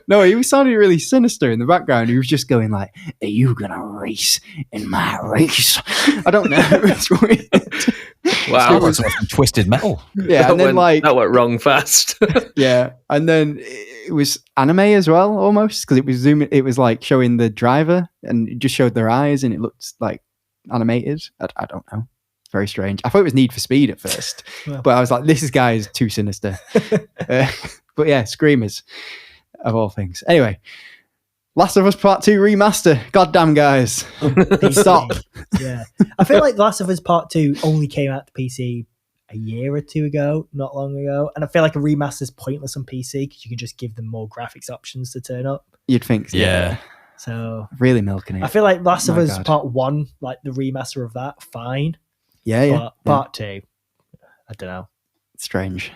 No, he was sounding really sinister in the background. He was just going like, "Are you gonna race in my race?" I don't know. It's weird. Wow, that's twisted metal. Yeah, and then that went wrong fast. Yeah, and then it was anime as well, almost, because it was zooming. It was like showing the driver, and it just showed their eyes, and it looked like animated. I don't know. Very strange. I thought it was Need for Speed at first, but I was like, "This guy is too sinister." But yeah, Screamers of all things. Anyway, Last of Us Part 2 remaster. Goddamn, guys. Stop. Yeah. I feel like Last of Us Part 2 only came out to PC a year or two ago, not long ago. And I feel like a remaster is pointless on PC because you can just give them more graphics options to turn up. You'd think so. Yeah. So really milking it. I feel like Last of Us Part 1, like the remaster of that, fine. Yeah. But Part 2, I don't know. Strange.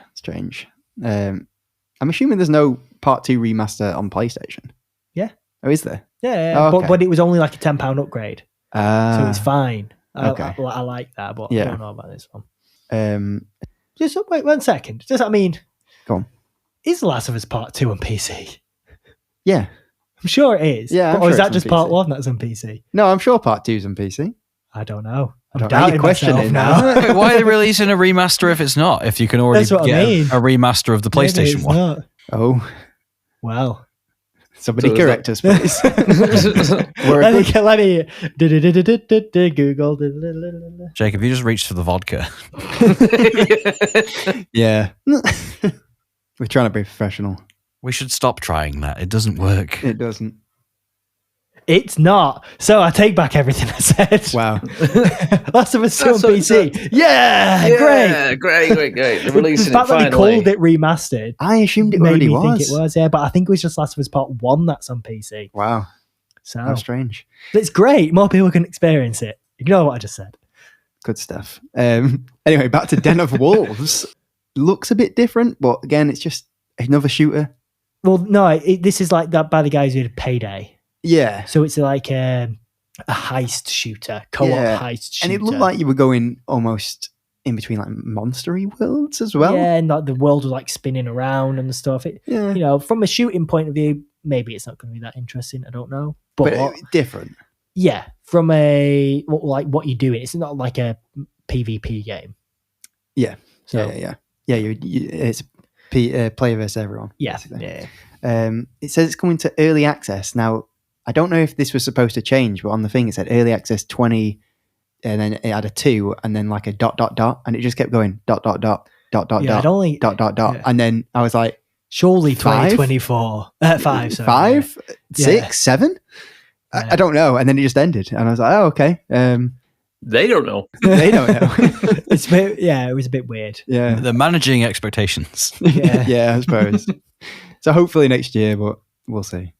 I'm assuming there's no Part 2 remaster on PlayStation. Yeah. Oh, is there? Yeah. Oh, okay. But it was only like a £10 upgrade. So it's fine. Okay. I like that, but I don't know about this one. Just wait 1 second. Does that mean... Go on. Is The Last of Us Part 2 on PC? Yeah. I'm sure it is. Yeah. Or is that just Part 1 that's on PC? No, I'm sure Part 2's on PC. I don't know. I'm doubting myself now. Why are they releasing a remaster if it's not? If you can already get a remaster of the PlayStation 1. Not. Oh. Well. Somebody correct us, please. Let me Google. Jake, have you just reached for the vodka? Yeah. We're trying to be professional. We should stop trying that. It doesn't work. It doesn't. It's not. So I take back everything I said. Wow. Last of Us 2 on PC. Yeah, great. They're releasing the fact that they called it remastered. I assumed it already was. Think it was, yeah, but I think it was just Last of Us Part 1 that's on PC. Wow. So how strange. It's great. More people can experience it. Ignore what I just said. Good stuff. Anyway, back to Den of Wolves. Looks a bit different, but again, it's just another shooter. Well, no, this is like that by the guys who did Payday. Yeah. So it's like a heist shooter, co-op heist shooter. And it looked like you were going almost in between like monster-y worlds as well. Yeah, and like the world was like spinning around and stuff. You know, from a shooting point of view, maybe it's not going to be that interesting. I don't know. But different. Yeah, from a what you're doing. It's not like a PvP game. Yeah. So, yeah. It's player versus everyone. Yeah. Basically. Yeah. It says it's coming to early access now. I don't know if this was supposed to change, but on the thing it said early access 20, and then it had a 2, and then like a ... and it just kept going ... and then I was like, surely 2024, 5, sorry. 5, 6, 7. Yeah. I don't know, and then it just ended, and I was like, oh okay. They don't know. They don't know. It was a bit weird. Yeah, they're managing expectations. Yeah, I suppose. So hopefully next year, but we'll see.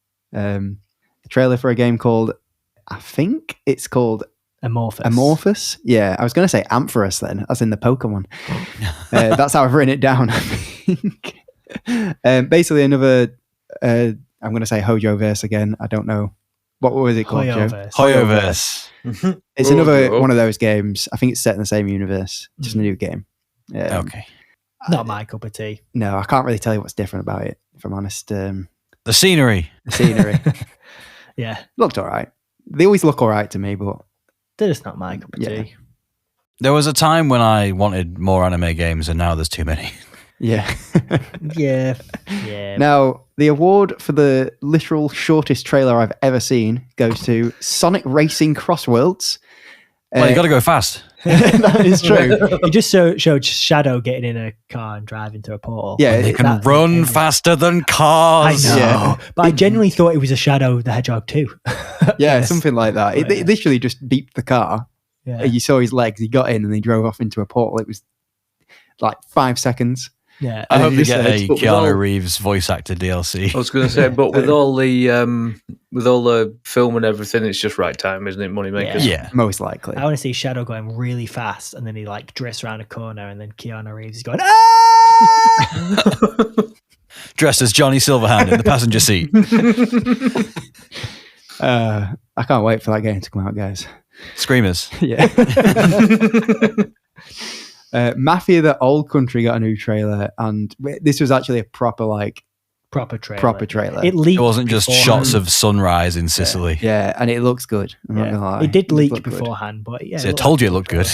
A trailer for a game called, I think it's called Amorphous. Yeah, I was going to say Ampharos then, as in the Pokemon. That's how I've written it down, I think. Basically another, I'm going to say Hojoverse again. I don't know. What was it called, Joe? Hoyoverse. It's another one of those games. I think it's set in the same universe, just a new game. Okay. Not my cup of tea. No, I can't really tell you what's different about it, if I'm honest. The scenery. Yeah. Looked all right. They always look all right to me, but they're just not my cup of tea. There was a time when I wanted more anime games, and now there's too many. Yeah. Yeah. Now, the award for the literal shortest trailer I've ever seen goes to Sonic Racing Crossworlds. Well, you got to go fast. That is true. It just showed Shadow getting in a car and driving through a portal. Yeah, they can run faster than cars. I know, but I genuinely thought it was a Shadow the Hedgehog 2. Yeah, something like that. It literally just beeped the car. Yeah. You saw his legs. He got in and he drove off into a portal. It was like 5 seconds. Yeah, I hope they get a Keanu Reeves voice actor DLC. I was going to say, but with all the film and everything, it's just right time, isn't it? Moneymakers. Yeah, most likely. I want to see Shadow going really fast, and then he like drifts around a corner, and then Keanu Reeves is going, ah! Dressed as Johnny Silverhand in the passenger seat. I can't wait for that game to come out, guys. Screamers. Yeah. Mafia: The Old Country got a new trailer, and this was actually a proper trailer. It wasn't just shots of sunrise in Sicily. Yeah, and it looks good. I'm not gonna lie. It did leak beforehand, but yeah. So I told you it looked good,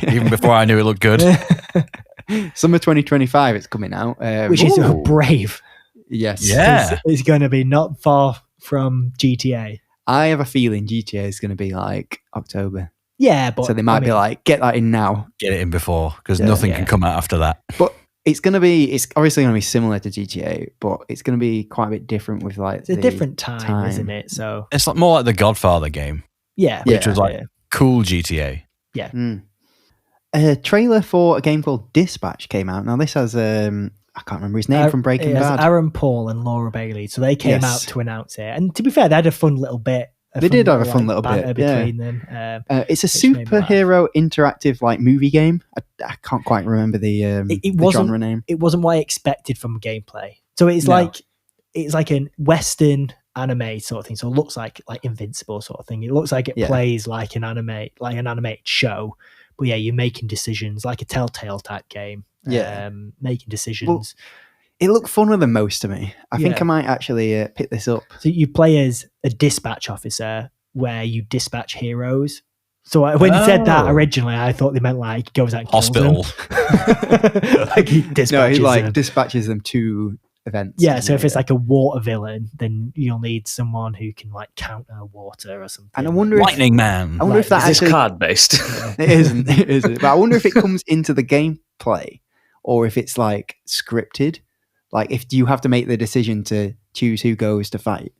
even before I knew it looked good. Summer 2025, it's coming out, which is brave. Yes, yeah, it's going to be not far from GTA. I have a feeling GTA is going to be like October. Yeah, but so they might be like, get that in now. Get it in before, because nothing can come out after that. But it's obviously going to be similar to GTA, but it's going to be quite a bit different with like... It's a different time, isn't it? So it's like more like the Godfather game. Yeah. Which was like cool GTA. Yeah. A trailer for a game called Dispatch came out. Now this has... I can't remember his name from Breaking Bad. Aaron Paul and Laura Bailey. So they came out to announce it. And to be fair, they had a fun little bit. They did have a fun little bit between them. It's a superhero interactive like movie game. I can't quite remember the genre name. It wasn't what I expected from gameplay. So it's like a Western anime sort of thing. So it looks like Invincible sort of thing. It looks like it plays like an animated show. But yeah, you're making decisions like a Telltale type game. Yeah, making decisions. It looked funner than most to me. I think I might actually pick this up. So you play as a dispatch officer where you dispatch heroes. So when you said that originally, I thought they meant like he goes out and hospital. Like he dispatches dispatches them to events. Yeah, so if it's like a water villain, then you'll need someone who can like counter water or something. And I wonder Lightning Man. I wonder if that is card based. It isn't. It isn't. But I wonder if it comes into the gameplay or if it's like scripted. Like if you have to make the decision to choose who goes to fight.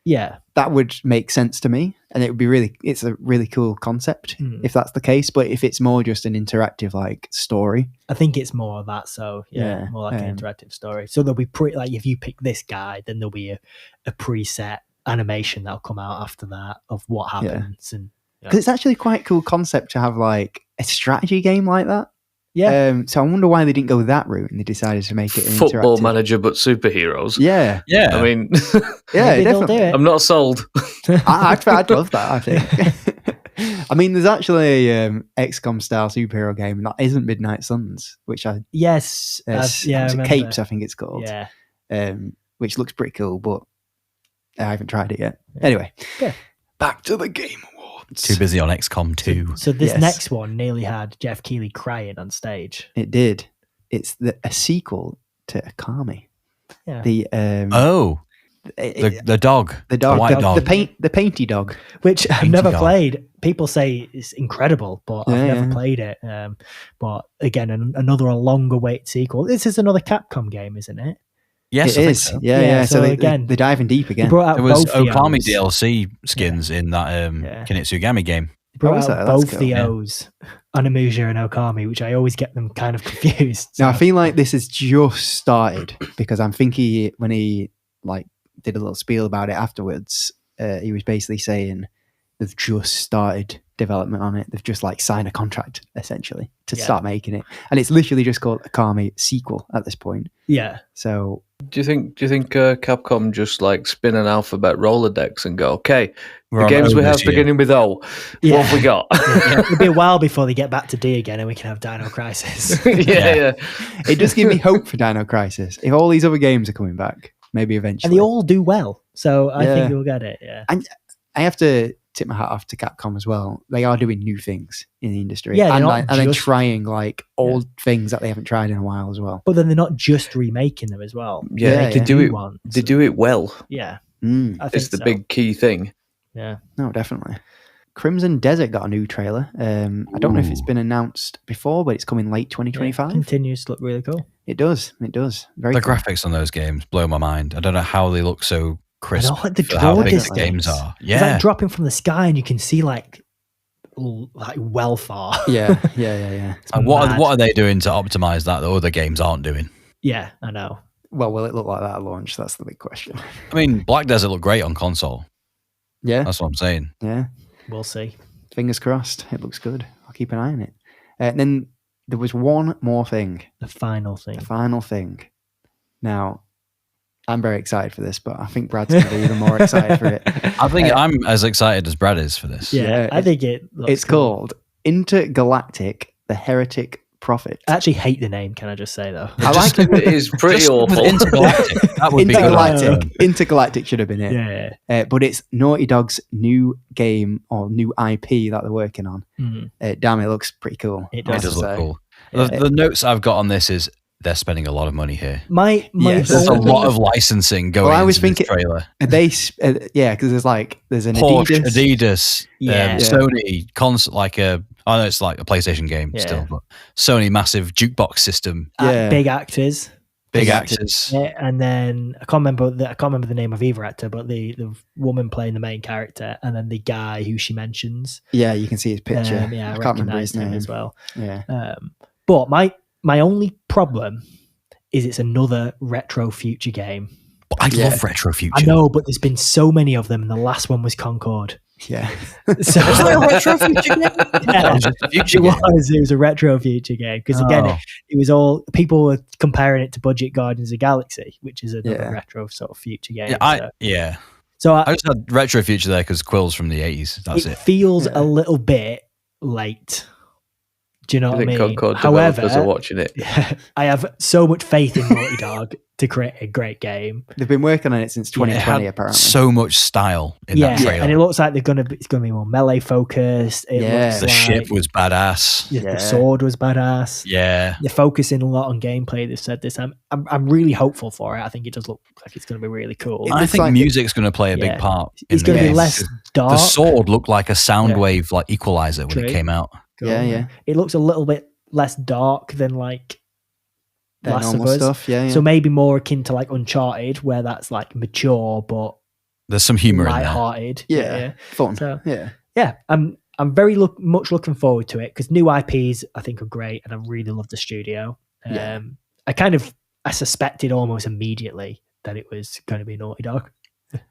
Yeah, that would make sense to me, and it would be it's a really cool concept if that's the case. But if it's more just an interactive like story, I think it's more of that. So more like an interactive story. So there'll be like if you pick this guy, then there'll be a preset animation that'll come out after that of what happens, and because it's actually quite a cool concept to have like a strategy game like that. Yeah. So I wonder why they didn't go that route and they decided to make it an Football interactive. Manager but superheroes. Yeah. I mean, definitely. I'm not sold. I'd love that. I think. I mean, there's actually a XCOM style superhero game that isn't Midnight Suns, which Capes, I think it's called. Yeah. Which looks pretty cool, but I haven't tried it yet. Anyway, back to the Game Awards. Too busy on XCOM 2. So this next one nearly had Jeff Keighley crying on stage. It did. It's a sequel to Okami. Yeah. The dog. The dog. The white dog. The painty dog. Which I've never played. People say it's incredible, but I've never played it. But again, another longer wait sequel. This is another Capcom game, isn't it? Yes, it is. So. Yeah. So again, they're diving deep again. There was Okami DLC skins in that Kinetsugami game. They brought out both the O's, Onimusha and Okami, which I always get them kind of confused. So. Now I feel like this has just started because I'm thinking when he like did a little spiel about it afterwards, he was basically saying they've just started development on it. They've just like signed a contract essentially to start making it, and it's literally just called Okami sequel at this point. Yeah. So do you think Capcom just like spin an alphabet Rolodex and go, okay, the games we have beginning with O, what have we got? It'll be a while before they get back to D again and we can have Dino Crisis. Yeah. It does give me hope for Dino Crisis. If all these other games are coming back, maybe eventually. And they all do well. So I think we'll get it, And I have to tip my hat off to Capcom as well. They are doing new things in the industry. Yeah, and then trying like old things that they haven't tried in a while as well. But then they're not just remaking them as well. Yeah, they do it. They do it well. Yeah. I think it's the big key thing. Yeah. No, definitely. Crimson Desert got a new trailer. I don't know if it's been announced before, but it's coming late 2025. It continues to look really cool. It does. Very the cool. graphics on those games blow my mind. I don't know how they look so crisp. Like the how big the games are. Yeah. It's like dropping from the sky and you can see like well far. Yeah. And what are they doing to optimize that other games aren't doing? Yeah, I know. Well, will it look like that at launch? That's the big question. I mean, Black Desert looked great on console. Yeah. That's what I'm saying. Yeah. We'll see. Fingers crossed. It looks good. I'll keep an eye on it. And then there was one more thing. The final thing. Now, I'm very excited for this, but I think Brad's going to be even more excited for it. I think I'm as excited as Brad is for this. Yeah, I think it's cool. Called Intergalactic: The Heretic Prophet. I actually hate the name, can I just say, though? I like it. It is pretty awful. Intergalactic. That would be Intergalactic should have been it. Yeah. But it's Naughty Dog's new game or new IP that they're working on. Damn, it looks pretty cool. It does look cool. The notes I've got on this is they're spending a lot of money here. Yes. There's a lot of licensing going into this trailer. Because there's an Porsche, Adidas, Sony, I know it's like a PlayStation game still, but Sony massive jukebox system. Big actors. Yeah, and then I can't remember the name of either actor, but the woman playing the main character, and then the guy who she mentions. Yeah, you can see his picture. I can't remember his name as well. Yeah. But my only problem is it's another retro future game. But I love retro future. I know, but there's been so many of them, and the last one was Concord. Yeah. So was that a retro future game? Yeah, it was a retro future game because again, it was all people were comparing it to Budget Guardians of the Galaxy, which is another retro sort of future game. So I just had retro future there because Quill's from the 80s. That's it. Feels a little bit late Do you know what I mean? Concord developers are watching it. I have so much faith in Naughty Dog to create a great game. They've been working on it since 2020, apparently. So much style in that trailer. And it looks like it's going to be more melee focused. The ship was badass. The sword was badass. Yeah. They're focusing a lot on gameplay. They've said this. I'm really hopeful for it. I think it does look like it's going to be really cool. I think music's going to play a big part. It's going to be less dark. The sword looked like a Soundwave like equalizer when it came out. Yeah. It looks a little bit less dark than like Last of Us stuff. Yeah. So maybe more akin to like Uncharted, where that's like mature but there's some humor in there. Lighthearted. Yeah. Fun. So, yeah. I'm very much looking forward to it because new IPs I think are great, and I really love the studio. I suspected almost immediately that it was going to be Naughty Dog.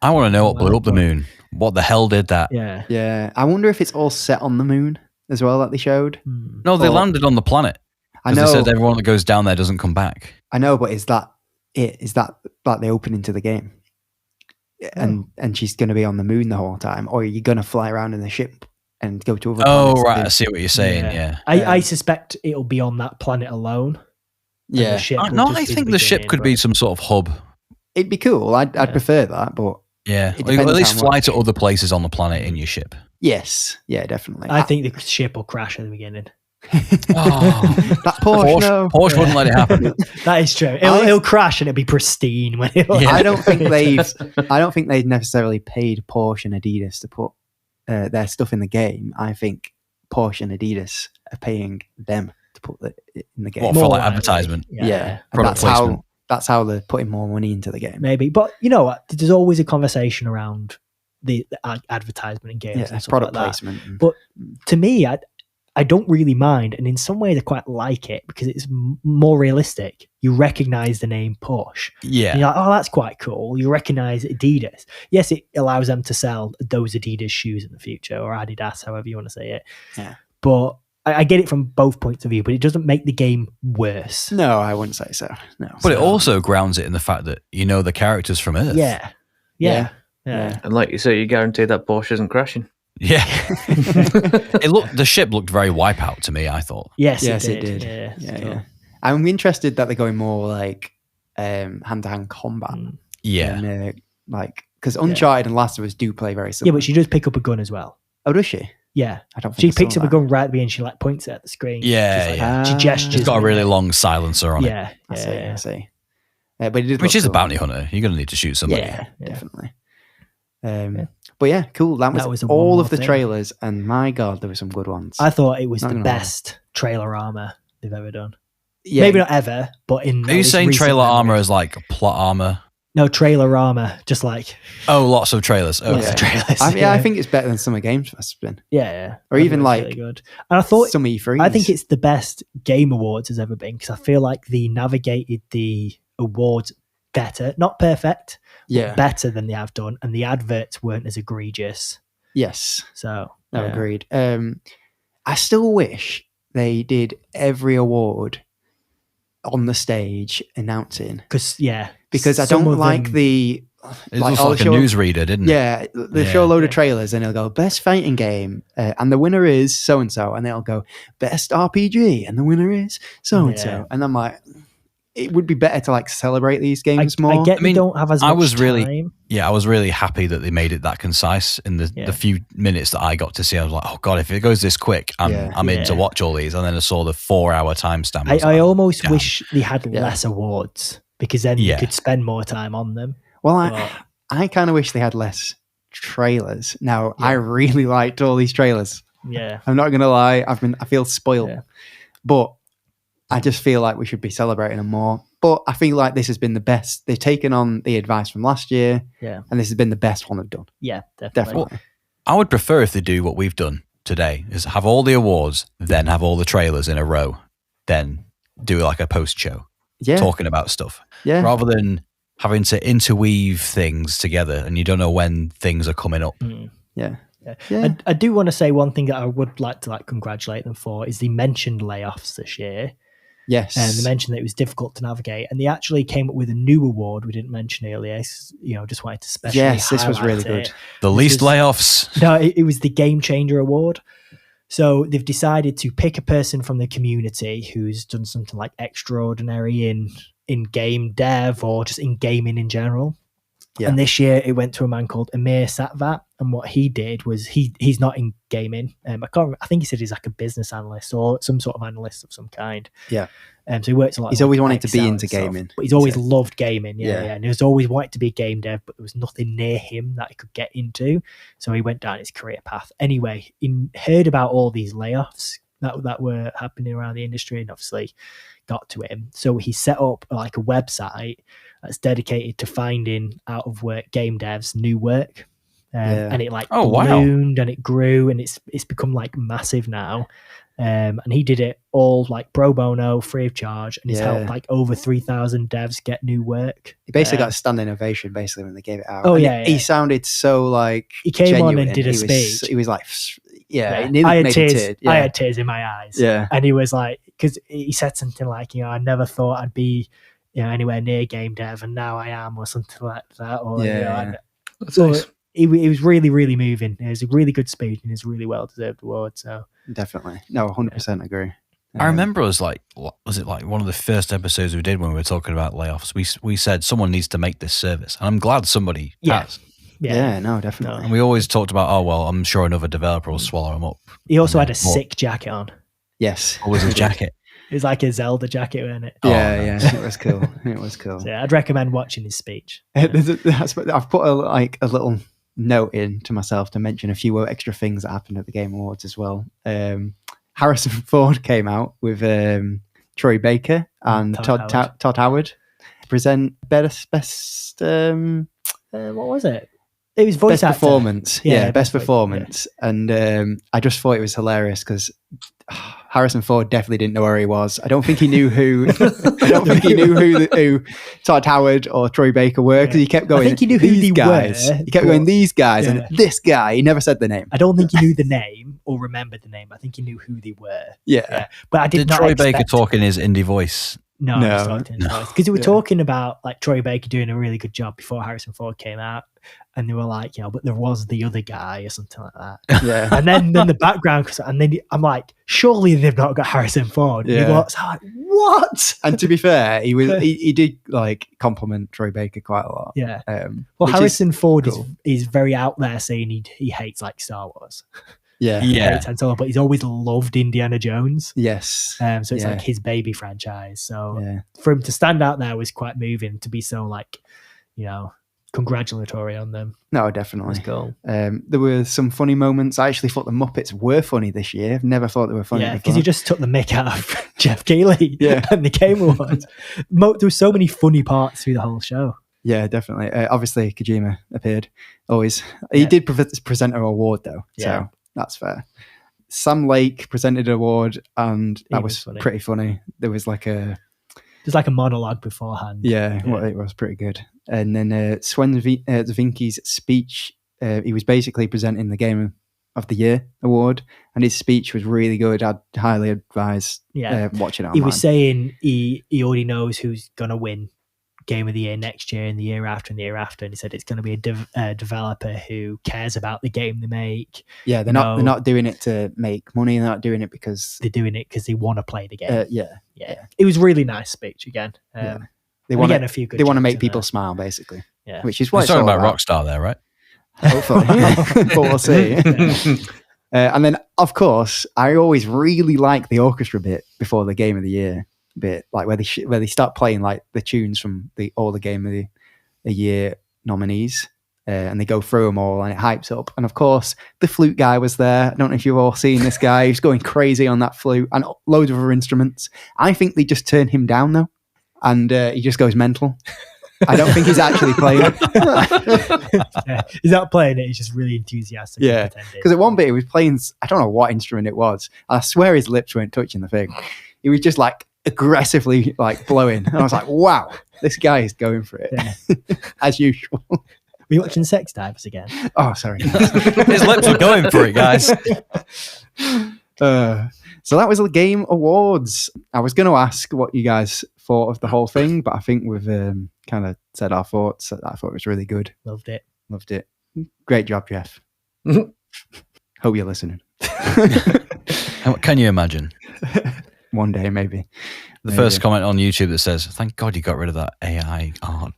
I want to know what blew up the moon. What the hell did that? Yeah. I wonder if it's all set on the moon as well that they showed. No, they landed on the planet. I know. They said everyone that goes down there doesn't come back. I know, but is that it? Is that like the opening to the game? And she's going to be on the moon the whole time, or are you going to fly around in the ship and go to other planets? Oh, right. I see what you're saying. Yeah. I suspect it'll be on that planet alone. Yeah. I think the ship could be some sort of hub. It'd be cool. I'd prefer that, but yeah, at least fly to other places on the planet in your ship. Yes, yeah, definitely. I think the ship will crash at the beginning. That Porsche wouldn't let it happen. That is true. It'll crash and it'll be pristine when I don't think they've necessarily paid Porsche and Adidas to put their stuff in the game. I think Porsche and Adidas are paying them to put it in the game. What, for like advertisement? Yeah. Product placement. That's how they're putting more money into the game. Maybe. But you know what? There's always a conversation around the advertisement in games and stuff product like placement. That. But to me, I don't really mind. And in some ways, I quite like it because it's more realistic. You recognize the name Porsche. Yeah. And you're like, oh, that's quite cool. You recognize Adidas. Yes, it allows them to sell those Adidas shoes in the future, or Adidas, however you want to say it. Yeah. But I get it from both points of view, but it doesn't make the game worse. No, I wouldn't say so. No. But it also grounds it in the fact that you know the characters from Earth. Yeah. And like you say, you guarantee that Porsche isn't crashing. Yeah. The ship looked very Wipeout to me, I thought. Yes, it did. Yeah. I'm interested that they're going more like hand-to-hand combat. Yeah. Because Uncharted and Last of Us do play very similar. Yeah, but she does pick up a gun as well. Oh, does she? Yeah. I don't think she picks up a gun right at the end. She like points it at the screen. Yeah. She gestures. She's got a really long silencer on it. Yeah. I see. But it did Which is cool. a bounty hunter. You're going to need to shoot somebody. Yeah, definitely. But yeah, cool. That was all of the trailers, and my God, there were some good ones. I thought it was the best trailer armor they've ever done. Yeah. Maybe not ever, but in. Are you saying trailer armor as like plot armor? No, trailer armor, just like. Oh, lots of trailers. Okay. Lots of trailers. I think it's better than Summer Games Fest has been. Yeah. Or even like really good. And I thought some E3s. I think it's the best Game Awards has ever been because I feel like they navigated the awards better, not perfect, but better than they have done, and the adverts weren't as egregious. Yes. So agreed. I still wish they did every award on the stage announcing. Because I don't like the. It looks like a newsreader, didn't it? Yeah, they show a load of trailers and it'll go best fighting game, and the winner is so and so, and they'll go best RPG, and the winner is so and so, and I'm like, it would be better to like celebrate these games more. I mean, don't have as much time. I was really happy that they made it that concise in the few minutes that I got to see. I was like, oh God, if it goes this quick, I'm in to watch all these. And then I saw the 4-hour timestamp. I almost wish they had less awards because then you could spend more time on them. Well, I kind of wish they had less trailers. Now, I really liked all these trailers. Yeah. I'm not going to lie. I feel spoiled. Yeah. But I just feel like we should be celebrating them more. But I feel like this has been the best. They've taken on the advice from last year. Yeah. And this has been the best one they've done. Yeah, definitely. Well, I would prefer if they do what we've done today, is have all the awards, then have all the trailers in a row, then do like a post show talking about stuff. Yeah. Rather than having to interweave things together and you don't know when things are coming up. Yeah. I do want to say one thing that I would like to congratulate them for is they mentioned layoffs this year. Yes. And they mentioned that it was difficult to navigate, and they actually came up with a new award we didn't mention earlier. Just wanted to specially this was really good. The least layoffs. No, it was the Game Changer Award. So they've decided to pick a person from the community who's done something like extraordinary in game dev or just in gaming in general. Yeah. And this year it went to a man called Amir Satvat, and what he did was he's not in gaming. I think he said he's like a business analyst or some sort of analyst of some kind. Yeah. So he works a lot. He's always wanted to be into gaming, but he's always loved gaming. Yeah. And he's always wanted to be a game dev, but there was nothing near him that he could get into. So he went down his career path. Anyway, he heard about all these layoffs that were happening around the industry, and obviously got to him. So he set up like a website that's dedicated to finding out of work game devs new work. And it like ballooned and it grew, and it's become like massive now. And he did it all like pro bono, free of charge, and he's helped like over 3,000 devs get new work. He basically got a standing ovation basically when they gave it out. He sounded so like he came genuine. On and did a speech. He was like, I had tears. I had tears in my eyes. Yeah, and he was like, because he said something like, I never thought I'd be anywhere near game dev, and now I am, or something like that. Or that's nice. It was really, really moving. It was a really good speech, and it's a really well-deserved award. So definitely, no, 100% agree. I remember was it like one of the first episodes we did when we were talking about layoffs? We said someone needs to make this service, and I'm glad somebody has. Yeah, no, definitely. And we always talked about, I'm sure another developer will swallow him up. He also had a sick jacket on. Yes, what was his jacket? It was like a Zelda jacket, wasn't it? Yeah, it was cool. It was cool. So I'd recommend watching his speech. I've put a little note in to myself to mention a few extra things that happened at the Game Awards as well. Harrison Ford came out with Troy Baker and Todd Howard to present best what was it? It was voice best performance. Yeah, best performance. Yeah. And I just thought it was hilarious because Harrison Ford definitely didn't know where he was. I don't think he knew who. I don't think he knew who Todd Howard or Troy Baker were, because he kept going. I think he knew who these guys. He kept going these guys and this guy. He never said the name. I don't think he knew the name or remembered the name. I think he knew who they were. Yeah. But I did not Troy expect Baker talk in his indie voice. No. Because they were talking about like Troy Baker doing a really good job before Harrison Ford came out, and they were like, but there was the other guy or something like that. Yeah. And then the background, and then I'm like, surely they've not got Harrison Ford. Yeah. And I'm like, what? And to be fair, he did like compliment Troy Baker quite a lot. Yeah. Harrison Ford is very out there saying he hates like Star Wars. Yeah. But he's always loved Indiana Jones. Yes. So it's like his baby franchise. So for him to stand out there was quite moving, to be so like, congratulatory on them. No, definitely. It was cool. There were some funny moments. I actually thought the Muppets were funny this year. I've never thought they were funny. Yeah, because you just took the mick out of Jeff Keighley and the Game Awards. There were so many funny parts through the whole show. Yeah, definitely. Obviously, Kojima appeared. Always. He did present an award, though. Yeah. So that's fair. Sam Lake presented an award, and that was pretty funny. There was like a monologue beforehand. Yeah. Well, it was pretty good. And then Sven Zvinki's speech, he was basically presenting the Game of the Year award, and his speech was really good. I'd highly advise watching it online. He was saying he already knows who's going to win Game of the Year next year and the year after and the year after, and he said it's going to be a developer who cares about the game they make. Yeah, they're not doing it to make money. They're not doing it because they're doing it because they want to play the game. Yeah. It was a really nice speech again. They want to make people smile, basically. Yeah, which is what it's talking about. Rockstar there, right? Hopefully, but we'll see. And then, of course, I always really like the orchestra bit before the Game of the Year bit, like where they start playing like the tunes from all the Game of the Year nominees, and they go through them all, and it hypes up. And of course, the flute guy was there. I don't know if you've all seen this guy. He's going crazy on that flute and loads of other instruments. I think they just turn him down though, and he just goes mental. I don't think he's actually playing it. He's not playing it. He's just really enthusiastic. Yeah, because at one bit he was playing, I don't know what instrument it was. I swear his lips weren't touching the thing. He was just like aggressively like blowing. And I was like, wow, this guy is going for it. As usual. Were you watching Sex Divers again? Oh, sorry. His lips are going for it, guys. So that was the Game Awards. I was going to ask what you guys thought of the whole thing, but I think we've kind of said our thoughts. I thought it was really good. Loved it. Great job, Jeff. Hope you're listening. Can you imagine? One day, maybe. The first comment on YouTube that says, "Thank God you got rid of that AI art,"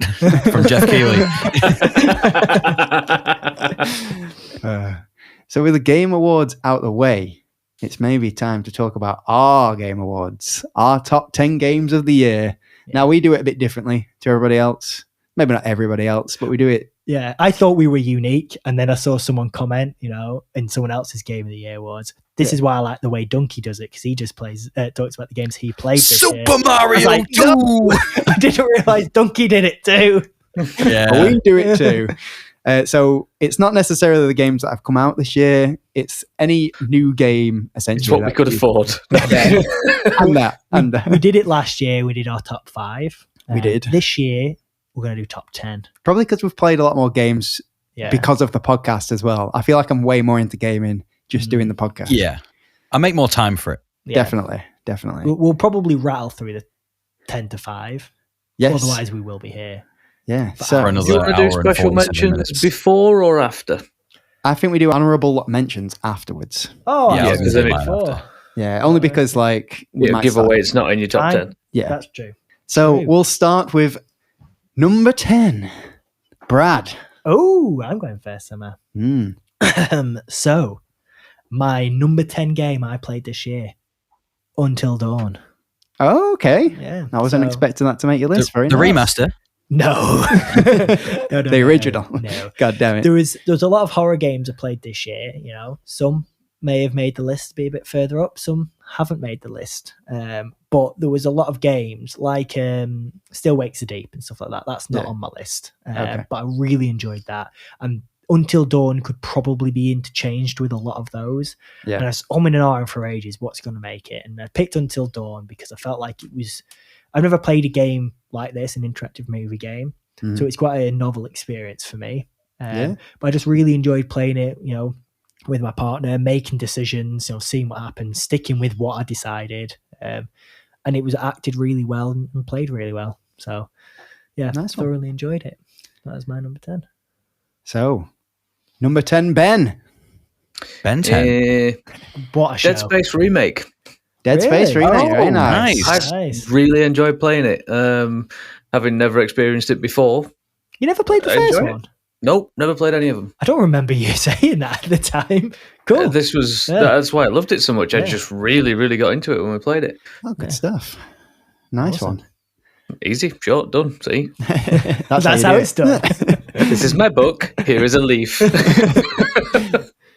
from Jeff Keighley. So with the Game Awards out the way, it's maybe time to talk about our Game Awards, our top 10 games of the year. Yeah. Now, we do it a bit differently to everybody else. Maybe not everybody else, but we do it. Yeah, I thought we were unique, and then I saw someone comment, in someone else's Game of the Year awards. This is why I like the way Donkey does it, because he just talks about the games he played this year. Super Mario 2! No! I didn't realise Donkey did it too. Yeah, we do it too. So it's not necessarily the games that have come out this year. It's any new game, essentially. It's what we could afford. And we did it last year. We did our top 5. We did. This year, we're going to do top 10. Probably because we've played a lot more games because of the podcast as well. I feel like I'm way more into gaming just doing the podcast. Yeah. I make more time for it. Yeah. Definitely. We'll probably rattle through the 10 to 5. Yes. Otherwise, we will be here. Yeah. So, do you want to do special mentions before or after? I think we do honourable mentions afterwards. Oh, yeah, because then before. Yeah, only because giveaway. It's not in your top 10. Yeah, that's true. So we'll start with number 10, Brad. Oh, I'm going first, Emma. So, my number 10 game I played this year, Until Dawn. Oh, okay. Yeah, I wasn't expecting that to make your list. The remaster. No. The original. No. God damn it. There was a lot of horror games I played this year. Some may have made the list, be a bit further up. Some haven't made the list. But there was a lot of games like Still Wakes the Deep and stuff like that. That's not on my list. But I really enjoyed that. And Until Dawn could probably be interchanged with a lot of those. Yeah. And I was umming and ahhing for ages what's going to make it. And I picked Until Dawn because I felt like it was... I've never played a game like this, an interactive movie game. So it's quite a novel experience for me. But I just really enjoyed playing it, with my partner, making decisions, seeing what happened, sticking with what I decided. And it was acted really well and played really well. So, yeah, nice thoroughly enjoyed it. That was my number 10. So, number 10, Ben. Ben 10. What a show. Dead Space Remake. Dead Space Remake, very nice. I really enjoyed playing it, having never experienced it before. You never played the first one? Nope, never played any of them. I don't remember you saying that at the time. Cool. That's why I loved it so much. I just really, really got into it when we played it. Oh, good stuff. Nice one. Easy, short, done. See? That's how it's done. This is my book. Here is a leaf.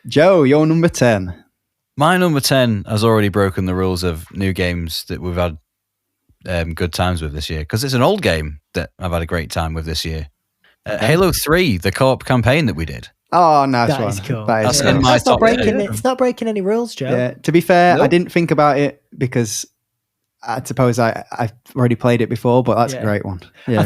Joe, your number 10. My number 10 has already broken the rules of new games that we've had good times with this year, because it's an old game that I've had a great time with this year. Halo 3, the co-op campaign that we did. Oh, nice one. That is cool. That's in my top 10. It's not breaking any rules, Joe. Yeah, to be fair, I didn't think about it because I suppose I've already played it before, but that's a great one. Yeah. I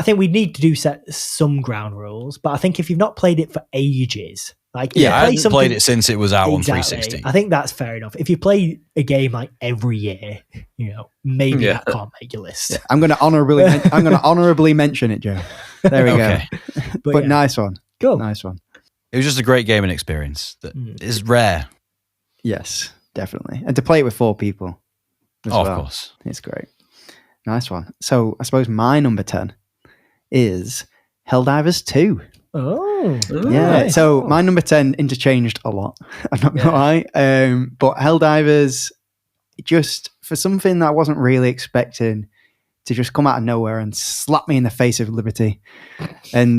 think we need to set some ground rules, but I think if you've not played it for ages, I haven't played it since it was out on 360. I think that's fair enough. If you play a game like every year, maybe that can't make your list. Yeah. I'm going to honorably mention it, Joe. There we go. But nice one. Cool. Nice one. It was just a great gaming experience that is rare. Yes, definitely. And to play it with 4 people as well. Of course. It's great. Nice one. So I suppose my number 10 is Helldivers 2. Oh, yeah. Nice. So my number 10 interchanged a lot. I'm not gonna lie. But Helldivers, just for something that I wasn't really expecting to just come out of nowhere and slap me in the face of liberty, and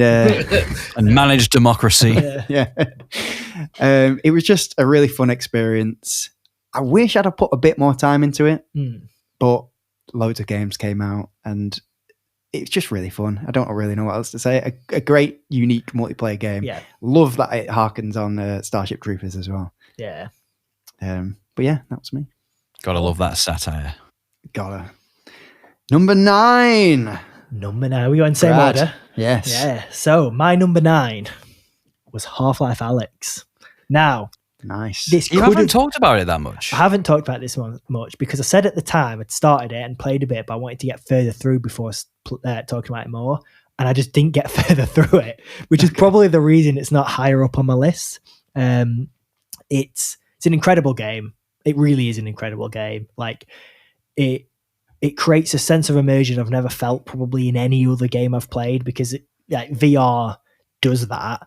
manage democracy. Yeah. It was just a really fun experience. I wish I'd have put a bit more time into it, but loads of games came out and it's just really fun. I don't really know what else to say. A great, unique multiplayer game. Yeah. Love that it harkens on Starship Troopers as well. Yeah. But yeah, that was me. Gotta love that satire. Gotta. Number 9. We go in same order. Yes. Yeah. So my number 9 was Half-Life Alyx. Now, nice. You haven't talked about it that much. I haven't talked about this one much because I said at the time I'd started it and played a bit, but I wanted to get further through before talking about it more. And I just didn't get further through it, which is probably the reason it's not higher up on my list. It's an incredible game. it really is an incredible game. Like it creates a sense of immersion I've never felt probably in any other game I've played, because VR does that,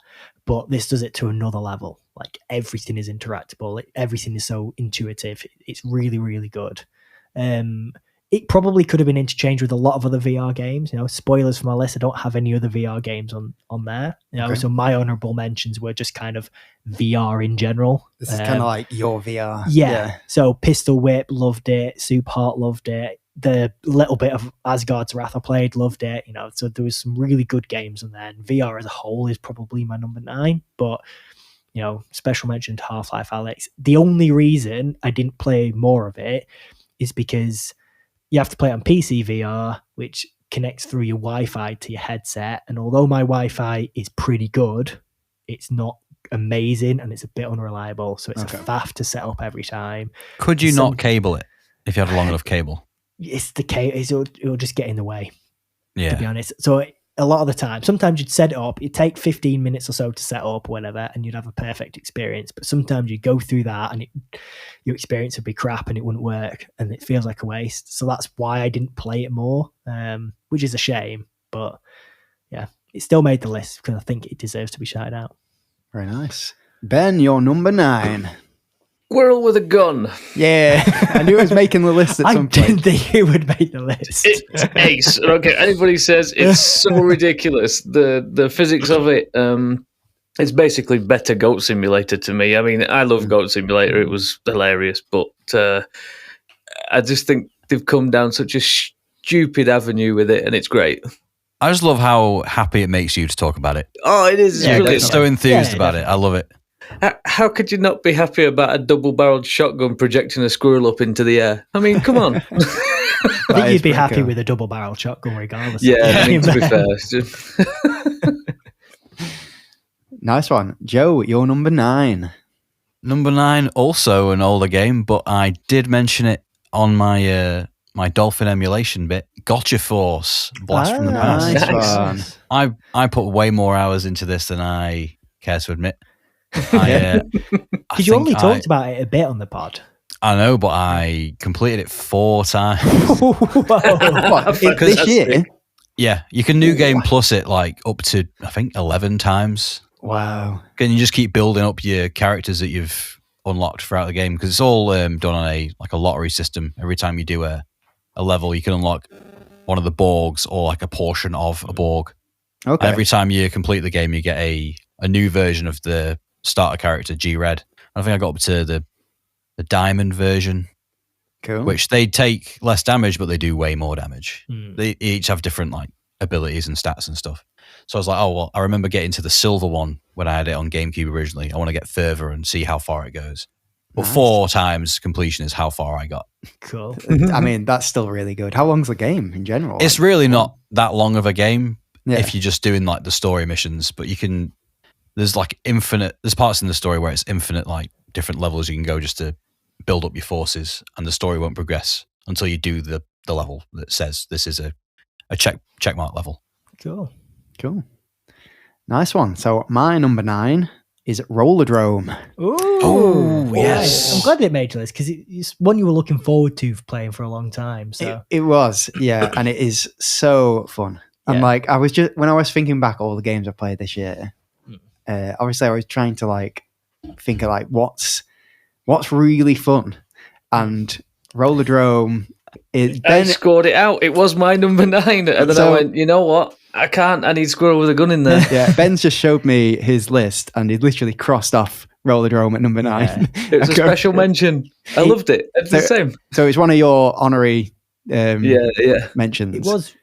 but this does it to another level. Like everything is interactable, everything is so intuitive. It's really, really good. It probably could have been interchanged with a lot of other VR games. Spoilers for my list, I don't have any other VR games on there. Okay. So my honorable mentions were just kind of VR in general. This is kind of like your VR. Yeah. So Pistol Whip, loved it. Super Hot, loved it. The little bit of Asgard's Wrath I played, loved it. So there was some really good games on there. And VR as a whole is probably my number 9. But special mention to Half-Life Alyx. The only reason I didn't play more of it is because you have to play it on PC VR, which connects through your Wi-Fi to your headset. And although my Wi-Fi is pretty good, it's not amazing and it's a bit unreliable. So it's a faff to set up every time. Could you not cable it if you had a long enough cable? It's the cable. It'll just get in the way, to be honest. So a lot of the time, sometimes you'd set it up, it'd take 15 minutes or so to set up, whatever, and you'd have a perfect experience. But sometimes you go through that and your experience would be crap and it wouldn't work and it feels like a waste. So that's why I didn't play it more, which is a shame. But yeah, it still made the list because I think it deserves to be shouted out. Very nice. Ben, you're number 9. Squirrel with a gun. Yeah, I knew it was making the list at some point. I didn't think it would make the list. It's ace. Okay, anybody says it's so ridiculous. The physics of it, it's basically better Goat Simulator to me. I mean, I love Goat Simulator. It was hilarious, but I just think they've come down such a stupid avenue with it, and it's great. I just love how happy it makes you to talk about it. Oh, it is. Yeah, it's so enthused about it. I love it. How could you not be happy about a double-barreled shotgun projecting a squirrel up into the air? I mean, come on. I think you'd be happy with a double-barreled shotgun regardless. Yeah, to be fair. Nice one. Joe, you're number 9. Number 9, also an older game, but I did mention it on my my Dolphin emulation bit. Gotcha Force, Blast from the Past. Nice one. I put way more hours into this than I care to admit. Because you only talked about it a bit on the pod. I know, but I completed it 4 times. This year? Yeah, you can New Game Plus it like up to, I think, 11 times. Wow. And you just keep building up your characters that you've unlocked throughout the game, because it's all done on a lottery system. Every time you do a level, you can unlock one of the Borgs or like a portion of a Borg. Okay. And every time you complete the game, you get a new version of the starter character, G-Red. I think I got up to the diamond version. Cool. Which they take less damage, but they do way more damage. They each have different like abilities and stats and stuff. So I was like, oh, well, I remember getting to the silver one when I had it on GameCube originally. I want to get further and see how far it goes. But 4 times completion is how far I got. Cool. I mean, that's still really good. How long's the game in general? It's really not that long of a game if you're just doing like the story missions, but you can... There's parts in the story where it's infinite, like different levels you can go just to build up your forces, and the story won't progress until you do the level that says this is a checkmark level. Cool. Nice one. So my number 9 is Rollerdrome. Oh, yes. I'm glad it made your list because it's one you were looking forward to playing for a long time. So it was, yeah, and it is so fun. And like when I was thinking back all the games I played this year. Obviously, I was trying to like think of like what's really fun, and Rollerdrome. I scored it out. It was my number 9, and then I went, you know what? I can't. I need Squirrel with a gun in there. Yeah, Ben's just showed me his list, and he literally crossed off Rollerdrome at number 9. Yeah. It was a special mention. I loved it. It's the same. So it's one of your honorary mentions.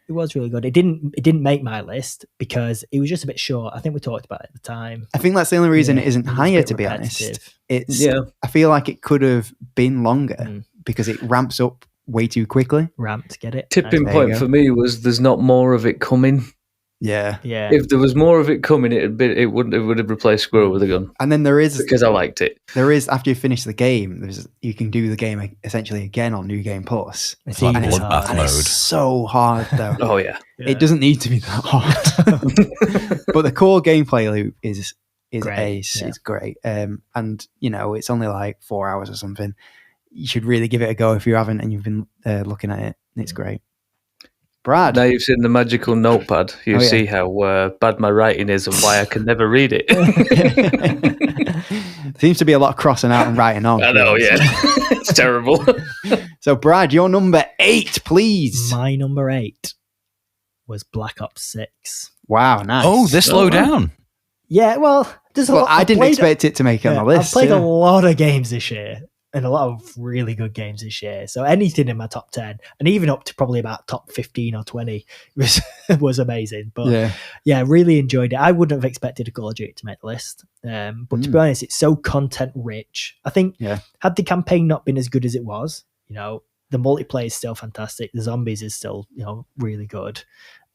It was really good. It didn't make my list because it was just a bit short. I think we talked about it at the time. I think that's the only reason it isn't higher, to be honest. I feel like it could have been longer because it ramps up way too quickly. Ramped, get it? Tipping point for me was there's not more of it coming. Yeah. If there was more of it coming, it would have replaced Squirrel with a gun. And then there is, because I liked it. There is, after you finish the game, you can do the game essentially again on New Game Plus. It's like bloodbath mode. It's so hard though. Oh yeah. It doesn't need to be that hard. But the core gameplay loop is great. Ace. Yeah. It's great. And it's only like 4 hours or something. you should really give it a go if you haven't and you've been looking at it. It's great. Brad. Now you've seen the magical notepad. You see how bad my writing is and why I can never read it. Seems to be a lot of crossing out and writing on. I know, yeah. It's terrible. So, Brad, your number 8, please. My number 8 was Black Ops 6. Wow, nice. Oh, this low down. Yeah, well, there's a lot. I didn't expect it to make it on the list. I've played a lot of games this year. And a lot of really good games this year. So anything in my top 10 and even up to probably about top 15 or 20 was amazing. But yeah, really enjoyed it. I wouldn't have expected a Call of Duty to make the list. But to be honest, it's so content rich. I think had the campaign not been as good as it was, the multiplayer is still fantastic. The zombies is still, really good.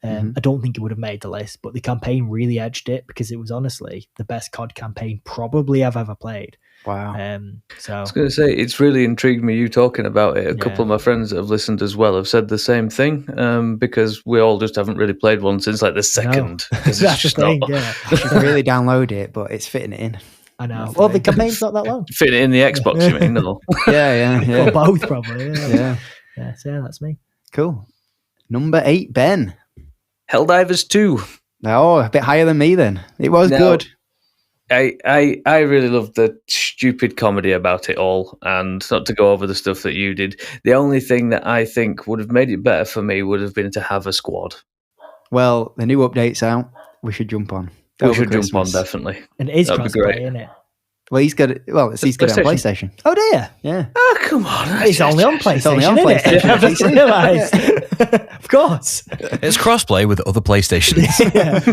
I don't think it would have made the list, but the campaign really edged it because it was honestly the best COD campaign probably I've ever played. Wow. So I was going to say, it's really intrigued me, you talking about it. A couple of my friends that have listened as well have said the same thing, because we all just haven't really played one since like the second. That's the thing, yeah. You should really download it, but it's fitting it in. I know. Well, the campaign's not that long. Fit it in the Xbox, you mean? No. Yeah. Or both, probably. Yeah. So that's me. Cool. Number 8, Ben. Helldivers 2. Oh, a bit higher than me then. It was good. I really loved the stupid comedy about it all, and not to go over the stuff that you did. The only thing that I think would have made it better for me would have been to have a squad. Well, the new update's out. We should jump on. We should jump on, definitely. And it is crossplay, isn't it? Well, he's got it. Well, he's got it on PlayStation. Oh, dear. Yeah. Oh, come on. It's only on PlayStation. It's only on PlayStation. I just realised. Of course. It's crossplay with other PlayStations.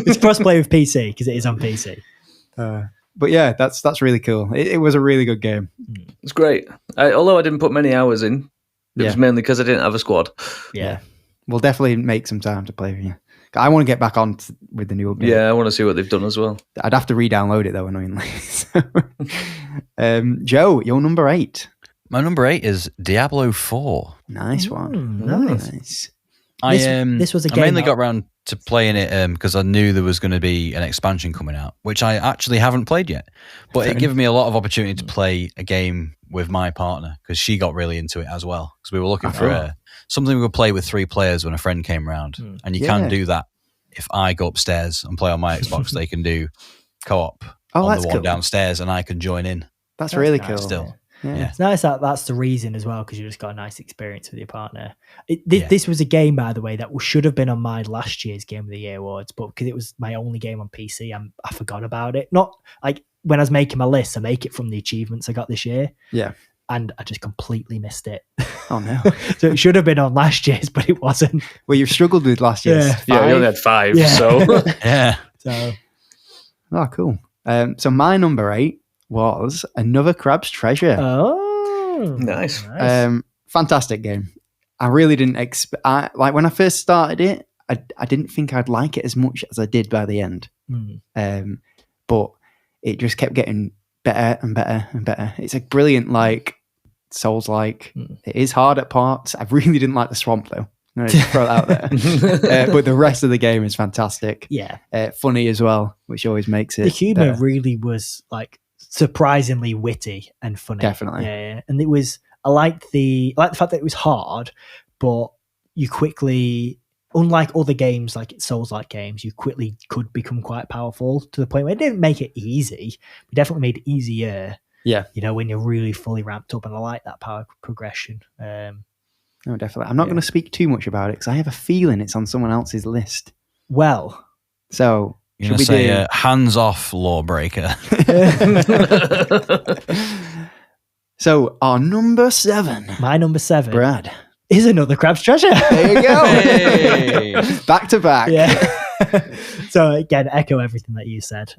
It's crossplay with PC because it is on PC. But yeah, that's really cool. It was a really good game. It's great. Although I didn't put many hours in, it was mainly because I didn't have a squad. Yeah. We'll definitely make some time to play with you. I want to get back on with the new update. Yeah, I want to see what they've done as well. I'd have to re-download it though, annoyingly. Joe, your number 8. My number 8 is Diablo 4. Nice one. Nice. This was a game I mainly got around to playing it because I knew there was going to be an expansion coming out, which I actually haven't played yet. But it gave me a lot of opportunity to play a game with my partner because she got really into it as well. Because we were looking for something we would play with 3 players when a friend came around. And you can do that. If I go upstairs and play on my Xbox, they can do co-op on the one downstairs and I can join in. That's really nice. cool. Still. Yeah. It's nice that that's the reason as well, because you just got a nice experience with your partner. This was a game, by the way, that should have been on my last year's Game of the Year awards, but because it was my only game on PC, I forgot about it. Not like when I was making my list, I make it from the achievements I got this year. Yeah. And I just completely missed it. Oh, no. So it should have been on last year's, but it wasn't. Well, you've struggled with last year's. Yeah, you only had 5, so. Yeah. So. Oh, cool. So my number 8 was Another Crab's Treasure. Oh, nice. Fantastic game. I really didn't expect. Like when I first started it, I didn't think I'd like it as much as I did by the end. But it just kept getting better and better and better. It's a brilliant, like Souls-like. It is hard at parts. I really didn't like the swamp though. No, just throw it out there. But the rest of the game is fantastic. Yeah, funny as well, which always makes it. The humor really was like surprisingly witty and funny. Definitely. Yeah. And it was, I liked the fact that it was hard, but you quickly, unlike other games like Souls-like games, you quickly could become quite powerful to the point where it didn't make it easy. It definitely made it easier. Yeah. When you're really fully ramped up, and I like that power progression. No, definitely. I'm not going to speak too much about it because I have a feeling it's on someone else's list. Well, so you're going to say hands off, Lawbreaker. So our number 7. My number 7, Brad, is Another Crab's Treasure. There you go. Hey. Back to back. Yeah. So again, echo everything that you said.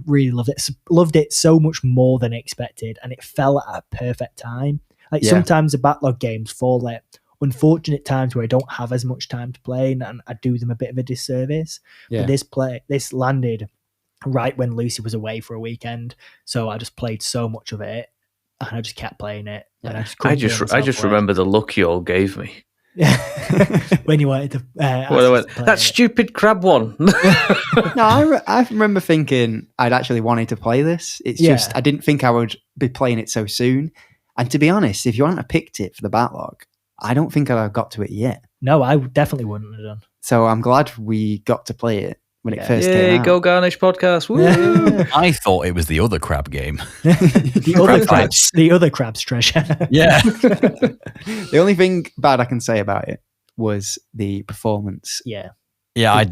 Really loved it. Loved it so much more than expected, and it fell at a perfect time. Like sometimes the backlog games fall at unfortunate times where I don't have as much time to play, and I do them a bit of a disservice. But this landed right when Lucy was away for a weekend, so I just played so much of it, and I just kept playing it. And I just remember the look you all gave me. When you wanted to that stupid crab one. No, I remember thinking I'd actually wanted to play this. It's just I didn't think I would be playing it so soon. And to be honest, if you hadn't have picked it for the backlog, I don't think I'd have got to it yet. No, I definitely wouldn't have done. So I'm glad we got to play it when it first came out. Go Garnish podcast. Woo! I thought it was the other crab game. the other crab's treasure. Yeah. The only thing bad I can say about it was the performance. Yeah. Yeah,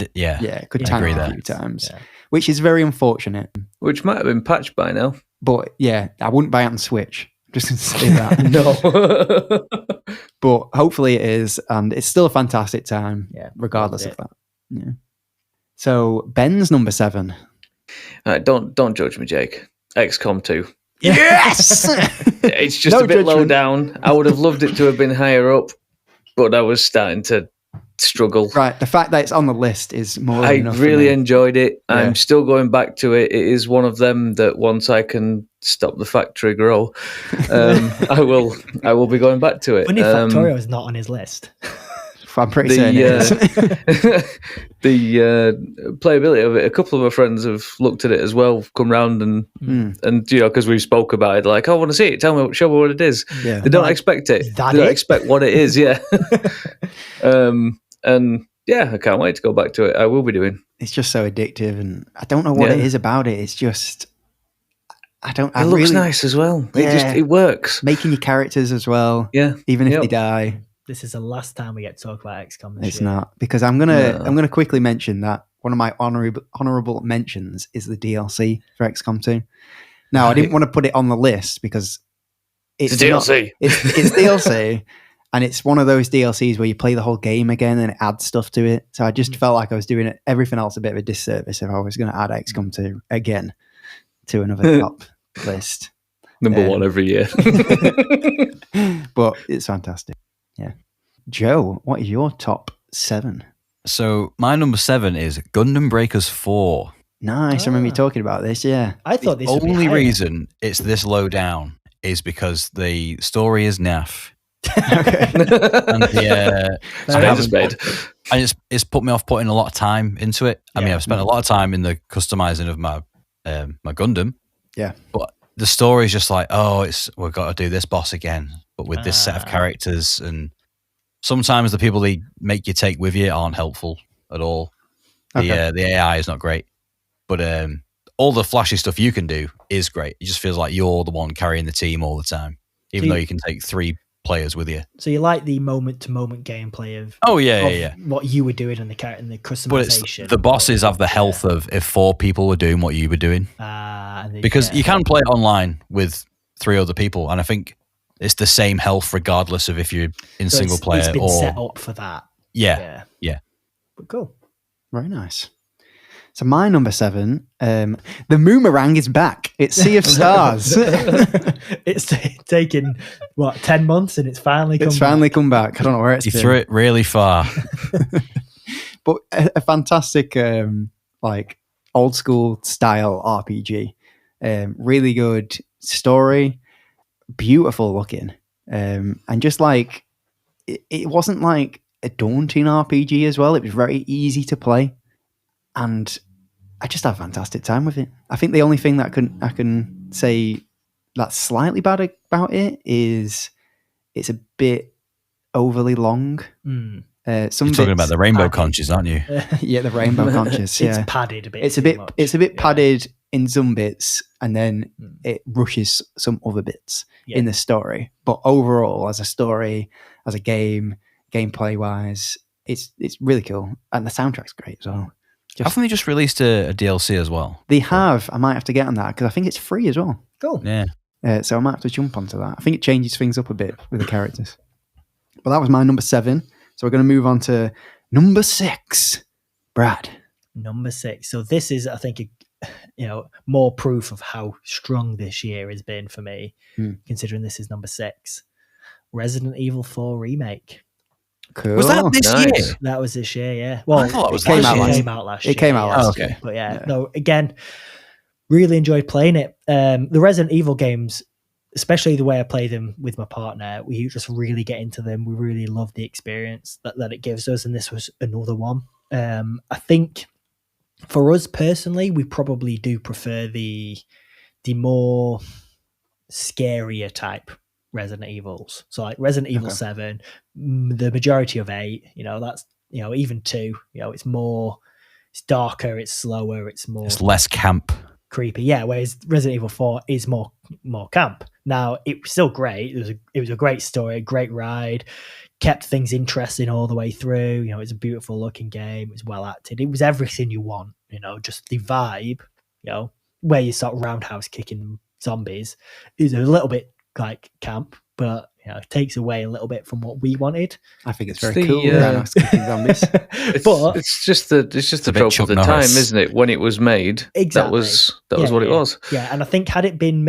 could tank a few times, which is very unfortunate. Which might have been patched by now. But yeah, I wouldn't buy it on Switch. Just to say that. No. But hopefully it is, and it's still a fantastic time, regardless of that. Yeah. So Ben's number 7. Don't judge me, Jake. XCOM 2. Yes! It's just a bit low down. I would have loved it to have been higher up, but I was starting to struggle. Right, the fact that it's on the list is more. I really enjoyed it. Yeah. I'm still going back to it. It is one of them that once I can stop the factory grow, I will be going back to it. Funny Factorio is not on his list. I'm pretty certain it is. The playability of it, a couple of my friends have looked at it as well, come round and because we spoke about it, like, I want to see it, show me what it is. Yeah. They don't expect it. They don't expect what it is, yeah. And yeah, I can't wait to go back to it. I will be doing. It's just so addictive, and I don't know what it is about it. It's just, it looks nice as well. It works. Making your characters as well. Yeah. Even if they die. This is the last time we get to talk about XCOM this year. It's not, because I'm gonna quickly mention that one of my honorable mentions is the DLC for XCOM 2. Now, I didn't want to put it on the list because it's DLC. It's DLC, and it's one of those DLCs where you play the whole game again and it adds stuff to it. So I just felt like I was doing everything else a bit of a disservice if I was going to add XCOM 2 again to another top list. Number 1 every year. But it's fantastic. Yeah. Joe, what is your top 7? So my number 7 is Gundam Breakers 4. Nice. I remember you talking about this, yeah. I thought the only reason it's this low down is because the story is naff. Okay. And it's put me off putting a lot of time into it. I mean, I've spent a lot of time in the customizing of my Gundam. Yeah. But the story is just like, we've got to do this boss again, but with this set of characters, and sometimes the people they make you take with you aren't helpful at all. The AI is not great, but all the flashy stuff you can do is great. It just feels like you're the one carrying the team all the time, even though you can take 3 players with you. So you like the moment-to-moment gameplay of what you were doing and the customization. But the bosses have the health of if 4 people were doing what you were doing. Because you can play it online with 3 other people, and I think it's the same health regardless of if you're in single player it's been or set up for that. Yeah. But cool. Very nice. So my number 7, the Moomerang is back. It's Sea of Stars. It's taken 10 months and it's finally come back. I don't know where it's been. You threw it really far. But a fantastic old school style RPG. Really good story, beautiful looking, and just like it wasn't like a daunting RPG as well. It was very easy to play. And I just had a fantastic time with it. I think the only thing that I can say that's slightly bad about it is it's a bit overly long. You're talking about the rainbow conches, aren't you? Yeah, the rainbow conches. Yeah, it's padded a bit. It's a bit padded in some bits, and then it rushes some other bits in the story. But overall, as a story, as a game, gameplay wise, it's really cool, and the soundtrack's great as well. Haven't they just released a DLC as well? They have. I might have to get on that because I think it's free as well. Cool. Yeah. So I might have to jump onto that. I think it changes things up a bit with the characters. But that was my number 7. So we're going to move on to number 6. Brad. Number 6. So this is, I think, more proof of how strong this year has been for me, considering this is number 6. Resident Evil 4 Remake. Cool. Was that this year? That was this year, yeah. Well, it came out last year. It came out last year. But no, again, really enjoyed playing it. The Resident Evil games, especially the way I play them with my partner, we just really get into them. We really love the experience that it gives us, and this was another one. I think for us personally, we probably do prefer the more scarier type Resident Evils. So like Resident Evil 7, the majority of 8, that's, even 2, it's more, it's darker, it's slower, it's less camp. Creepy. Yeah. Whereas Resident Evil 4 is more camp. Now it was still great. It was a great story, a great ride, kept things interesting all the way through. It's a beautiful looking game. It was well acted. It was everything you want, just the vibe, where you sort of roundhouse kicking zombies is a little bit like camp, but it takes away a little bit from what we wanted. I think it's very cool. Roundhouse kicking zombies. But it's just the trope of the time, isn't it? When it was made, exactly. that was what it was. Yeah, and I think had it been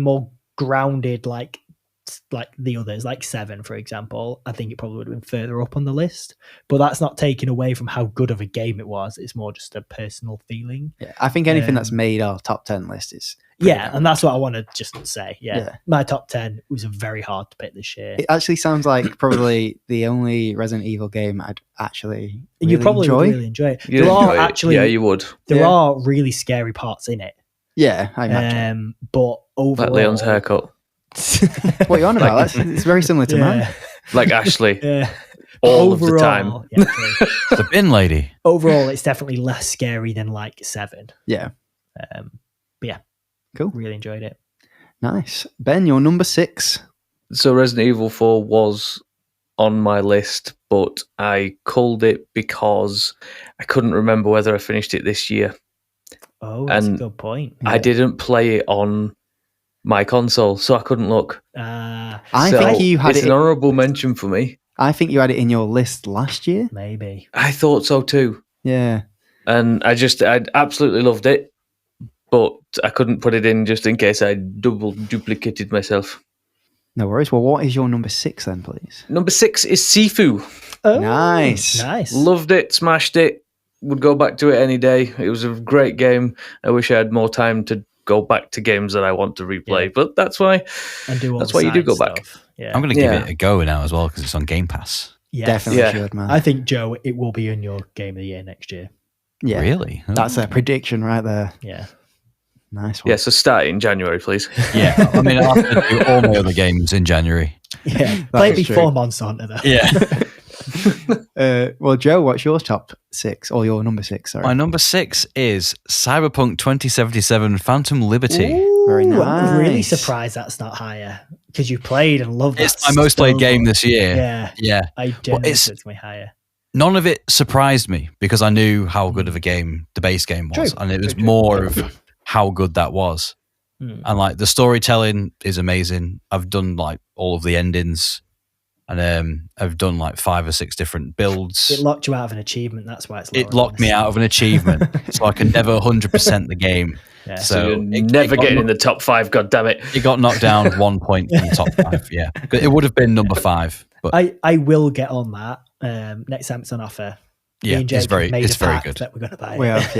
more grounded, like the others, like 7, for example, I think it probably would have been further up on the list. But that's not taken away from how good of a game it was. It's more just a personal feeling. Yeah, I think anything that's made our top 10 list is. Yeah, and that's what I want to just say. Yeah, my top 10 was very hard to pick this year. It actually sounds like probably the only Resident Evil game I'd actually really you probably enjoy. Would really enjoy it. There are actually, you would. There are really scary parts in it. Yeah, I imagine. But overall, like Leon's haircut. What are you on about? It's very similar to mine. Like Ashley. All of the time. The bin lady. Overall, it's definitely less scary than like 7. Yeah. But yeah. Cool. Really enjoyed it. Nice. Ben, your number 6. So Resident Evil 4 was on my list, but I culled it because I couldn't remember whether I finished it this year. Oh, that's a good point. I didn't play it on my console, so I couldn't look. I think you had it's an honourable mention for me. I think you had it in your list last year. Maybe. I thought so too. Yeah. And I absolutely loved it, but I couldn't put it in just in case I duplicated myself. No worries. Well, what is your number 6 then, please? Number 6 is Sifu. Oh, nice. Loved it, smashed it, would go back to it any day. It was a great game. I wish I had more time to go back to games that I want to replay, but that's why you do go back. Yeah. I'm going to give it a go now as well because it's on Game Pass. Yes. Definitely should, man. I think, Joe, it will be in your Game of the Year next year. Yeah. Really? Oh. That's a prediction right there. Yeah. Nice one. Yeah, so start in January, please. Yeah. I mean, I'll have to do all my other games in January. Yeah. Play it before Monster Hunter, though. Yeah. Well, Joe, what's your top 6 or your number 6? Sorry. My number 6 is Cyberpunk 2077 Phantom Liberty. Ooh, very nice. I'm really surprised that's not higher because you played and loved it. It's my most played game this year. Yeah. I don't think it's way higher. None of it surprised me because I knew how good of a game the base game was. True. And it was more of how good that was. And like the storytelling is amazing. I've done like all of the endings. And I've done like 5 or 6 different builds. It locked you out of an achievement. That's why it locked me out of an achievement, so I can never 100% the game. Yeah. So you're never getting in the top 5. God damn it! It got knocked down 1 point in the top 5. Yeah, it would have been number 5. But I will get on that next time it's on offer. Yeah, it's very good. That we're going to buy. We have,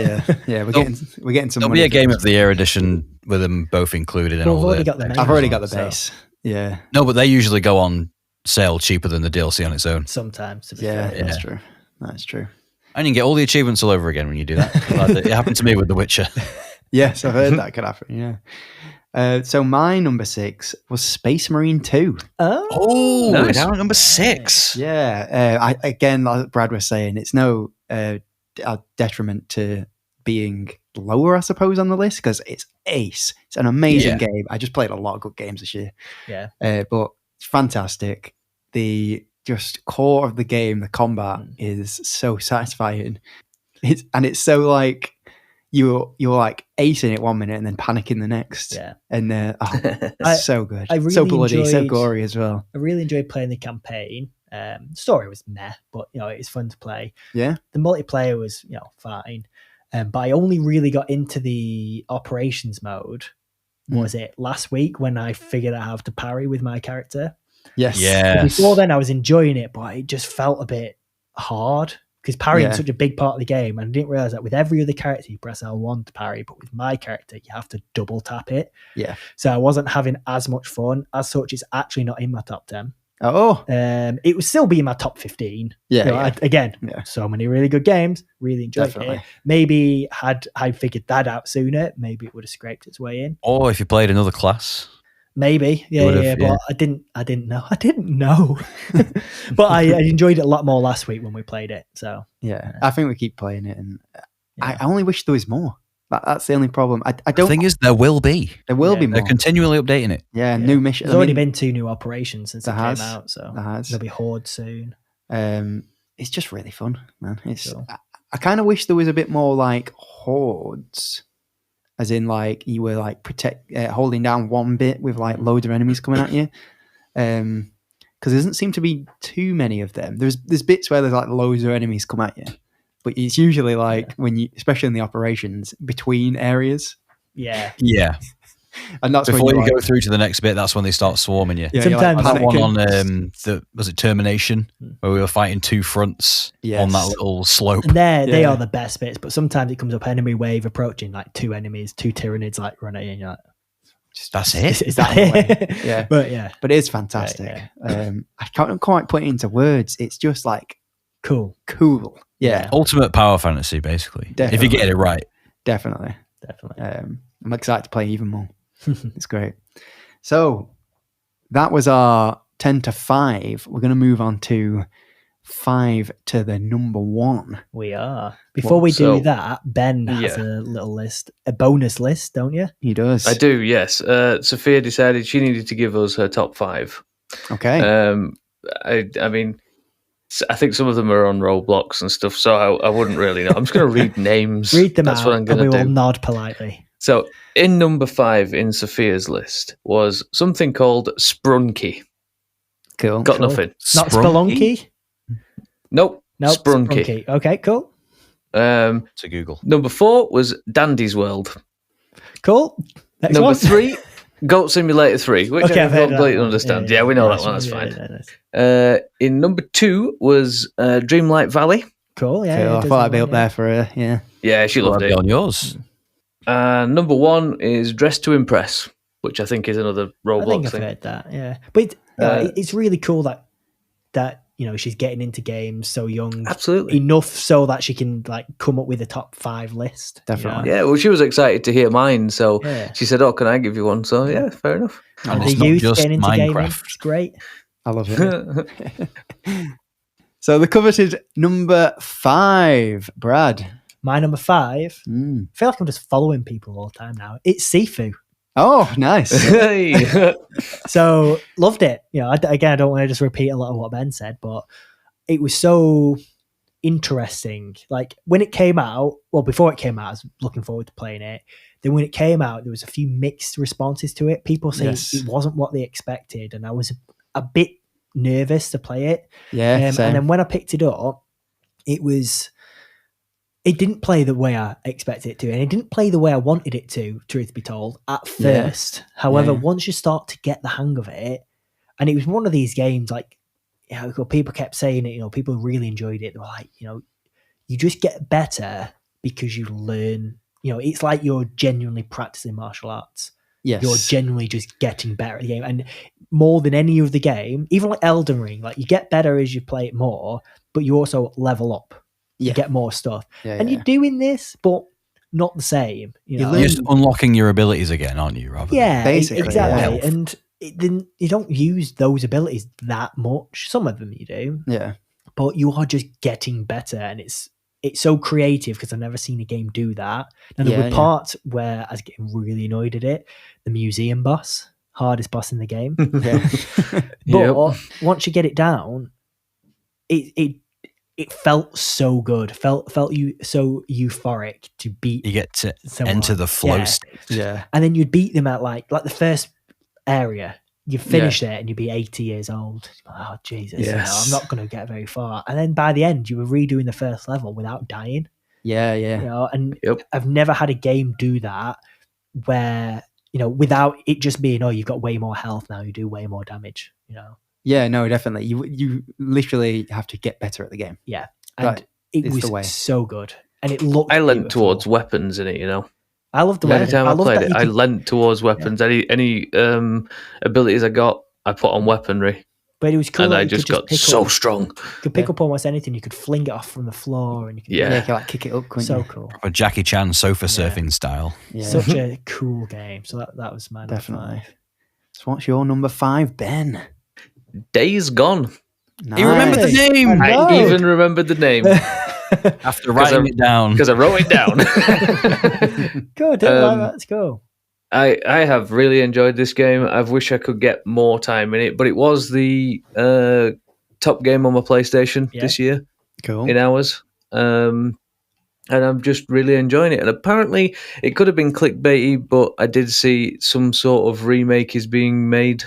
yeah. We're getting some. There'll be a Game of the Year edition with them both included. And I've already got the base. Yeah. No, but they usually go on sale cheaper than the DLC on its own. Sometimes. That's true. That's true. And you can get all the achievements all over again when you do that. It happened to me with The Witcher. Yes, I've heard that could happen. Yeah. So my number 6 was Space Marine 2. Oh, nice. Down at number 6. Yeah. Again, like Brad was saying, it's no detriment to being lower, I suppose, on the list because it's ace. It's an amazing game. I just played a lot of good games this year. Yeah. But it's fantastic. The just core of the game, the combat is so satisfying. It's so like you're like acing it 1 minute and then panicking the next. Yeah. And it's so good. I really so bloody, so gory as well. I really enjoyed playing the campaign. The story was meh, but it's fun to play. Yeah. The multiplayer was fine. But I only really got into the operations mode. Was it last week when I figured out how to parry with my character? Yes. Before then, I was enjoying it, but it just felt a bit hard because parrying is such a big part of the game. And I didn't realize that with every other character, you press L1 to parry, but with my character, you have to double tap it. Yeah. So I wasn't having as much fun. As such, it's actually not in my top 10. Oh. It would still be in my top 15. Yeah. So many really good games. Really enjoyed it. Maybe had I figured that out sooner, maybe it would have scraped its way in. Or if you played another class. Maybe, yeah. But I didn't know. But I enjoyed it a lot more last week when we played it. So I think we keep playing it, and I only wish there was more. That's the only problem. I don't. The thing is, there will be be more. They're continually updating it. Yeah, new missions. There's already been 2 new operations since it came out, so there'll be Horde soon. It's just really fun, man. It's. Cool. I kind of wish there was a bit more like hordes. As in, like, you were, like, holding down one bit with, like, loads of enemies coming at you. Because there doesn't seem to be too many of them. There's bits where there's, like, loads of enemies come at you. But it's usually, like, when you, especially in the operations, between areas. Yeah. Yeah. And that's before when you go through to the next bit, that's when they start swarming you. Yeah, sometimes that one on was it Termination, where we were fighting 2 fronts on that little slope. And they are the best bits, but sometimes it comes up enemy wave approaching, like 2 enemies, 2 Tyranids like run at you, and you're like, that's it. Is that it? Yeah, but it's fantastic. I can't quite put it into words. It's just like cool. Yeah, ultimate power fantasy, basically. Definitely. If you get it right, definitely. I'm excited to play even more. It's great. So that was our 10 to 5. We're going to move on to 5 to the number 1. We are. Before we do that, Ben has a little list, a bonus list, don't you? He does. I do, yes. Sophia decided she needed to give us her top 5. Okay. I mean, I think some of them are on Roblox and stuff, so I wouldn't really know. I'm just going to read names. Read them out, what I'm going to do. And we will nod politely. So, in number 5 in Sophia's list was something called Sprunky. Cool. Got nothing. Not Spelunky? Nope. Sprunky. Okay, cool. To Google. Number 4 was Dandy's World. Cool. Next number one. 3, Goat Simulator 3, which I completely understand. Yeah, we know that one. That's fine. In number 2 was Dreamlight Valley. Cool. Yeah. I thought I'd be up there for her. Yeah. Yeah, she loved it. On yours. Number 1 is Dress to Impress, which I think is another Roblox thing. I've heard that, yeah. But it's really cool that she's getting into games so young. Absolutely. Enough so that she can like come up with a top 5 list. Definitely. Yeah, well, she was excited to hear mine, so she said, can I give you one? So, yeah, fair enough. And the youth getting into gaming, it's great. I love it. So the coveted number 5, Brad. My number 5, I feel like I'm just following people all the time now. It's Sifu. Oh, nice. So, loved it. Again, I don't want to just repeat a lot of what Ben said, but it was so interesting. Like, when it came out, before it came out, I was looking forward to playing it. Then when it came out, there was a few mixed responses to it. People saying it wasn't what they expected, and I was a bit nervous to play it. Yeah, and then when I picked it up, it didn't play the way I expected it to, and it didn't play the way I wanted it to, truth be told, at first. However, once you start to get the hang of it, and it was one of these games, like, people kept saying it, people really enjoyed it. They were like, you just get better because you learn, it's like you're genuinely practicing martial arts. Yes. You're genuinely just getting better at the game. And more than any of the game, even like Elden Ring, like you get better as you play it more, but you also level up. You get more stuff. And you're doing this, but not the same. You're just unlocking your abilities again, aren't you, Robert? Yeah, basically. Exactly. And then you don't use those abilities that much. Some of them you do. Yeah. But you are just getting better, and it's so creative because I've never seen a game do that. Now, there were parts where I was getting really annoyed at it. The museum boss, hardest boss in the game. But once you get it down, it felt so good. Felt you so euphoric to beat. You get to enter the flow state. Yeah. And then you'd beat them at like the first area. You finish it and you'd be 80 years old. Oh, Jesus. Yes. I'm not going to get very far. And then by the end, you were redoing the first level without dying. Yeah, yeah. And I've never had a game do that where, without it just being, you've got way more health now, you do way more damage, Yeah, no, definitely. You literally have to get better at the game. Yeah, and it was so good, and it looked. I leant towards weapons in it, I loved the weapons. Every time I played it, I leant towards weapons. Any abilities I got, I put on weaponry. But it was cool. And I just got so strong. You could pick up almost anything. You could fling it off from the floor, and you could you could like kick it up. So cool. A Jackie Chan sofa surfing style. Yeah. Such a cool game. So that was my definitely. So what's your number 5, Ben? Days Gone. Nice. You remembered the name. I even remembered the name. After writing it down. Because I wrote it down. Good, that's cool. I have really enjoyed this game. I wish I could get more time in it, but it was the top game on my PlayStation this year. Cool. In hours. And I'm just really enjoying it. And apparently it could have been clickbaity, but I did see some sort of remake is being made.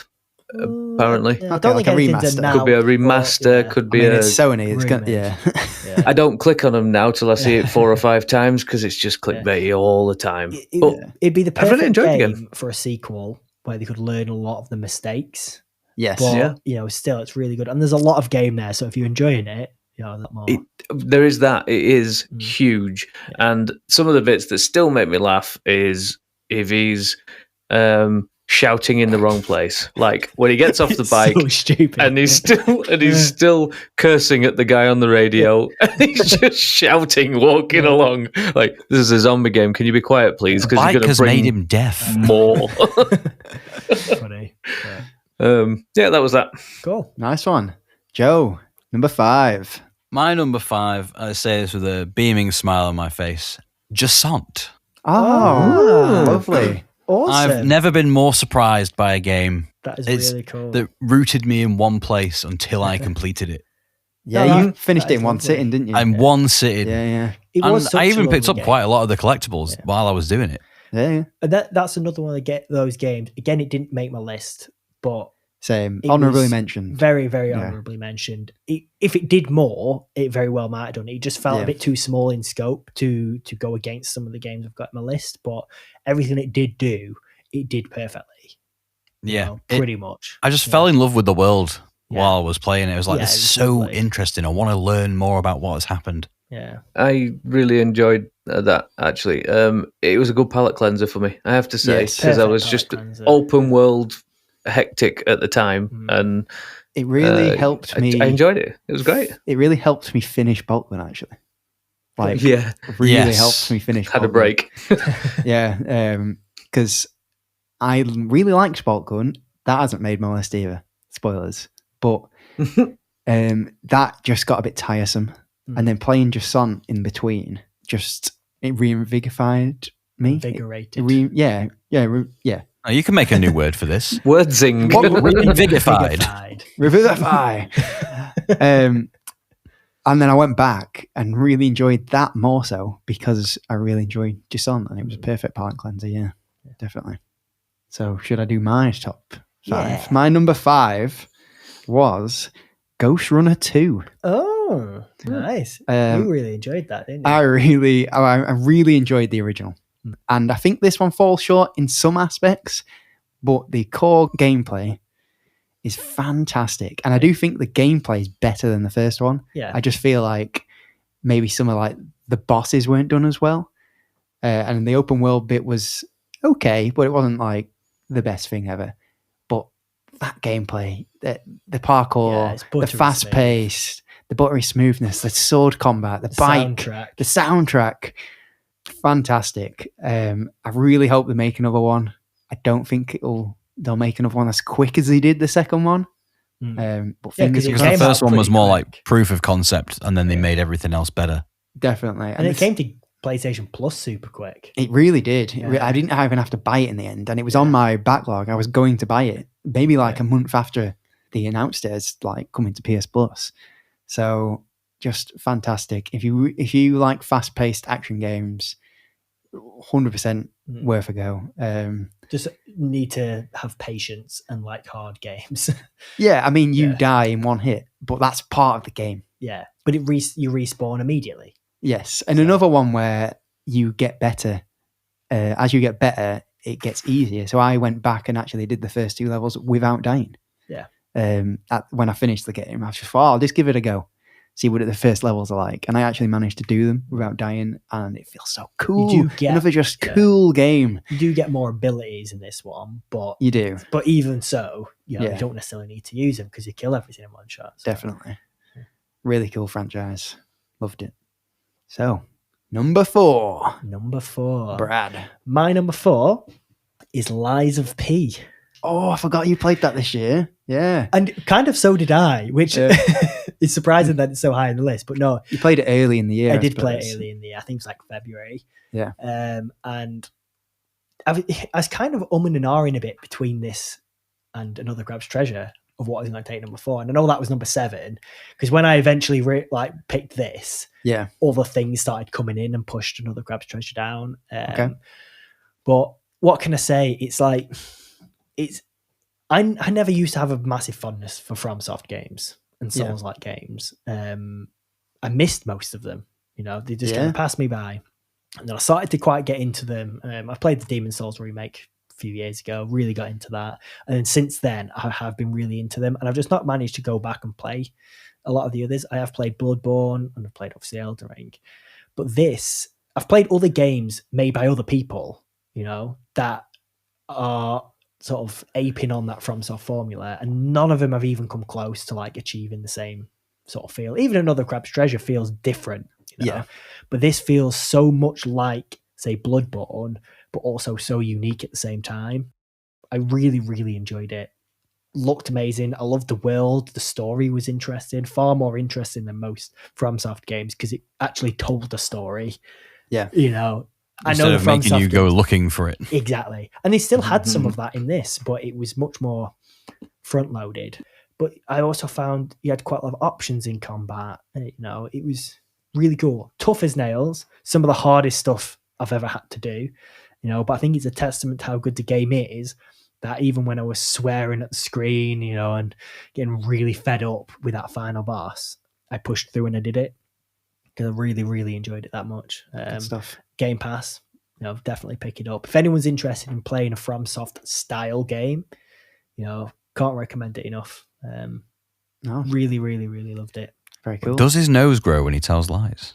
Apparently, I don't think a remaster. Could be a remaster. Could be it's Sony. It's got, I don't click on them now till I see it 4 or 5 times because it's just clickbaity all the time. It'd be the perfect game for a sequel where they could learn a lot of the mistakes. Yes, but, still it's really good, and there's a lot of game there. So if you're enjoying it, that more. There is that. It is huge, and some of the bits that still make me laugh is if he's shouting in the wrong place, like when he gets off the bike, so stupid, and he's still cursing at the guy on the radio, and he's just shouting, walking along like this is a zombie game. Can you be quiet, please? Because you're going to bring made him deaf. More. Funny. That was that. Cool, nice one, Joe. Number 5. My number 5. I say this with a beaming smile on my face. Jusant. Oh, lovely. Awesome. I've never been more surprised by a game. That is really cool. That rooted me in one place until I completed it. Yeah, you finished it in one sitting, didn't you? In one sitting. Yeah. I even picked up quite a lot of the collectibles while I was doing it. Yeah. That's another one of those games. Again, it didn't make my list, but same. Honorably mentioned. Very, very honorably mentioned. If it did more, it very well might have done. It just felt a bit too small in scope to go against some of the games I've got on my list. But everything it did do, it did perfectly. Yeah. Pretty much. I just fell in love with the world while I was playing it. It was like, this is so interesting. I want to learn more about what has happened. Yeah. I really enjoyed that, actually. It was a good palate cleanser for me, I have to say, because I was just open world hectic at the time, and it really helped me. I enjoyed it. It was great. It really helped me finish Boltgun, actually. Helped me finish. Had Boltgun. A break. Because I really liked Boltgun. That hasn't made my list either. Spoilers, but that just got a bit tiresome. And then playing Jusant in between, it reinvigorated me. Invigorated. Yeah. Oh, you can make a new word for this. Wordzing. Revivified. Revivify. And then I went back and really enjoyed that more so because I really enjoyed Jusant, and it was a perfect palate cleanser. Definitely. So should I do my top 5? Yeah. My number 5 was Ghost Runner 2. Oh, nice. You really enjoyed that, didn't you? I really enjoyed the original. And I think this one falls short in some aspects, but the core gameplay is fantastic. And I do think the gameplay is better than the first one. Yeah. I just feel like maybe some of like the bosses weren't done as well. And the open world bit was okay, but it wasn't like the best thing ever. But that gameplay, the parkour, the fast pace, the buttery smoothness, the sword combat, the bike, the soundtrack, fantastic. I really hope they make another one. I don't think they'll make another one as quick as they did the second one. But because the first one was more like proof of concept, and then they made everything else better. Definitely, and it came to PlayStation Plus super quick. It really did. I didn't even have to buy it in the end, and it was on my backlog. I was going to buy it maybe like a month after they announced it as like coming to PS Plus. So just fantastic. If you like fast paced action games, 100% worth a go. Just need to have patience and like hard games. Yeah, I mean you die in one hit, but that's part of the game. Yeah, but you respawn immediately. Yes, and another one where you get better. As you get better, it gets easier. So I went back and actually did the first 2 levels without dying. Yeah. When I finished the game, I was just thought, I'll just give it a go, see what the first levels are like. And I actually managed to do them without dying, and it feels so cool. You do get, another just cool game. You do get more abilities in this one, but you do. But even so, you don't necessarily need to use them because you kill everything in one shot. So. Definitely. Really cool franchise. Loved it. So, number 4. Number 4. Brad. My number 4 is Lies of P. Oh, I forgot you played that this year. Yeah. And kind of so did I, which is surprising that it's so high on the list. But no. You played it early in the year. I did play it early in the year. I think it was like February. Yeah. And I was kind of umming and ahhing a bit between this and Another Grab's Treasure of what was going to take number 4. And I know that was number 7 because when I eventually picked this, other things started coming in and pushed Another Grab's Treasure down. Okay. But what can I say? It's like, I never used to have a massive fondness for FromSoft games and Souls-like games. I missed most of them. They just kind of passed me by. And then I started to quite get into them. I played the Demon's Souls remake a few years ago, really got into that. And then since then, I have been really into them. And I've just not managed to go back and play a lot of the others. I have played Bloodborne and I've played, obviously, Elden Ring. But this, I've played other games made by other people, that are sort of aping on that FromSoft formula. And none of them have even come close to achieving the same sort of feel. Even Another Grab's Treasure feels different. But this feels so much like, say, Bloodborne, but also so unique at the same time. I really, really enjoyed it. Looked amazing. I loved the world. The story was interesting, far more interesting than most FromSoft games because it actually told a story. Yeah. Instead of making you go looking for it. Exactly. And they still had some of that in this, but it was much more front-loaded. But I also found you had quite a lot of options in combat. It was really cool. Tough as nails. Some of the hardest stuff I've ever had to do. But I think it's a testament to how good the game is that even when I was swearing at the screen, and getting really fed up with that final boss, I pushed through and I did it because I really, really enjoyed it that much. Good stuff. Game Pass, definitely pick it up. If anyone's interested in playing a FromSoft style game, can't recommend it enough. No. Really, really, really loved it. Very cool. Does his nose grow when he tells lies?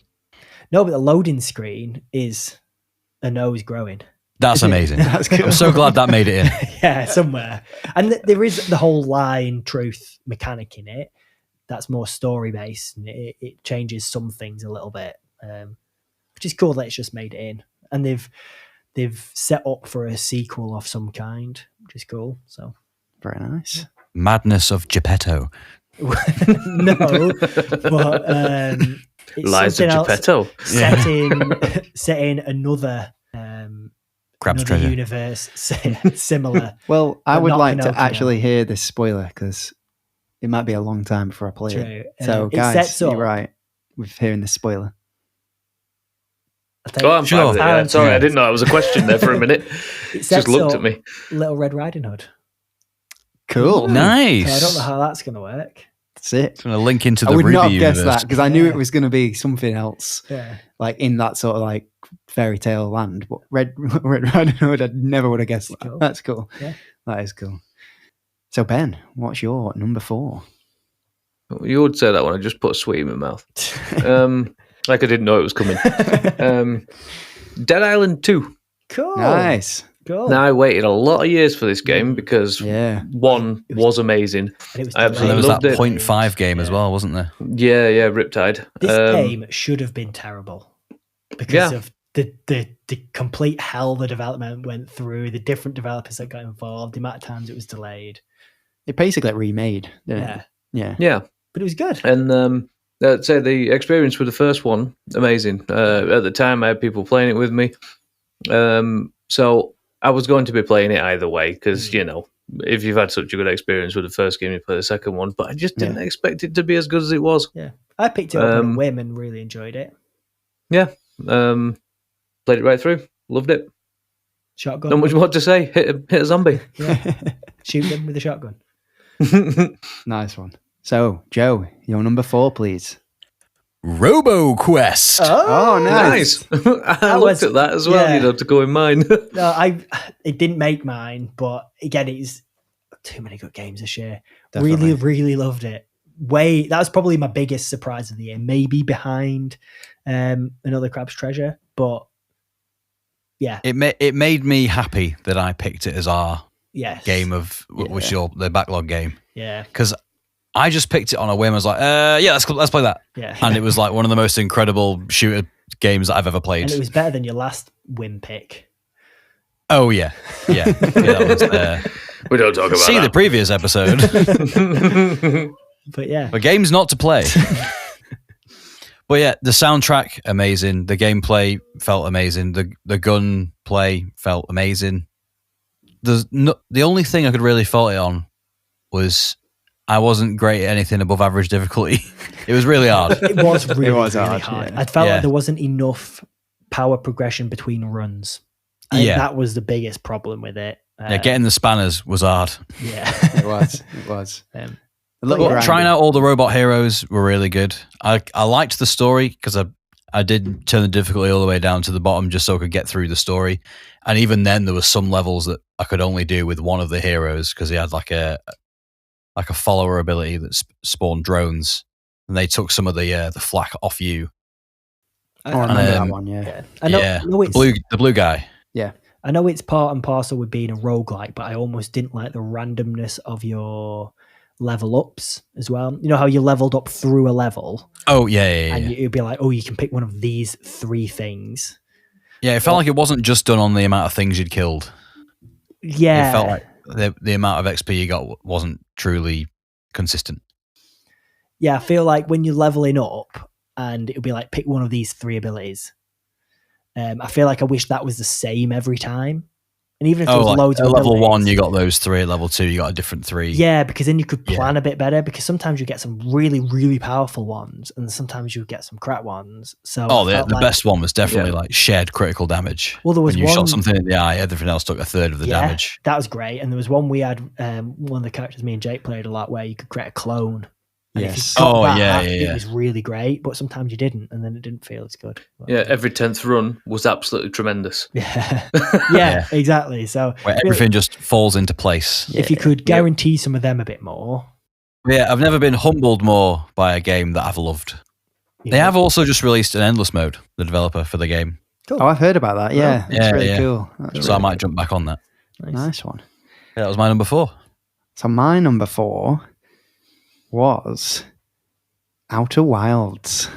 No, but the loading screen is a nose growing. That's amazing. That's cool. I'm so glad that made it in. Yeah, somewhere. And there is the whole lie truth mechanic in it. That's more story based, and it changes some things a little bit, which is cool that it's just made it in. And they've set up for a sequel of some kind, which is cool. So very nice. Madness of Geppetto. No, but it's Lies of Geppetto. Set in another Grab's Treasure universe similar. Well, I would like to actually hear this spoiler because it might be a long time before I play it. So, guys, you're right with hearing this spoiler. I'm fine with it. Yeah. Sorry, I didn't know it was a question there for a minute. It just looked at me. Little Red Riding Hood. Cool. Nice. So I don't know how that's going to work. That's it. It's going to link into the Ruby universe. I would not have guessed that because I knew it was going to be something else. Yeah. Like in that sort of fairy tale land. But Red Riding Hood, I never would have guessed that. Cool. That's cool. Yeah. That is cool. So Ben, what's your number 4? You would say that when I just put a sweet in my mouth. Like I didn't know it was coming. Dead Island 2. Cool. Nice. Cool. Now I waited a lot of years for this game because one was amazing. I absolutely loved it. There was that 0.5 game as well, wasn't there? Yeah, Riptide. This game should have been terrible because of the complete hell the development went through, the different developers that got involved, the amount of times it was delayed. It basically got remade, didn't it? Yeah. But it was good. And I'd say the experience with the first one, amazing. At the time, I had people playing it with me. So I was going to be playing it either way because, if you've had such a good experience with the first game, you play the second one. But I just didn't expect it to be as good as it was. Yeah. I picked it up on a whim and really enjoyed it. Yeah. Played it right through. Loved it. Shotgun. Not much more to say. Hit a zombie. Yeah. Shoot them with a shotgun. Nice one. So, Joe, your number 4, please. RoboQuest. Oh, nice. I looked at that as well, to go in mine. No, it didn't make mine, but again, it's too many good games this year. Definitely. Really, really loved it. That was probably my biggest surprise of the year, maybe behind Another Grab's Treasure, but yeah. It made me happy that I picked it as our game of which the backlog game. Yeah. Because I just picked it on a whim. I was like, let's play that. Yeah. And it was like one of the most incredible shooter games that I've ever played. And it was better than your last whim pick. Oh, yeah. Yeah. That was, We don't talk about See the previous episode. But yeah. But games not to play. But yeah, the soundtrack, amazing. The gameplay felt amazing. The gun play felt amazing. The only thing I could really fault it on was I wasn't great at anything above average difficulty. It was really hard. It was really hard. Yeah. I felt like there wasn't enough power progression between runs. That was the biggest problem with it. Getting the spanners was hard. Yeah, it was. Trying out all the robot heroes were really good. I liked the story because I did turn the difficulty all the way down to the bottom just so I could get through the story. And even then, there were some levels that I could only do with one of the heroes because he had like a follower ability that spawned drones, and they took some of the flack off you. I remember that one. Yeah. I know the blue guy. Yeah. I know it's part and parcel with being a roguelike, but I almost didn't like the randomness of your level ups as well. You know how you leveled up through a level? Oh, yeah. And you'd be like, oh, you can pick one of these 3 things. Yeah, it felt like it wasn't just done on the amount of things you'd killed. Yeah. It felt like the amount of XP you got wasn't truly consistent. Yeah, I feel like when you're leveling up and it would be like, pick one of these 3 abilities. I feel like I wish that was the same every time. And even if there was loads of level 1, you got those 3. At level 2, you got a different 3. Yeah, because then you could plan a bit better. Because sometimes you get some really, really powerful ones, and sometimes you get some crap ones. So the best one was definitely like shared critical damage. Well, there was when you shot something in the eye, everything else took a third of the damage. That was great. And there was one we had. One of the characters me and Jake played a lot, where you could create a clone. Yes. It was really great, but sometimes you didn't, and then it didn't feel as good. Yeah, every 10th run was absolutely tremendous. Yeah, exactly. So where everything just falls into place. If you could guarantee some of them a bit more. Yeah, I've never been humbled more by a game that I've loved. Yeah. They have also just released an endless mode, the developer for the game. Cool. Oh, I've heard about that. Yeah, it's really cool. I might jump back on that. Nice one. Yeah, that was my number 4. So my number 4 was Outer Wilds.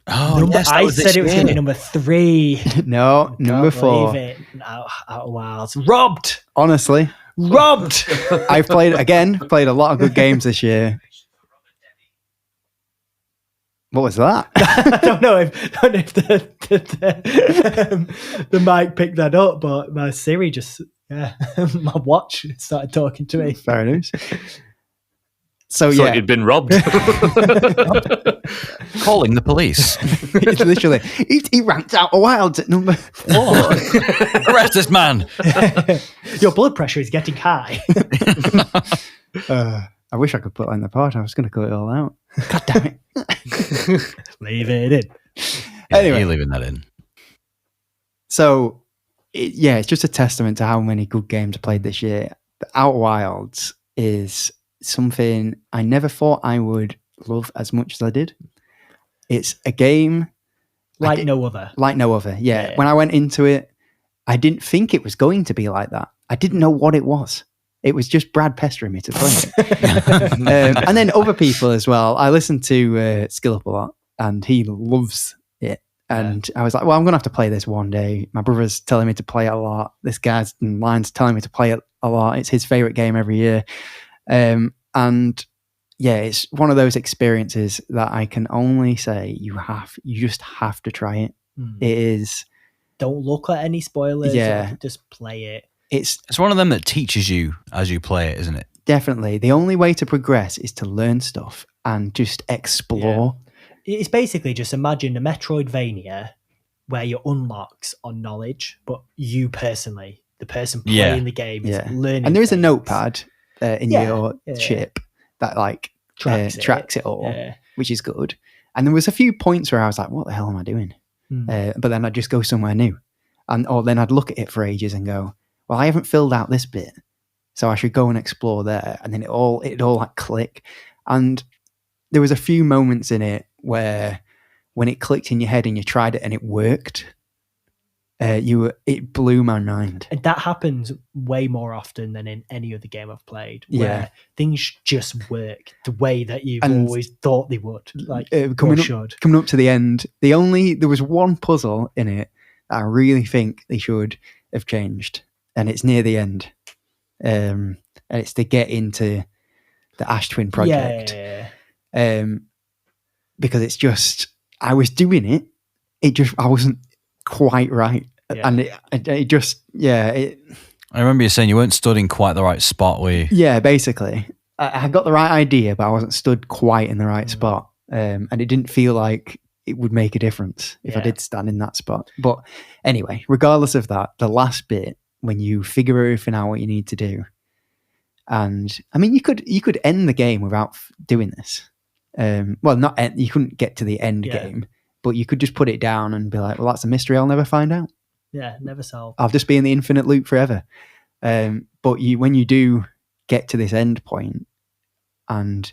Oh, I said it was going to be number 3. No, number 4. Outer Wilds. Robbed. Honestly. Robbed. I've played a lot of good games this year. What was that? I don't know if the mic picked that up, but my Siri just, my watch started talking to me. Fair enough. So like you'd been robbed. Calling the police. Literally, he ranked Outer Wilds at number 4. Arrest this man. Your blood pressure is getting high. I wish I could put that in the pod. I was going to cut it all out. God damn it. Leave it in. Anyway, you're leaving that in. So, it's just a testament to how many good games I played this year. The Outer Wilds is something I never thought I would love as much as I did. It's a game like no other. Like no other, yeah. When I went into it, I didn't think it was going to be like that. I didn't know what it was. It was just Brad pestering me to play it. And then other people as well. I listened to Skill Up a lot, and he loves it. And I was like, well, I'm going to have to play this one day. My brother's telling me to play it a lot. This guy's in line's telling me to play it a lot. It's his favorite game every year. And yeah, it's one of those experiences that I can only say you just have to try it. It is. Don't look at any spoilers. Yeah, just play it. It's one of them that teaches you as you play it, isn't it? Definitely. The only way to progress is to learn stuff and just explore. Yeah. It's basically just imagine a Metroidvania where your unlocks on knowledge, but you personally, the person playing the game, is learning. And there is a notepad in your chip that like tracks it all, which is good. And there was a few points where I was like, what the hell am I doing? But then I'd just go somewhere new. Or then I'd look at it for ages and go, well, I haven't filled out this bit, so I should go and explore there. And then it'd all like click. And there was a few moments in it where when it clicked in your head and you tried it and it worked, it blew my mind. And that happens way more often than in any other game I've played, where things just work the way that you've always thought they would. Like coming up to the end, there was one puzzle in it that I really think they should have changed, and it's near the end. and it's to get into the Ash Twin project. Because it's just, I was doing it. I wasn't quite right. Yeah. And it just. I remember you saying you weren't stood in quite the right spot, were you? Yeah, basically. I got the right idea, but I wasn't stood quite in the right spot. And it didn't feel like it would make a difference if I did stand in that spot. But anyway, regardless of that, the last bit, when you figure everything out what you need to do, and I mean, you could end the game without doing this. Well, not end, you couldn't get to the end game, but you could just put it down and be like, well, that's a mystery I'll never find out. Yeah, never solve. I'll just be in the infinite loop forever. But when you do get to this end point and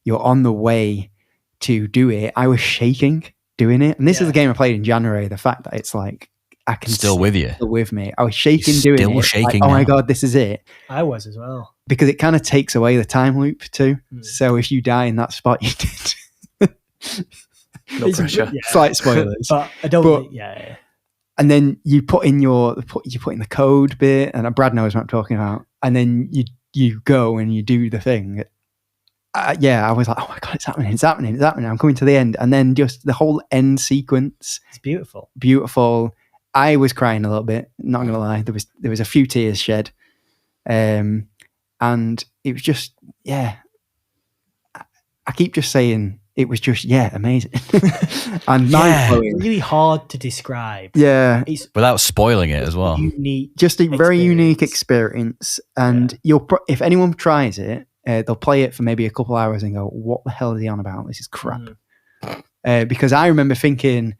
you're on the way to do it, I was shaking doing it. And this is a game I played in January. The fact that it's like, I can still with you, still with me. I was shaking doing it. Still shaking. Like, oh my God, this is it. I was as well. Because it kind of takes away the time loop too. So if you die in that spot, you did. No pressure. Slight spoilers. But I don't. And then you put in the code bit, and Brad knows what I'm talking about. And then you go and you do the thing. I was like, oh my God, it's happening. I'm coming to the end. And then just the whole end sequence. It's beautiful. Beautiful. I was crying a little bit, not going to lie. There was a few tears shed. And it was just, I keep just saying it was just, amazing. And mind-blowing. Really hard to describe. Yeah. Without spoiling it as well. Unique just a very unique experience. And if anyone tries it, they'll play it for maybe a couple hours and go, what the hell is he on about? This is crap. Because I remember thinking,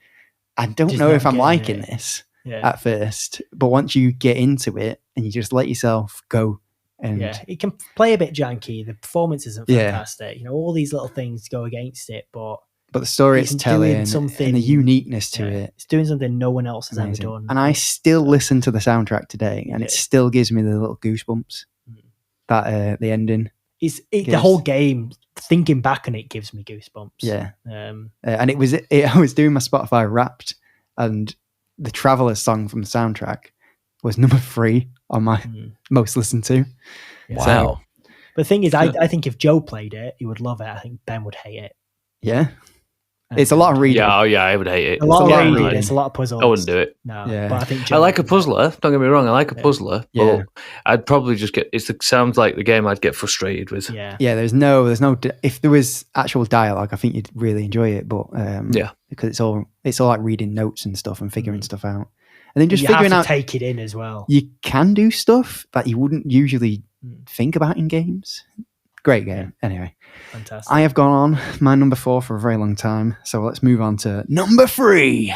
I don't know if I'm liking this at first. But once you get into it and you just let yourself go. And it can play a bit janky. The performance isn't fantastic. All these little things go against it, but the story it's telling and the uniqueness to it. It's doing something no one else has ever done. And I still listen to the soundtrack today, and it still gives me the little goosebumps. That the ending. The whole game, thinking back on it, gives me goosebumps. Yeah. And I was doing my Spotify Wrapped, and the Traveller song from the soundtrack was number 3 on my most listened to. Wow. So, but the thing is, I think if Joe played it, he would love it. I think Ben would hate it. Yeah. It's a lot of reading. Yeah, I would hate it. A lot of reading. It's a lot of puzzles. I wouldn't do it. No, but I think I like a puzzler. Don't get me wrong. I like a puzzler. But I'd probably just get. Sounds like the game I'd get frustrated with. Yeah. There's no. If there was actual dialogue, I think you'd really enjoy it. But because it's all like reading notes and stuff and figuring stuff out, and then just figuring out. Take it in as well. You can do stuff that you wouldn't usually think about in games. Great game. Anyway, fantastic. I have gone on my number 4 for a very long time. So let's move on to number 3.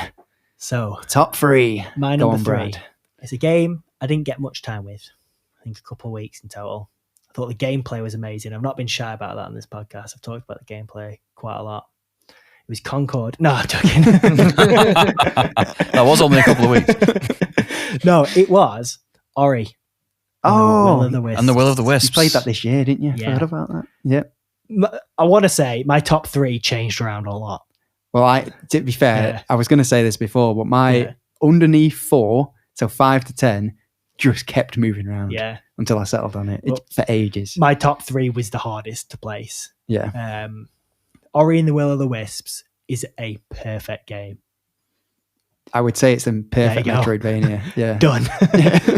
So top 3. My number 3. It's a game I didn't get much time with. I think a couple of weeks in total. I thought the gameplay was amazing. I've not been shy about that on this podcast. I've talked about the gameplay quite a lot. It was Concord. No, I'm joking. That was only a couple of weeks. No, it was Ori. Oh, and the Will of the Wisps. You played that this year, didn't you? Yeah. Forgot about that. Yeah. I want to say my top 3 changed around a lot. Well, to be fair, I was going to say this before, but my underneath 4, so 5 to 10, just kept moving around. Yeah. Until I settled on it for ages. My top 3 was the hardest to place. Yeah. Ori and the Will of the Wisps is a perfect game. I would say it's a perfect Metroidvania. Yeah. Done.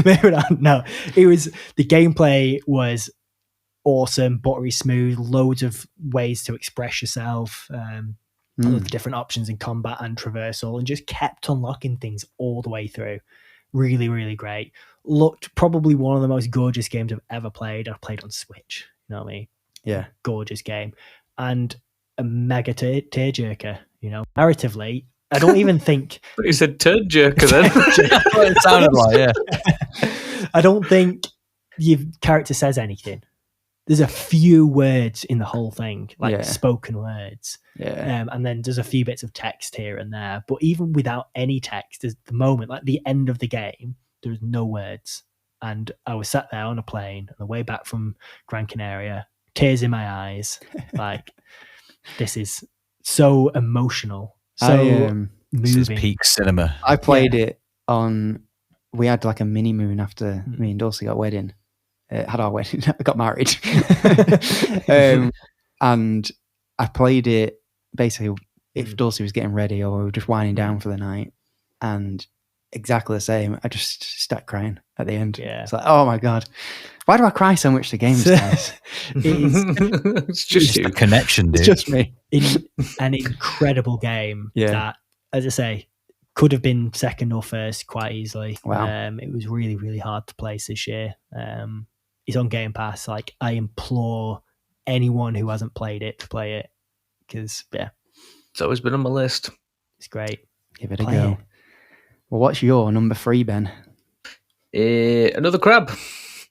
Moving on. No, the gameplay was awesome, buttery smooth, loads of ways to express yourself, all the different options in combat and traversal, and just kept unlocking things all the way through. Really, really great. Looked probably one of the most gorgeous games I've ever played. I've played on Switch. You know what I mean? Yeah. Gorgeous game. And a mega tearjerker, narratively. I don't even think... You said turd jerker then. It sounded like, yeah. I don't think your character says anything. There's a few words in the whole thing, spoken words. Yeah. And then there's a few bits of text here and there. But even without any text, there's the moment, like the end of the game, there's no words. And I was sat there on a plane on the way back from Gran Canaria, tears in my eyes. This is so emotional. So this is peak cinema. I played it on. We had like a mini moon after me and Dulcie got wedding, had our wedding. I got married. And I played it basically if Dulcie was getting ready or we were just winding down for the night. And exactly the same. I just started crying at the end. Yeah. It's like, oh my God. Why do I cry so much to games, guys? It's just a connection, dude. It's just me. An incredible game that, as I say, could have been second or first quite easily. Wow. It was really, really hard to place this year. It's on Game Pass. Like, I implore anyone who hasn't played it to play it because, it's always been on my list. It's great. Give it a go. Well, what's your number 3, Ben? Another crab.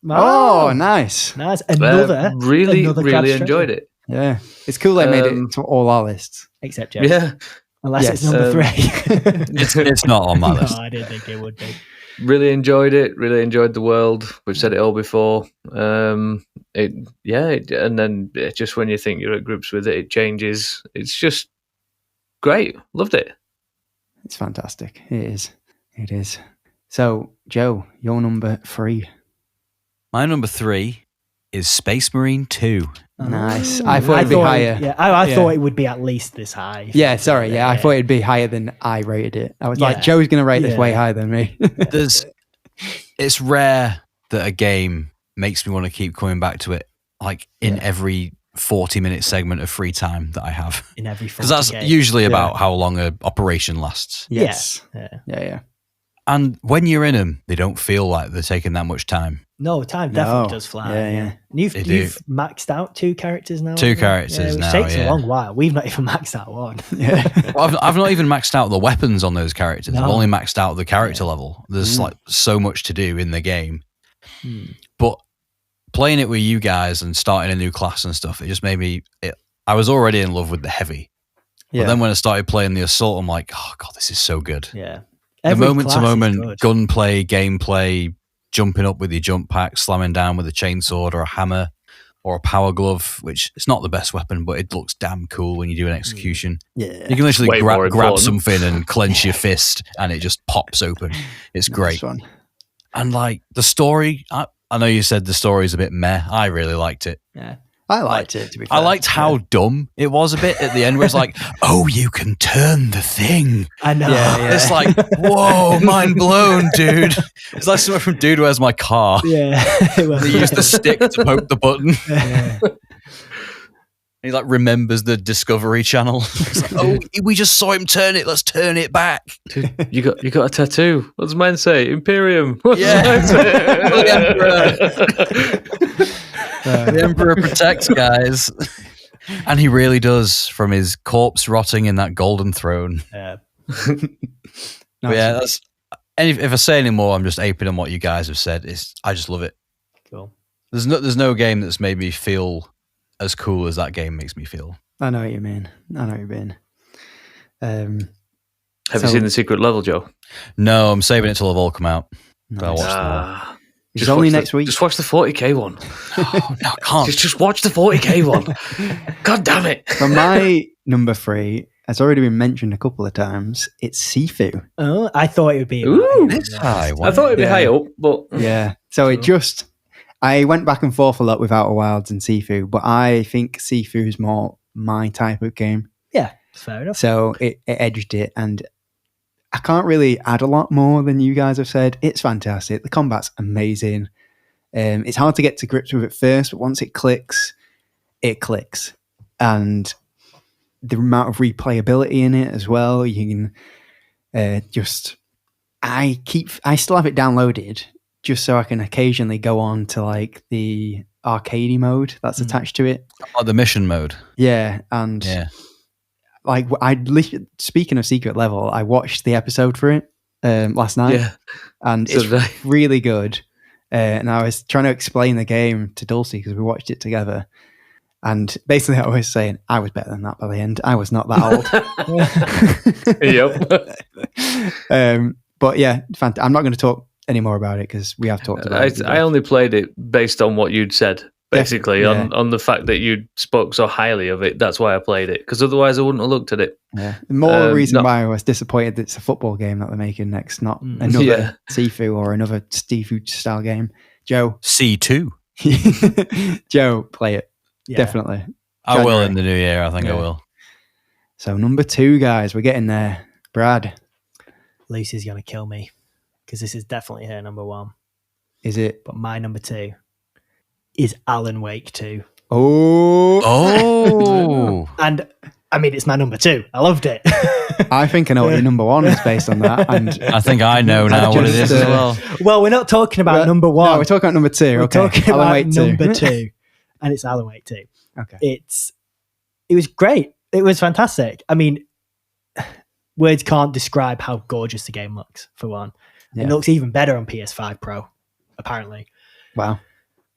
Oh, nice. Another really enjoyed it. Yeah. It's cool they made it to all our lists. Except Jeff. Yeah. Unless it's number 3. It's not on my list. I didn't think it would be. Really enjoyed it. Really enjoyed the world. We've said it all before. And then just when you think you're at grips with it, it changes. It's just great. Loved it. It's fantastic. It is. So, Joe, your number 3. My number 3 is Space Marine 2. Nice. I thought it'd be higher. Yeah, I thought it would be at least this high. Yeah, sorry. Yeah, I thought it'd be higher than I rated it. I was like, Joe's going to rate this way higher than me. It's rare that a game makes me want to keep coming back to it, like in every 40-minute segment of free time that I have. In every 40 because that's usually about how long an operation lasts. Yes. Yeah. And when you're in them, they don't feel like they're taking that much time. No, time definitely does fly. Yeah. And you've maxed out 2 characters now. 2 characters now. It takes a long while. We've not even maxed out 1. Yeah. Well, I've not even maxed out the weapons on those characters. I've only maxed out the character level. There's like so much to do in the game. But playing it with you guys and starting a new class and stuff, it just made me. I was already in love with the heavy. But then when I started playing the assault, I'm like, oh God, this is so good. Yeah. The moment-to-moment gunplay, gameplay, jumping up with your jump pack, slamming down with a chainsaw or a hammer or a power glove, which is not the best weapon, but it looks damn cool when you do an execution. Yeah. You can literally grab something and clench your fist and it just pops open. It's great. Fun. And like the story, I know you said the story is a bit meh. I really liked it. Yeah. I liked it, to be fair. I liked how dumb it was a bit at the end where it's like, oh, you can turn the thing. I know. Yeah. It's like, whoa, mind blown, dude. It's like someone from Dude, Where's My Car? Yeah. They use the stick to poke the button. Yeah. He like remembers the Discovery Channel. It's like, oh, we just saw him turn it. Let's turn it back. Dude, you got a tattoo. What does mine say? Imperium. What Yeah. does mine say? The Emperor protects, guys. And he really does, from his corpse rotting in that golden throne. Yeah. That's. And if I say any more, I'm just aping on what you guys have said. I just love it. Cool. There's no game that's made me feel as cool as that game makes me feel. I know what you mean. Have you seen the secret level, Joe? No, I'm saving it till they've all come out. Nice. I'll watch them all. It's only next week. Just watch the 40k one. Oh, no, I can't. Just watch the 40k one. God damn it. For my number 3, has already been mentioned a couple of times. It's Sifu. Oh, I thought it would be. I thought it'd be high up, but yeah. So I went back and forth a lot with Outer Wilds and Sifu, but I think Sifu is more my type of game. Yeah, fair enough. So it edged it, and I can't really add a lot more than you guys have said. It's fantastic. The combat's amazing. It's hard to get to grips with it first, but once it clicks. And the amount of replayability in it as well. You can I still have it downloaded just so I can occasionally go on to like the arcade mode that's attached to it. Oh, the mission mode. Yeah, and like speaking of Secret Level, I watched the episode for it last night, and it's really good. And I was trying to explain the game to Dulcie because we watched it together. And basically, I was saying I was better than that by the end. I was not that old. Yep. But yeah, I'm not going to talk any more about it because we have talked about it. I only played it based on what you'd said, basically, on the fact that you spoke so highly of it. That's why I played it, because otherwise I wouldn't have looked at it. Yeah. More reason why I was disappointed that it's a football game that they're making next, not another Sifu or another Sifu style game. Joe? C2. Joe, play it. Yeah. Definitely. I will in the new year. I think I will. So number 2, guys, we're getting there. Brad. Lucy's going to kill me because this is definitely her number 1. Is it? But my number 2 is Alan Wake 2. Oh. And I mean, it's my number 2. I loved it. I think I know what your number 1 is based on that. And I think I know now what it is as well. Well, we're not talking about number 1. No, we're talking about number 2. We're talking Alan about Wake number 2. And it's Alan Wake 2. Okay. It was great. It was fantastic. I mean, words can't describe how gorgeous the game looks, for one. Yeah. It looks even better on PS5 Pro, apparently. Wow.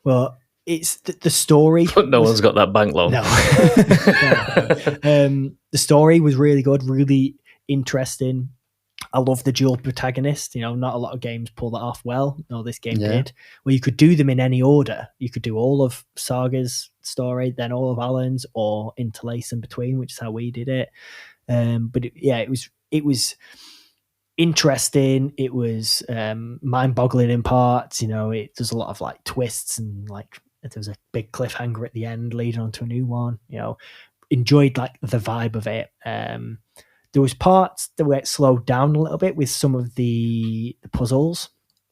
Well, it's the story. But no one's got that bank loan. No. The story was really good, really interesting. I love the dual protagonist. You know, not a lot of games pull that off well. No, this game did. Well, you could do them in any order. You could do all of Saga's story, then all of Alan's, or interlace in between, which is how we did it. But it was interesting. It was mind-boggling in parts. You know, there's a lot of like twists and like there was a big cliffhanger at the end leading on to a new one. You know, enjoyed like the vibe of it. There was parts that were slowed down a little bit with some of the puzzles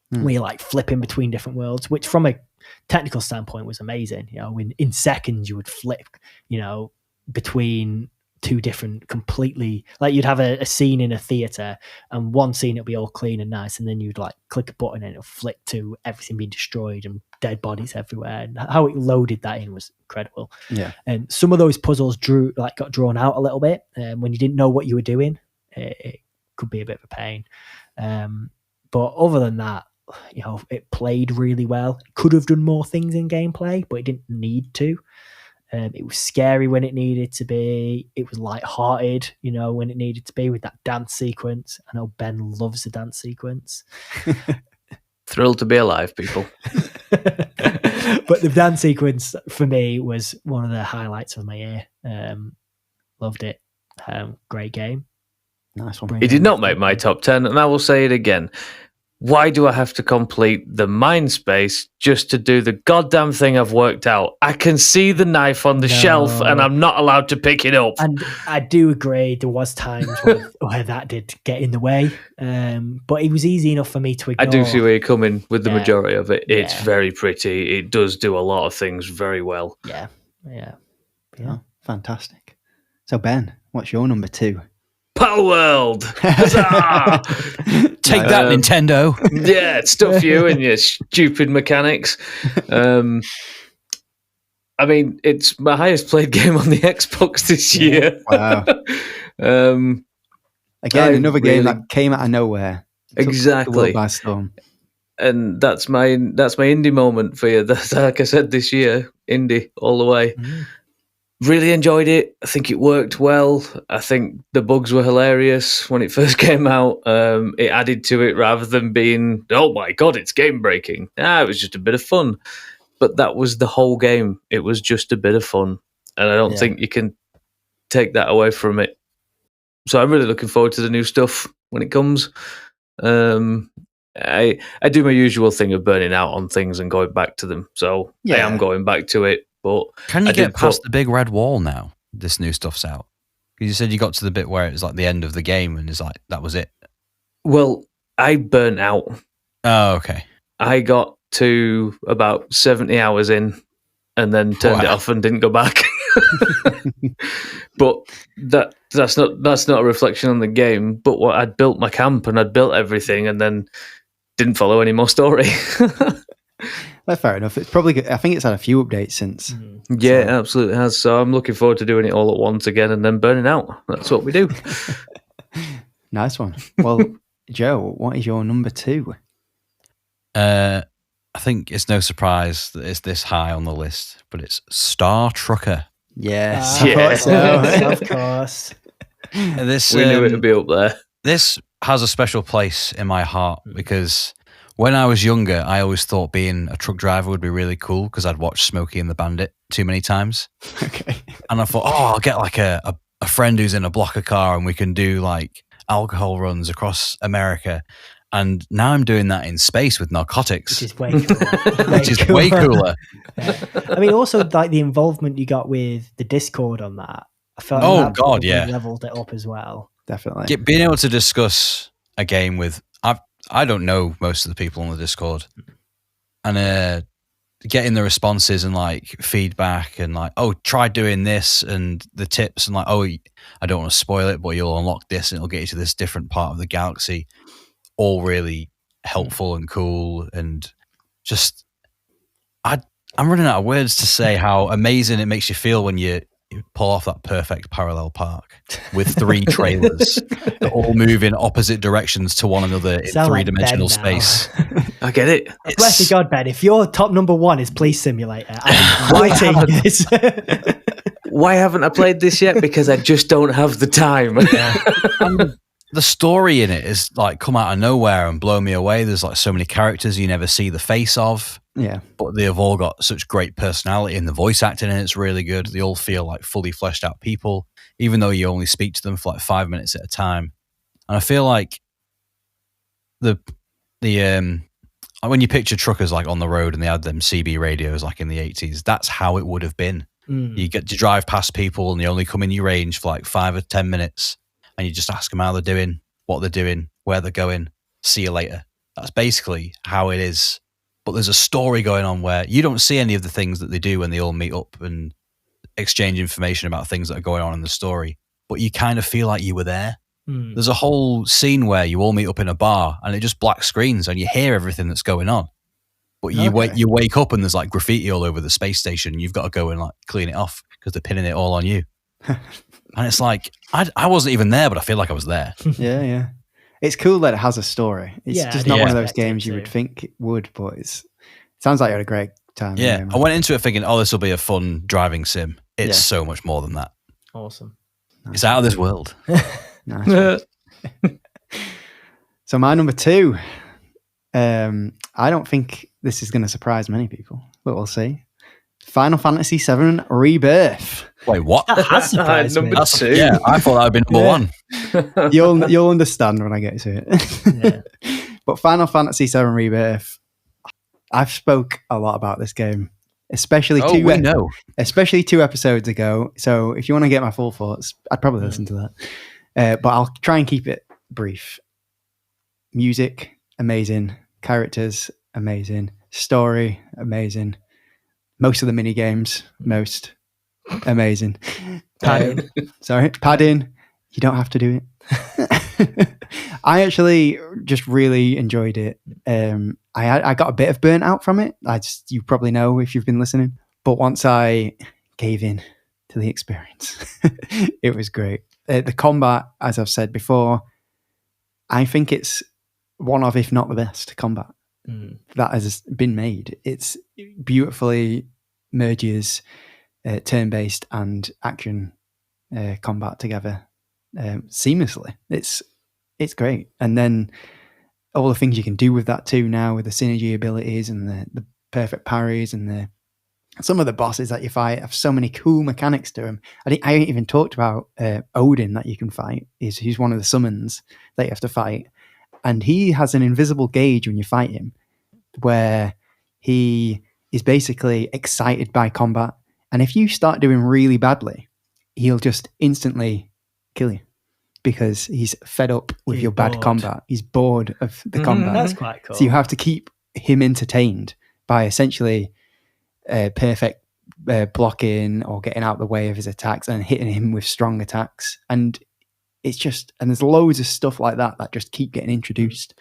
where you're like flipping between different worlds, which from a technical standpoint was amazing. You know, in seconds you would flip, you know, between two different completely, like you'd have a scene in a theater and one scene it'll be all clean and nice, and then you'd like click a button and it'll flick to everything being destroyed and dead bodies everywhere. And how it loaded that in was incredible. Yeah. And some of those puzzles got drawn out a little bit when you didn't know what you were doing. It could be a bit of a pain. But other than that, you know, it played really well. It could have done more things in gameplay, but it didn't need to. It was scary when it needed to be. It was lighthearted, you know, when it needed to be with that dance sequence. I know Ben loves the dance sequence. Thrilled to be alive, people. But the dance sequence for me was one of the highlights of my year. Loved it. Great game. Nice one. It did not make my top 10, and I will say it again. Why do I have to complete the mind space just to do the goddamn thing I've worked out? I can see the knife on the shelf and I'm not allowed to pick it up. And I do agree there was times where that did get in the way. But it was easy enough for me to ignore. I do see where you're coming with the majority of it. It's very pretty. It does do a lot of things very well. Yeah. Oh, fantastic. So Ben, what's your number 2? Palworld! Huzzah! Take that, Nintendo. Yeah, stuff you and your stupid mechanics. I mean, it's my highest played game on the Xbox this year. Wow. Again, another game that came out of nowhere. Exactly. Took the world by storm. And that's my indie moment for you. That's, like I said, this year, indie all the way. Really enjoyed it. I think it worked well. I think the bugs were hilarious when it first came out. It added to it rather than being, oh my God, it's game breaking. It was just a bit of fun. But that was the whole game. It was just a bit of fun. And I don't think you can take that away from it. So I'm really looking forward to the new stuff when it comes. I do my usual thing of burning out on things and going back to them. So I am going back to it. But can you get past the big red wall now? This new stuff's out. Because you said you got to the bit where it was like the end of the game and it's like, that was it. Well, I burnt out. Oh, okay. I got to about 70 hours in and then turned it off and didn't go back. But that's not a reflection on the game. But what I'd built my camp and I'd built everything and then didn't follow any more story. That's fair enough. It's probably, I think it's had a few updates since. Yeah, it absolutely has. So I'm looking forward to doing it all at once again and then burning out. That's what we do. Nice one. Well, Joe, what is your number 2? I think it's no surprise that it's this high on the list, but it's Star Trucker. Yes. Of course. We knew it would be up there. This has a special place in my heart because when I was younger, I always thought being a truck driver would be really cool because I'd watched Smokey and the Bandit too many times. Okay. And I thought, I'll get like a friend who's in a blocker car and we can do like alcohol runs across America. And now I'm doing that in space with narcotics. Which is way cooler. Way cooler. Yeah. I mean, also like the involvement you got with the Discord on that. I felt leveled it up as well. Definitely. Being able to discuss a game with, I don't know most of the people on the Discord, and getting the responses and like feedback and like, oh, try doing this and the tips and like, oh, I don't want to spoil it, but you'll unlock this and it'll get you to this different part of the galaxy. All really helpful and cool, and just I'm running out of words to say how amazing it makes you feel when you pull off that perfect parallel park with 3 trailers that all move in opposite directions to one another in 3-dimensional space. I get it. Bless you God, Ben. If your top number 1 is Police Simulator, I'm writing this. Why haven't I played this yet? Because I just don't have the time. The story in it is like come out of nowhere and blow me away. There's like so many characters you never see the face of. Yeah. But they have all got such great personality, and the voice acting in it's really good. They all feel like fully fleshed out people, even though you only speak to them for like 5 minutes at a time. And I feel like the when you picture truckers like on the road and they had them CB radios like in the 80s, that's how it would have been. You get to drive past people and they only come in your range for like 5 or 10 minutes. And you just ask them how they're doing, what they're doing, where they're going, see you later. That's basically how it is. But there's a story going on where you don't see any of the things that they do when they all meet up and exchange information about things that are going on in the story. But you kind of feel like you were there. There's a whole scene where you all meet up in a bar and it just black screens and you hear everything that's going on. But you wake up and there's like graffiti all over the space station. You've got to go and like clean it off because they're pinning it all on you. And it's like, I wasn't even there, but I feel like I was there. Yeah. It's cool that it has a story. It's just not one of those games you would think it would, but it sounds like you had a great time. Yeah, I went into it thinking, oh, this will be a fun driving sim. It's so much more than that. Awesome. It's out of this world. Nice. So my number 2, I don't think this is going to surprise many people, but we'll see. Final Fantasy VII Rebirth. Wait, what? That has surprised me. Number 2. Yeah, I thought that would be number 1. You'll understand when I get to it. But Final Fantasy VII Rebirth, I've spoke a lot about this game, especially 2 episodes ago. So if you want to get my full thoughts, I'd probably listen to that. But I'll try and keep it brief. Music, amazing. Characters, amazing. Story, amazing. Most of the mini games, amazing. Padding. Padding. You don't have to do it. I actually just really enjoyed it. I got a bit of burnt out from it. You probably know if you've been listening. But once I gave in to the experience, it was great. The combat, as I've said before, I think it's one of, if not the best combat that has been made. It's beautifully merges turn-based and action combat together seamlessly. It's great. And then all the things you can do with that too now, with the synergy abilities and the perfect parries and some of the bosses that you fight have so many cool mechanics to them. I ain't even talked about Odin that you can fight. He's one of the summons that you have to fight. And he has an invisible gauge when you fight him, where he is basically excited by combat. And if you start doing really badly, he'll just instantly kill you because he's fed up with your bad combat. He's bored of the combat. That's quite cool. So you have to keep him entertained by essentially perfect blocking or getting out of the way of his attacks and hitting him with strong attacks. And it's just, and there's loads of stuff like that just keep getting introduced.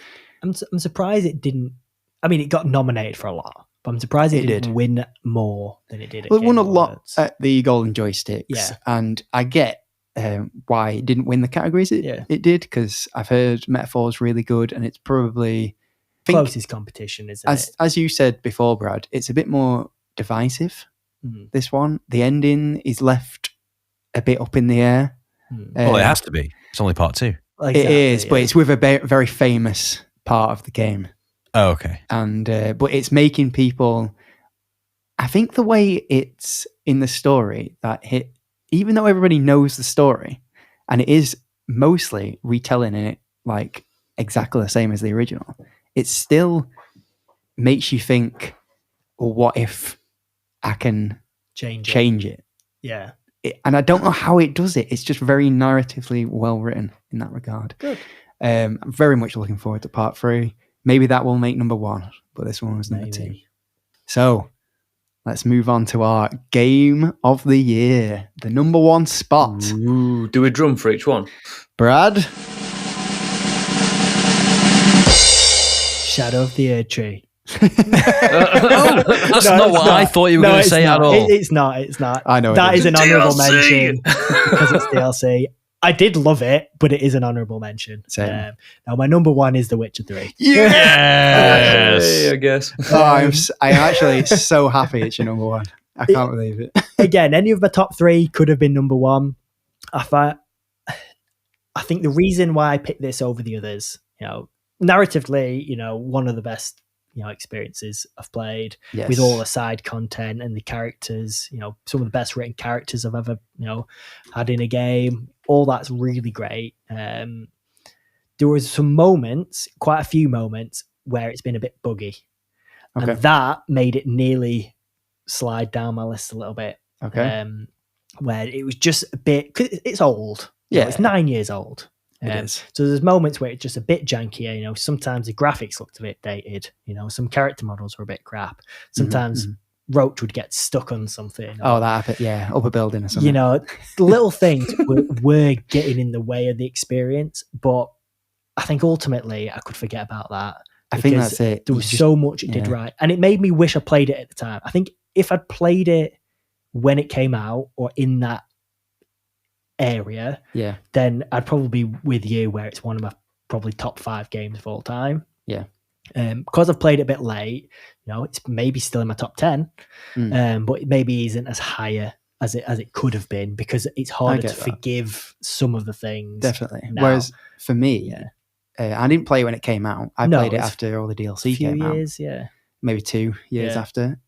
I'm surprised it didn't. I mean, it got nominated for a lot, but I'm surprised it didn't win more than it did. Well, it won a lot at the Golden Joysticks, and I get why it didn't win the categories it did, because I've heard Metaphor's really good, and it's probably closest competition, isn't it? As you said before, Brad, it's a bit more divisive. This one, the ending is left a bit up in the air. Well, it has to be. It's only part 2. Exactly, it is, but it's with a very famous part of the game. Oh, okay. And but it's making people. I think the way it's in the story even though everybody knows the story, and it is mostly retelling it like exactly the same as the original, it still makes you think, well, what if I can change it? Yeah. And I don't know how it does it. It's just very narratively well written in that regard. Good. I'm very much looking forward to part 3. Maybe that will make number 1, but this one was number 2. So let's move on to our game of the year, the number 1 spot. Ooh, do a drum for each one. Brad? Shadow of the Erdtree. That's not what I thought you were going to say at all. It's not. I know that is an honourable mention because it's DLC. I did love it, but it is an honourable mention. Now, my number 1 is The Witcher 3. Yes! I guess. I'm actually so happy it's your number 1. I can't believe it. Again, any of my top 3 could have been number 1. I think the reason why I picked this over the others, narratively, one of the best experiences I've played with all the side content and the characters, some of the best written characters I've ever, had in a game. All that's really great. There was some moments, quite a few moments, where it's been a bit buggy. Okay. And that made it nearly slide down my list a little bit. Okay. Where it was just a bit, cause it's old. Yeah. It's 9 years old. So there's moments where it's just a bit jankier. Sometimes the graphics looked a bit dated. some character models were a bit crap. Sometimes Roach would get stuck on something. Oh, that happened. Yeah, up a building or something. Little things were getting in the way of the experience. But I think ultimately I could forget about that. I think that's it. There was so much it did right, and it made me wish I played it at the time. I think if I'd played it when it came out or in that area, then I'd probably be with you where it's one of my probably top 5 games of all time. Because I've played it a bit late, it's maybe still in my top 10, but it maybe isn't as higher as it could have been because it's harder to forgive some of the things. Definitely. Now. Whereas for me, I didn't play it when it came out. I played it after all the DLC came out. Maybe 2 years after.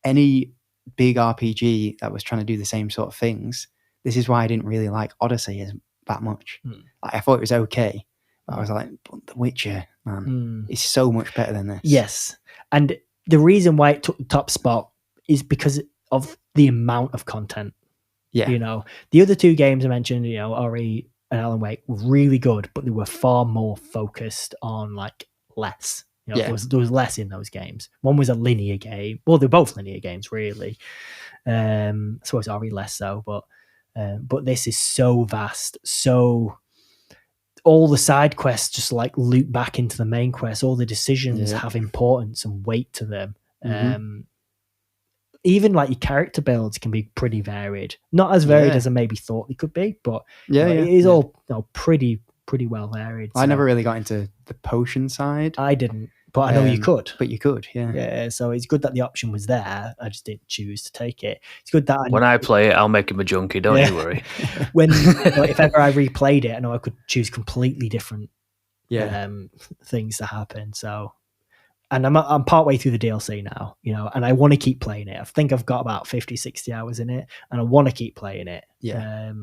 Any big RPG that was trying to do the same sort of things. This is why I didn't really like Odyssey that much. I thought it was okay. But I was like, The Witcher, man, is so much better than this. Yes. And the reason why it took the top spot is because of the amount of content. Yeah. The other 2 games I mentioned, Ori and Alan Wake were really good, but they were far more focused on less. There was less in those games. One was a linear game. Well, they're both linear games, really. So it's Ori less so, but this is so vast, so all the side quests just loop back into the main quest. All the decisions have importance and weight to them. Even your character builds can be pretty varied. Not as varied as I maybe thought they could be, but it is all pretty well varied. I never really got into the potion side. I didn't. But I know you could. But you could, yeah. Yeah, so it's good that the option was there. I just didn't choose to take it. It's good that... When I play it, I'll make him a junkie, don't you worry. If ever I replayed it, I know I could choose completely different things to happen. So, and I'm partway through the DLC now, and I want to keep playing it. I think I've got about 50, 60 hours in it, and I want to keep playing it. Yeah.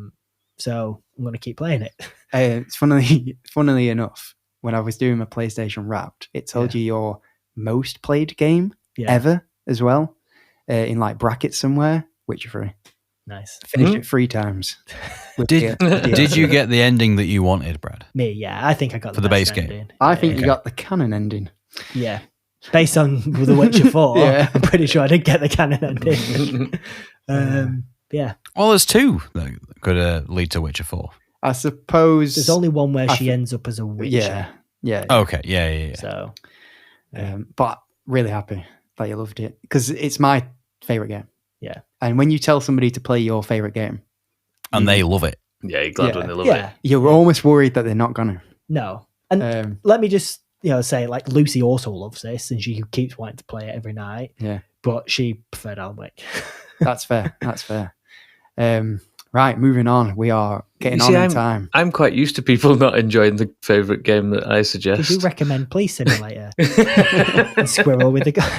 So I'm going to keep playing it. It's funnily enough, when I was doing my PlayStation Wrapped, it told you your most played game ever as well, in brackets somewhere, Witcher 3. Nice. Finished it 3 times. Did you get the ending that you wanted, Brad? Me, yeah. I think I got for the base game. I think you got the canon ending. Yeah. Based on The Witcher 4, I'm pretty sure I did get the canon ending. Yeah. Well, there's 2 that could lead to Witcher 4. I suppose there's only one where she ends up as a witcher. Yeah. Okay. Yeah. So, but really happy that you loved it because it's my favorite game. Yeah. And when you tell somebody to play your favorite game, and they love it, you're glad when they love it. You're almost worried that they're not gonna. No. And let me just say, Lucy also loves this, and she keeps wanting to play it every night. Yeah. But she preferred Alan Wake. That's fair. Right, moving on. We are getting on in time. I'm quite used to people not enjoying the favourite game that I suggest. Did you recommend Police Simulator? And Squirrel with the gun.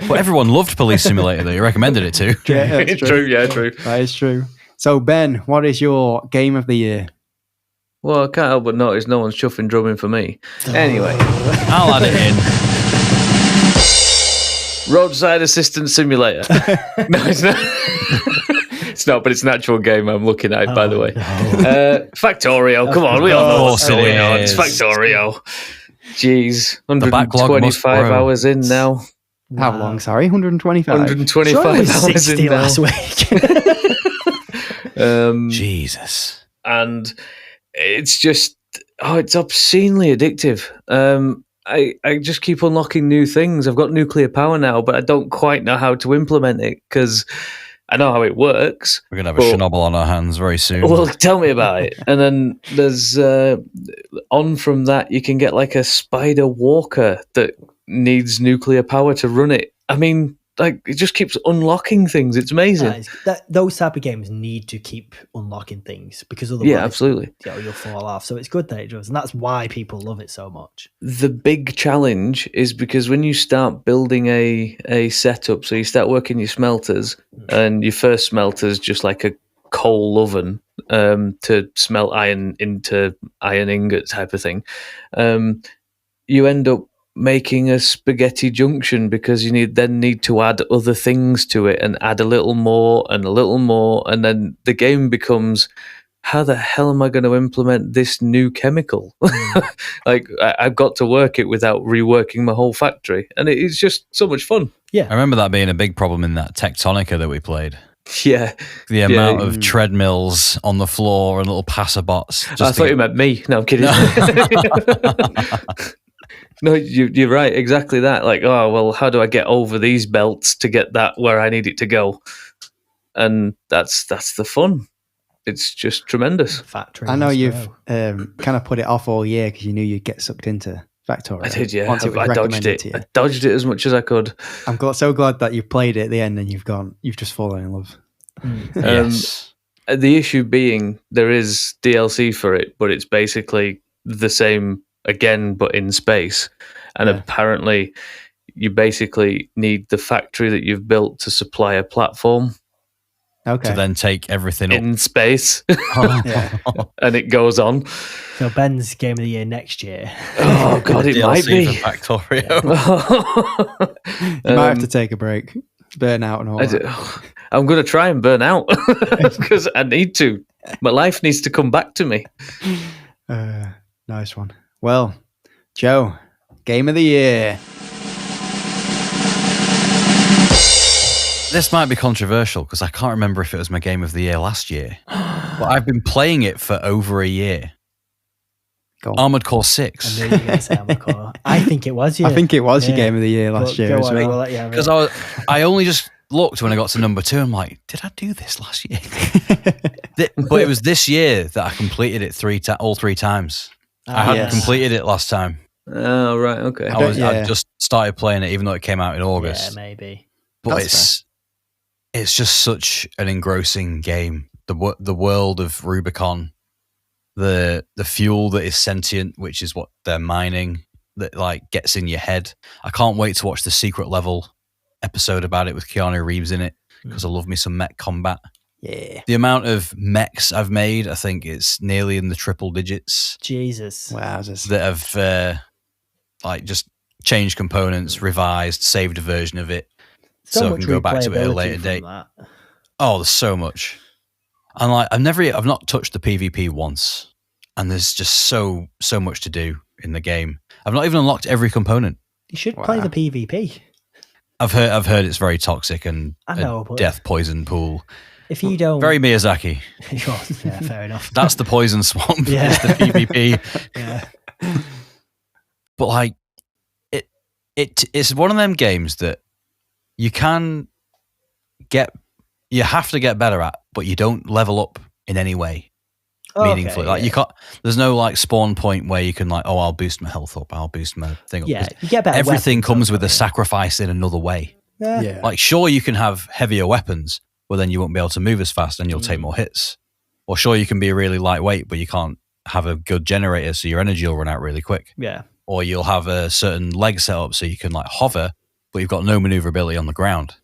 Well, everyone loved Police Simulator that you recommended it to. Yeah, it's true. Yeah, true. That is true. So, Ben, what is your game of the year? Well, I can't help but notice no one's chuffing drumming for me. Anyway. I'll add it in. Roadside Assistance Simulator. No, it's not. It's not, but it's an actual game I'm looking at, by the way. No. Factorio, come on, we all know what's going on. It's Factorio. Jeez, 125 hours in now. Wow. How long, sorry? 125? 125 hours in now. Last week. Jesus. And it's just, it's obscenely addictive. I just keep unlocking new things. I've got nuclear power now, but I don't quite know how to implement it because I know how it works. We're going to have a Chernobyl on our hands very soon. Well, tell me about it. And then there's, on from that, you can get like a spider walker that needs nuclear power to run it. I mean, like, it just keeps unlocking things. It's amazing. Those type of games need to keep unlocking things because otherwise, absolutely, you'll fall off. So it's good that it does, and that's why people love it so much. The big challenge is because when you start building a setup, so you start working your smelters, and your first smelter's just like a coal oven to smelt iron into iron ingot type of thing. You end up making a spaghetti junction because you need to add other things to it and add a little more, and then the game becomes, how the hell am I going to implement this new chemical? Like, I've got to work it without reworking my whole factory, and it's just so much fun. Yeah, I remember that being a big problem in that Tectonica that we played. Yeah, the amount of treadmills on the floor and little passer bots. I thought you meant me. No, I'm kidding. No, you're right. Exactly that. Like, oh, well, how do I get over these belts to get that where I need it to go? And that's the fun. It's just tremendous. Factory. I know you've kind of put it off all year because you knew you'd get sucked into Factorio. I did, yeah. I dodged it. I dodged it as much as I could. I'm so glad that you played it at the end and you've just fallen in love. Yes. The issue being there is DLC for it, but it's basically the same again, but in space. And apparently you basically need the factory that you've built to supply a platform. Okay. To then take everything in space. And it goes on. So Ben's Game of the Year next year. Oh, God, it might be. Factorio. You might have to take a break. Burn out and all that. I'm going to try and burn out because I need to. My life needs to come back to me. Nice one. Well, Joe, Game of the Year. This might be controversial because I can't remember if it was my Game of the Year last year. But I've been playing it for over a year. Armored Core 6. I knew you were going to say Armored Core. I think it was, I think it was your Game of the Year last year as well. Because I only just looked when I got to number 2. I'm like, did I do this last year? But it was this year that I completed it all three times. I hadn't completed it last time. Oh, right, okay. I just started playing it even though it came out in August. Yeah, maybe. But it's just such an engrossing game. The world of Rubicon, the fuel that is sentient, which is what they're mining, that like gets in your head. I can't wait to watch the Secret Level episode about it with Keanu Reeves in it because I love me some mech combat. Yeah. The amount of mechs I've made, I think it's nearly in the triple digits. Jesus. Wow. That have just changed components, revised, saved a version of it. So I can go back to it at a later date. Oh, there's so much. And like I've not touched the PvP once. And there's just so much to do in the game. I've not even unlocked every component. You should play the PvP. I've heard it's very toxic and a death poison pool. If you don't, very Miyazaki. Yeah, fair enough. That's the poison swamp. Yeah. It's the PvP. Yeah. But like, it's one of them games that you have to get better at, but you don't level up in any way meaningfully. Like you can't. There's no like spawn point where you can like, oh, I'll boost my health up. I'll boost my thing up. Yeah, you get better. Everything comes with a sacrifice in another way. Yeah. Like sure, you can have heavier weapons, but then you won't be able to move as fast and you'll take more hits. Or sure, you can be really lightweight, but you can't have a good generator, so your energy will run out really quick. Yeah. Or you'll have a certain leg setup so you can like hover, but you've got no maneuverability on the ground.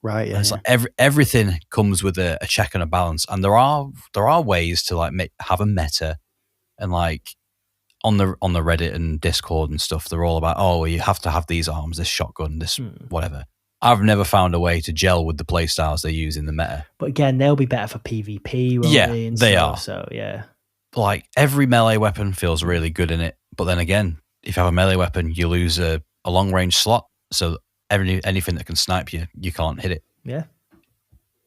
Right. Yeah. And it's like everything comes with a check and a balance, and there are ways to like have a meta And like on the Reddit and Discord and stuff, they're all about, oh, you have to have these arms, this shotgun, this whatever. I've never found a way to gel with the playstyles they use in the meta. But again, they'll be better for PvP. They are. So yeah, like every melee weapon feels really good in it. But then again, if you have a melee weapon, you lose a long range slot. So anything that can snipe you, you can't hit it. Yeah.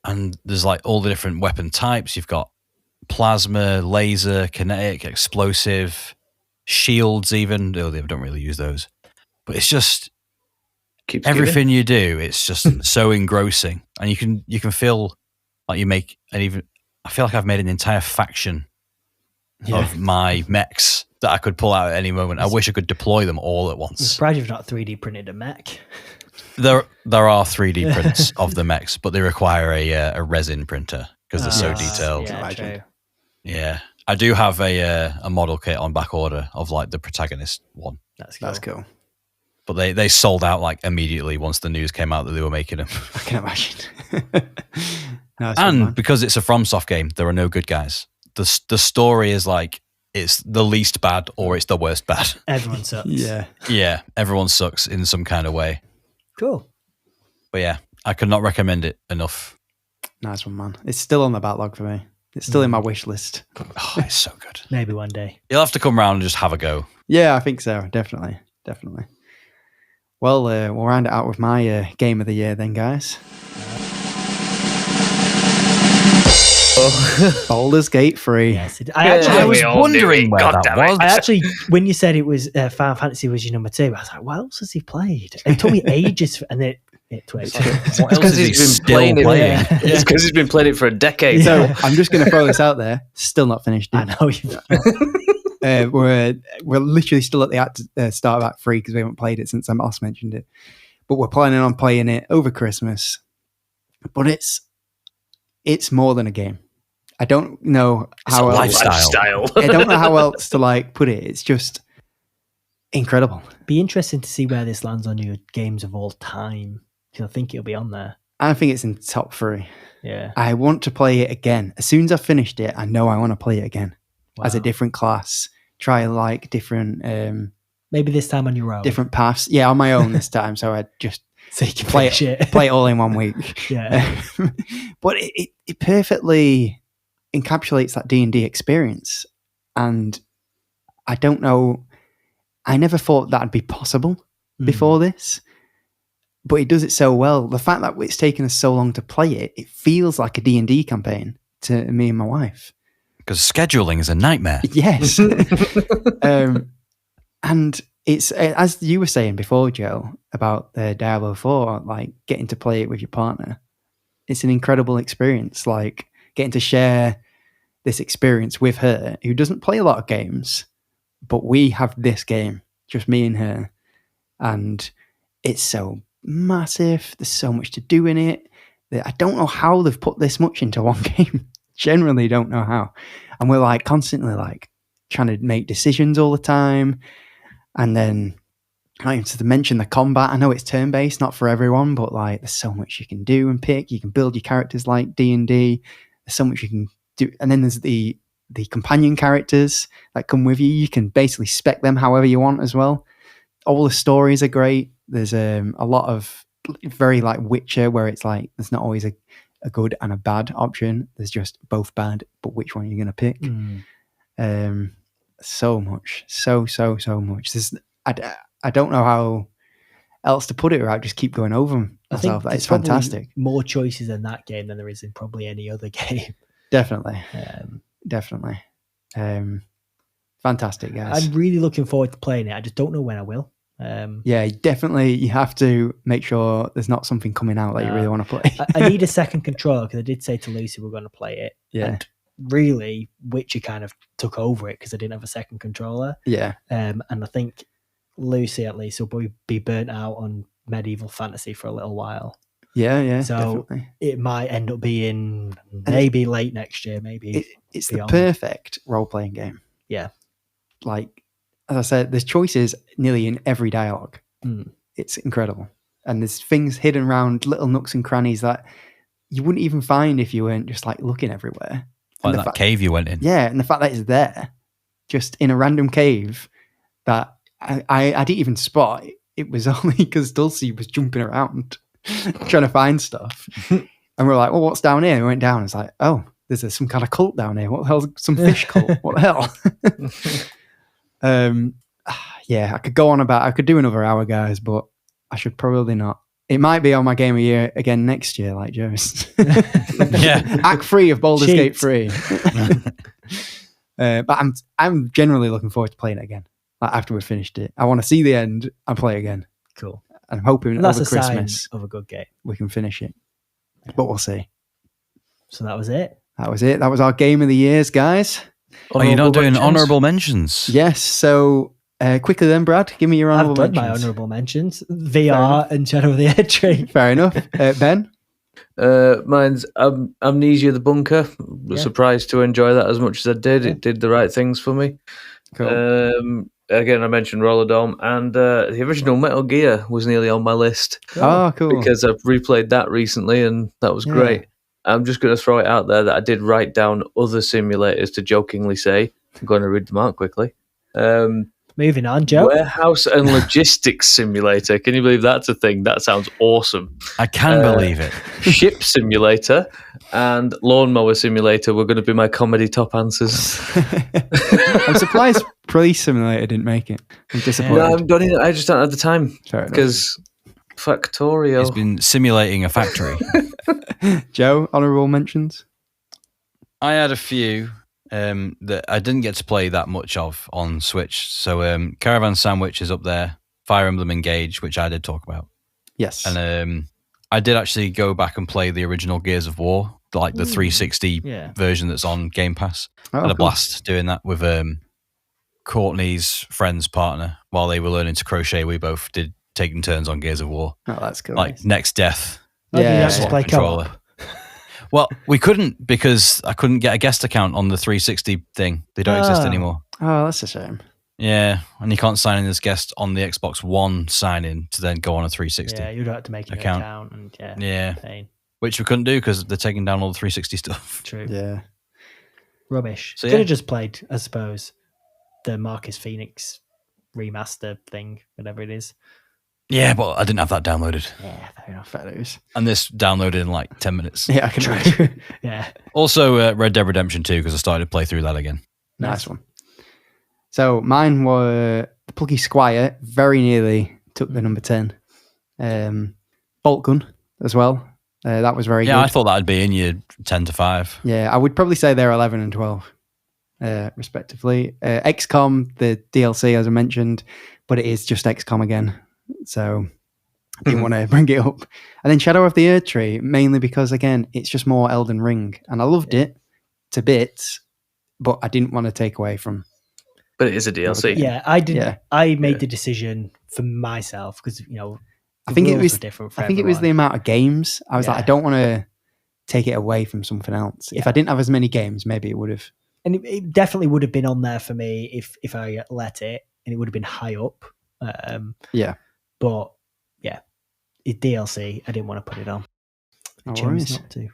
And there's like all the different weapon types. You've got plasma, laser, kinetic, explosive, shields even. Oh, they don't really use those. But it's just everything you do, it's just so engrossing. And you can feel like you make I feel like I've made an entire faction of my mechs that I could pull out at any moment. I wish I could deploy them all at once. I'm surprised you've not 3D printed a mech. There are 3D prints of the mechs, but they require a resin printer because they're so detailed. Yeah, true. Yeah, I do have a model kit on back order of like the protagonist one. That's cool. But they sold out like immediately once the news came out that they were making them. I can imagine. And because it's a FromSoft game, there are no good guys. The story is like it's the least bad or it's the worst bad. Everyone sucks. Yeah, everyone sucks in some kind of way. Cool. But yeah, I could not recommend it enough. Nice one, man. It's still on the backlog for me. It's still in my wish list. Oh, it's so good. Maybe one day. You'll have to come round and just have a go. Yeah, I think so. Definitely. Well, we'll round it out with my game of the year then, guys. Baldur's Gate 3. Yes, I was wondering where that was. I actually, when you said it was Final Fantasy was your number 2, I was like, what else has he played? It took me ages, and it Twitch. What else is he still playing? It's because he's been playing it for a decade. So I'm just going to throw this out there. Still not finished. I know you've we're literally still at the start of Act 3 because we haven't played it since Moss mentioned it. But we're planning on playing it over Christmas. But it's more than a game. I don't know how else. Lifestyle. I don't know how else to like put it. It's just incredible. Be interesting to see where this lands on your games of all time. I think it'll be on there. I think it's in top 3. Yeah. I want to play it again. As soon as I've finished it, I know I want to play it again. Wow. As a different class. Try like different maybe this time on your own. Different paths. Yeah, on my own this time. So I just so you can play it all in one week. Yeah. But it perfectly encapsulates that D&D experience. And I don't know, I never thought that'd be possible before this. But it does it so well. The fact that it's taken us so long to play it, it feels like a D&D campaign to me and my wife. Because scheduling is a nightmare. Yes. And it's, as you were saying before, Joe, about Diablo 4, like getting to play it with your partner. It's an incredible experience, like getting to share this experience with her, who doesn't play a lot of games, but we have this game, just me and her. And it's so massive. There's so much to do in it. I don't know how they've put this much into one game. Generally don't know how. And we're like constantly like trying to make decisions all the time. And then not even to mention the combat. I know it's turn-based, not for everyone, but like there's so much you can do and pick. You can build your characters like D&D. There's so much you can do. And then there's the companion characters that come with you. You can basically spec them however you want as well. All the stories are great. There's a lot of very like Witcher, where it's like there's not always a good and a bad option. There's just both bad, but which one are you going to pick? So much, so much. I don't know how else to put it without just keep going over them myself. It's fantastic. More choices in that game than there is in probably any other game. Definitely. Fantastic, guys. I'm really looking forward to playing it. I just don't know when I will. Yeah, definitely. You have to make sure there's not something coming out that you really want to play. I need a second controller because I did say to Lucy we're going to play it. Yeah. And really, Witcher kind of took over it because I didn't have a second controller. Yeah. And I think Lucy at least will probably be burnt out on medieval fantasy for a little while. Yeah. So definitely. It might end up being maybe late next year, maybe. It's the perfect role-playing game. Yeah. Like, as I said, there's choices nearly in every dialogue. It's incredible. And there's things hidden around little nooks and crannies that you wouldn't even find if you weren't just like looking everywhere. Like that cave you went in. Yeah, and the fact that it's there just in a random cave that I didn't even spot. It was only because Dulcie was jumping around trying to find stuff. And we're like, well, what's down here? And we went down. It's like, oh, there's some kind of cult down here. What the hell? Some fish cult. What the hell? Yeah, I could go on about, I could do another hour, guys, but I should probably not. It might be on my Game of Year again next year, like Joe's. Yeah. Act 3 of Baldur's Gate 3. But I'm generally looking forward to playing it again. Like after we've finished it, I want to see the end and play again. Cool. I'm hoping that's over a Christmas sign of a good game. We can finish it, but we'll see. So that was it. That was it. That was our Game of the Years, guys. Are you not doing honourable mentions? Yes. So quickly then, Brad, give me your honourable mentions. I've done my honourable mentions. VR and Shadow of the Erdtree. Fair enough. Ben? Mine's Amnesia the Bunker. Surprised to enjoy that as much as I did. It did the right things for me. Cool. Again, I mentioned Roller Dome, and the original Metal Gear was nearly on my list. Oh, cool. Because I've replayed that recently, and that was great. I'm just going to throw it out there that I did write down other simulators to jokingly say. I'm going to read them out quickly. Moving on, Joe. Warehouse and Logistics Simulator. Can you believe that's a thing? That sounds awesome. I can believe it. Ship Simulator and Lawnmower Simulator were going to be my comedy top answers. I'm surprised Police Simulator didn't make it. I'm disappointed. No, I just don't have the time. Because Factorio. He's been simulating a factory. Joe, honourable mentions? I had a few that I didn't get to play that much of on Switch. So Caravan Sandwich is up there. Fire Emblem Engage, which I did talk about. Yes. And I did actually go back and play the original Gears of War, like the 360 version that's on Game Pass. I had a blast doing that with Courtney's friend's partner while they were learning to crochet. We both did taking turns on Gears of War. Oh, that's cool. Like Next Death. Play controller. Well, we couldn't because I couldn't get a guest account on the 360 thing. They don't exist anymore. Oh, that's a shame. Yeah, and you can't sign in as guest on the Xbox One sign-in to then go on a 360. Yeah, you'd have to make an account and pain. Which we couldn't do because they're taking down all the 360 stuff. True. Yeah. Rubbish. So, could have just played, I suppose, the Marcus Phoenix remaster thing, whatever it is. Yeah, but I didn't have that downloaded. Yeah, fair enough. Fair news. And this downloaded in like 10 minutes. Yeah, I can imagine. Yeah. Also, Red Dead Redemption 2 because I started to play through that again. Nice one. So mine were the Plucky Squire, very nearly took the number 10. Bolt Gun as well. That was very good. Yeah, I thought that would be in your 10 to 5. Yeah, I would probably say they're 11 and 12, respectively. XCOM, the DLC, as I mentioned, but it is just XCOM again. So I didn't want to bring it up. And then Shadow of the Erdtree, mainly because, again, it's just more Elden Ring. And I loved it to bits, but I didn't want to take away from... But it is a DLC. Yeah, I did. Yeah. I made the decision for myself because, I think it was different for everyone. It was the amount of games. I was like, I don't want to take it away from something else. Yeah. If I didn't have as many games, maybe it would have. And it definitely would have been on there for me if I let it, and it would have been high up. But yeah, it's DLC. I didn't want to put it on. I chose not to.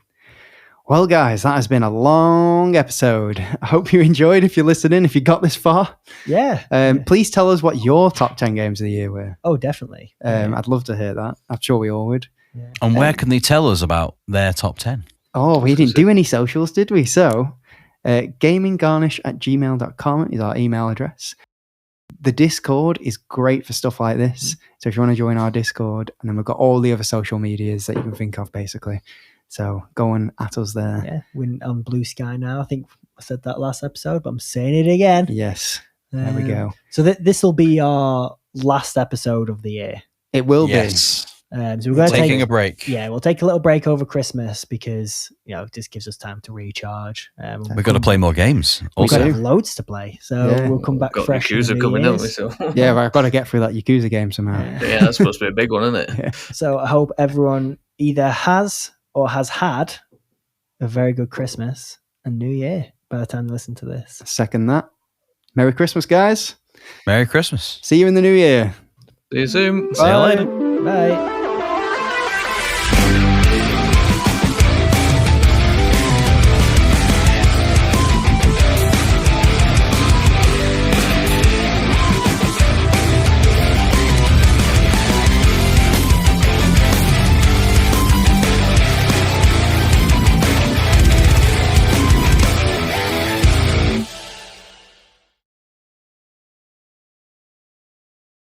Well, guys, that has been a long episode. I hope you enjoyed if you're listening, if you got this far. Yeah. Please tell us what your top 10 games of the year were. Oh, definitely. I'd love to hear that. I'm sure we all would. Yeah. And where can they tell us about their top 10? Oh, we didn't do any socials, did we? So, gaminggarnish@gmail.com is our email address. The Discord is great for stuff like this. So if you want to join our Discord, and then we've got all the other social medias that you can think of, basically. So go and at us there. Yeah, we're on Blue Sky now. I think I said that last episode, but I'm saying it again. Yes, there we go. So this will be our last episode of the year. It will be. So we're going to taking a break. Yeah, we'll take a little break over Christmas because this gives us time to recharge. We've got to play more games. We've got to have loads to play, so we'll come back fresh. Yakuza coming up, so yeah, I've got to get through that Yakuza game somehow. Yeah, that's supposed to be a big one, isn't it? Yeah. So I hope everyone either has or has had a very good Christmas and New Year by the time you listen to this. Second that. Merry Christmas, guys. Merry Christmas. See you in the new year. See you soon. See you later. Bye.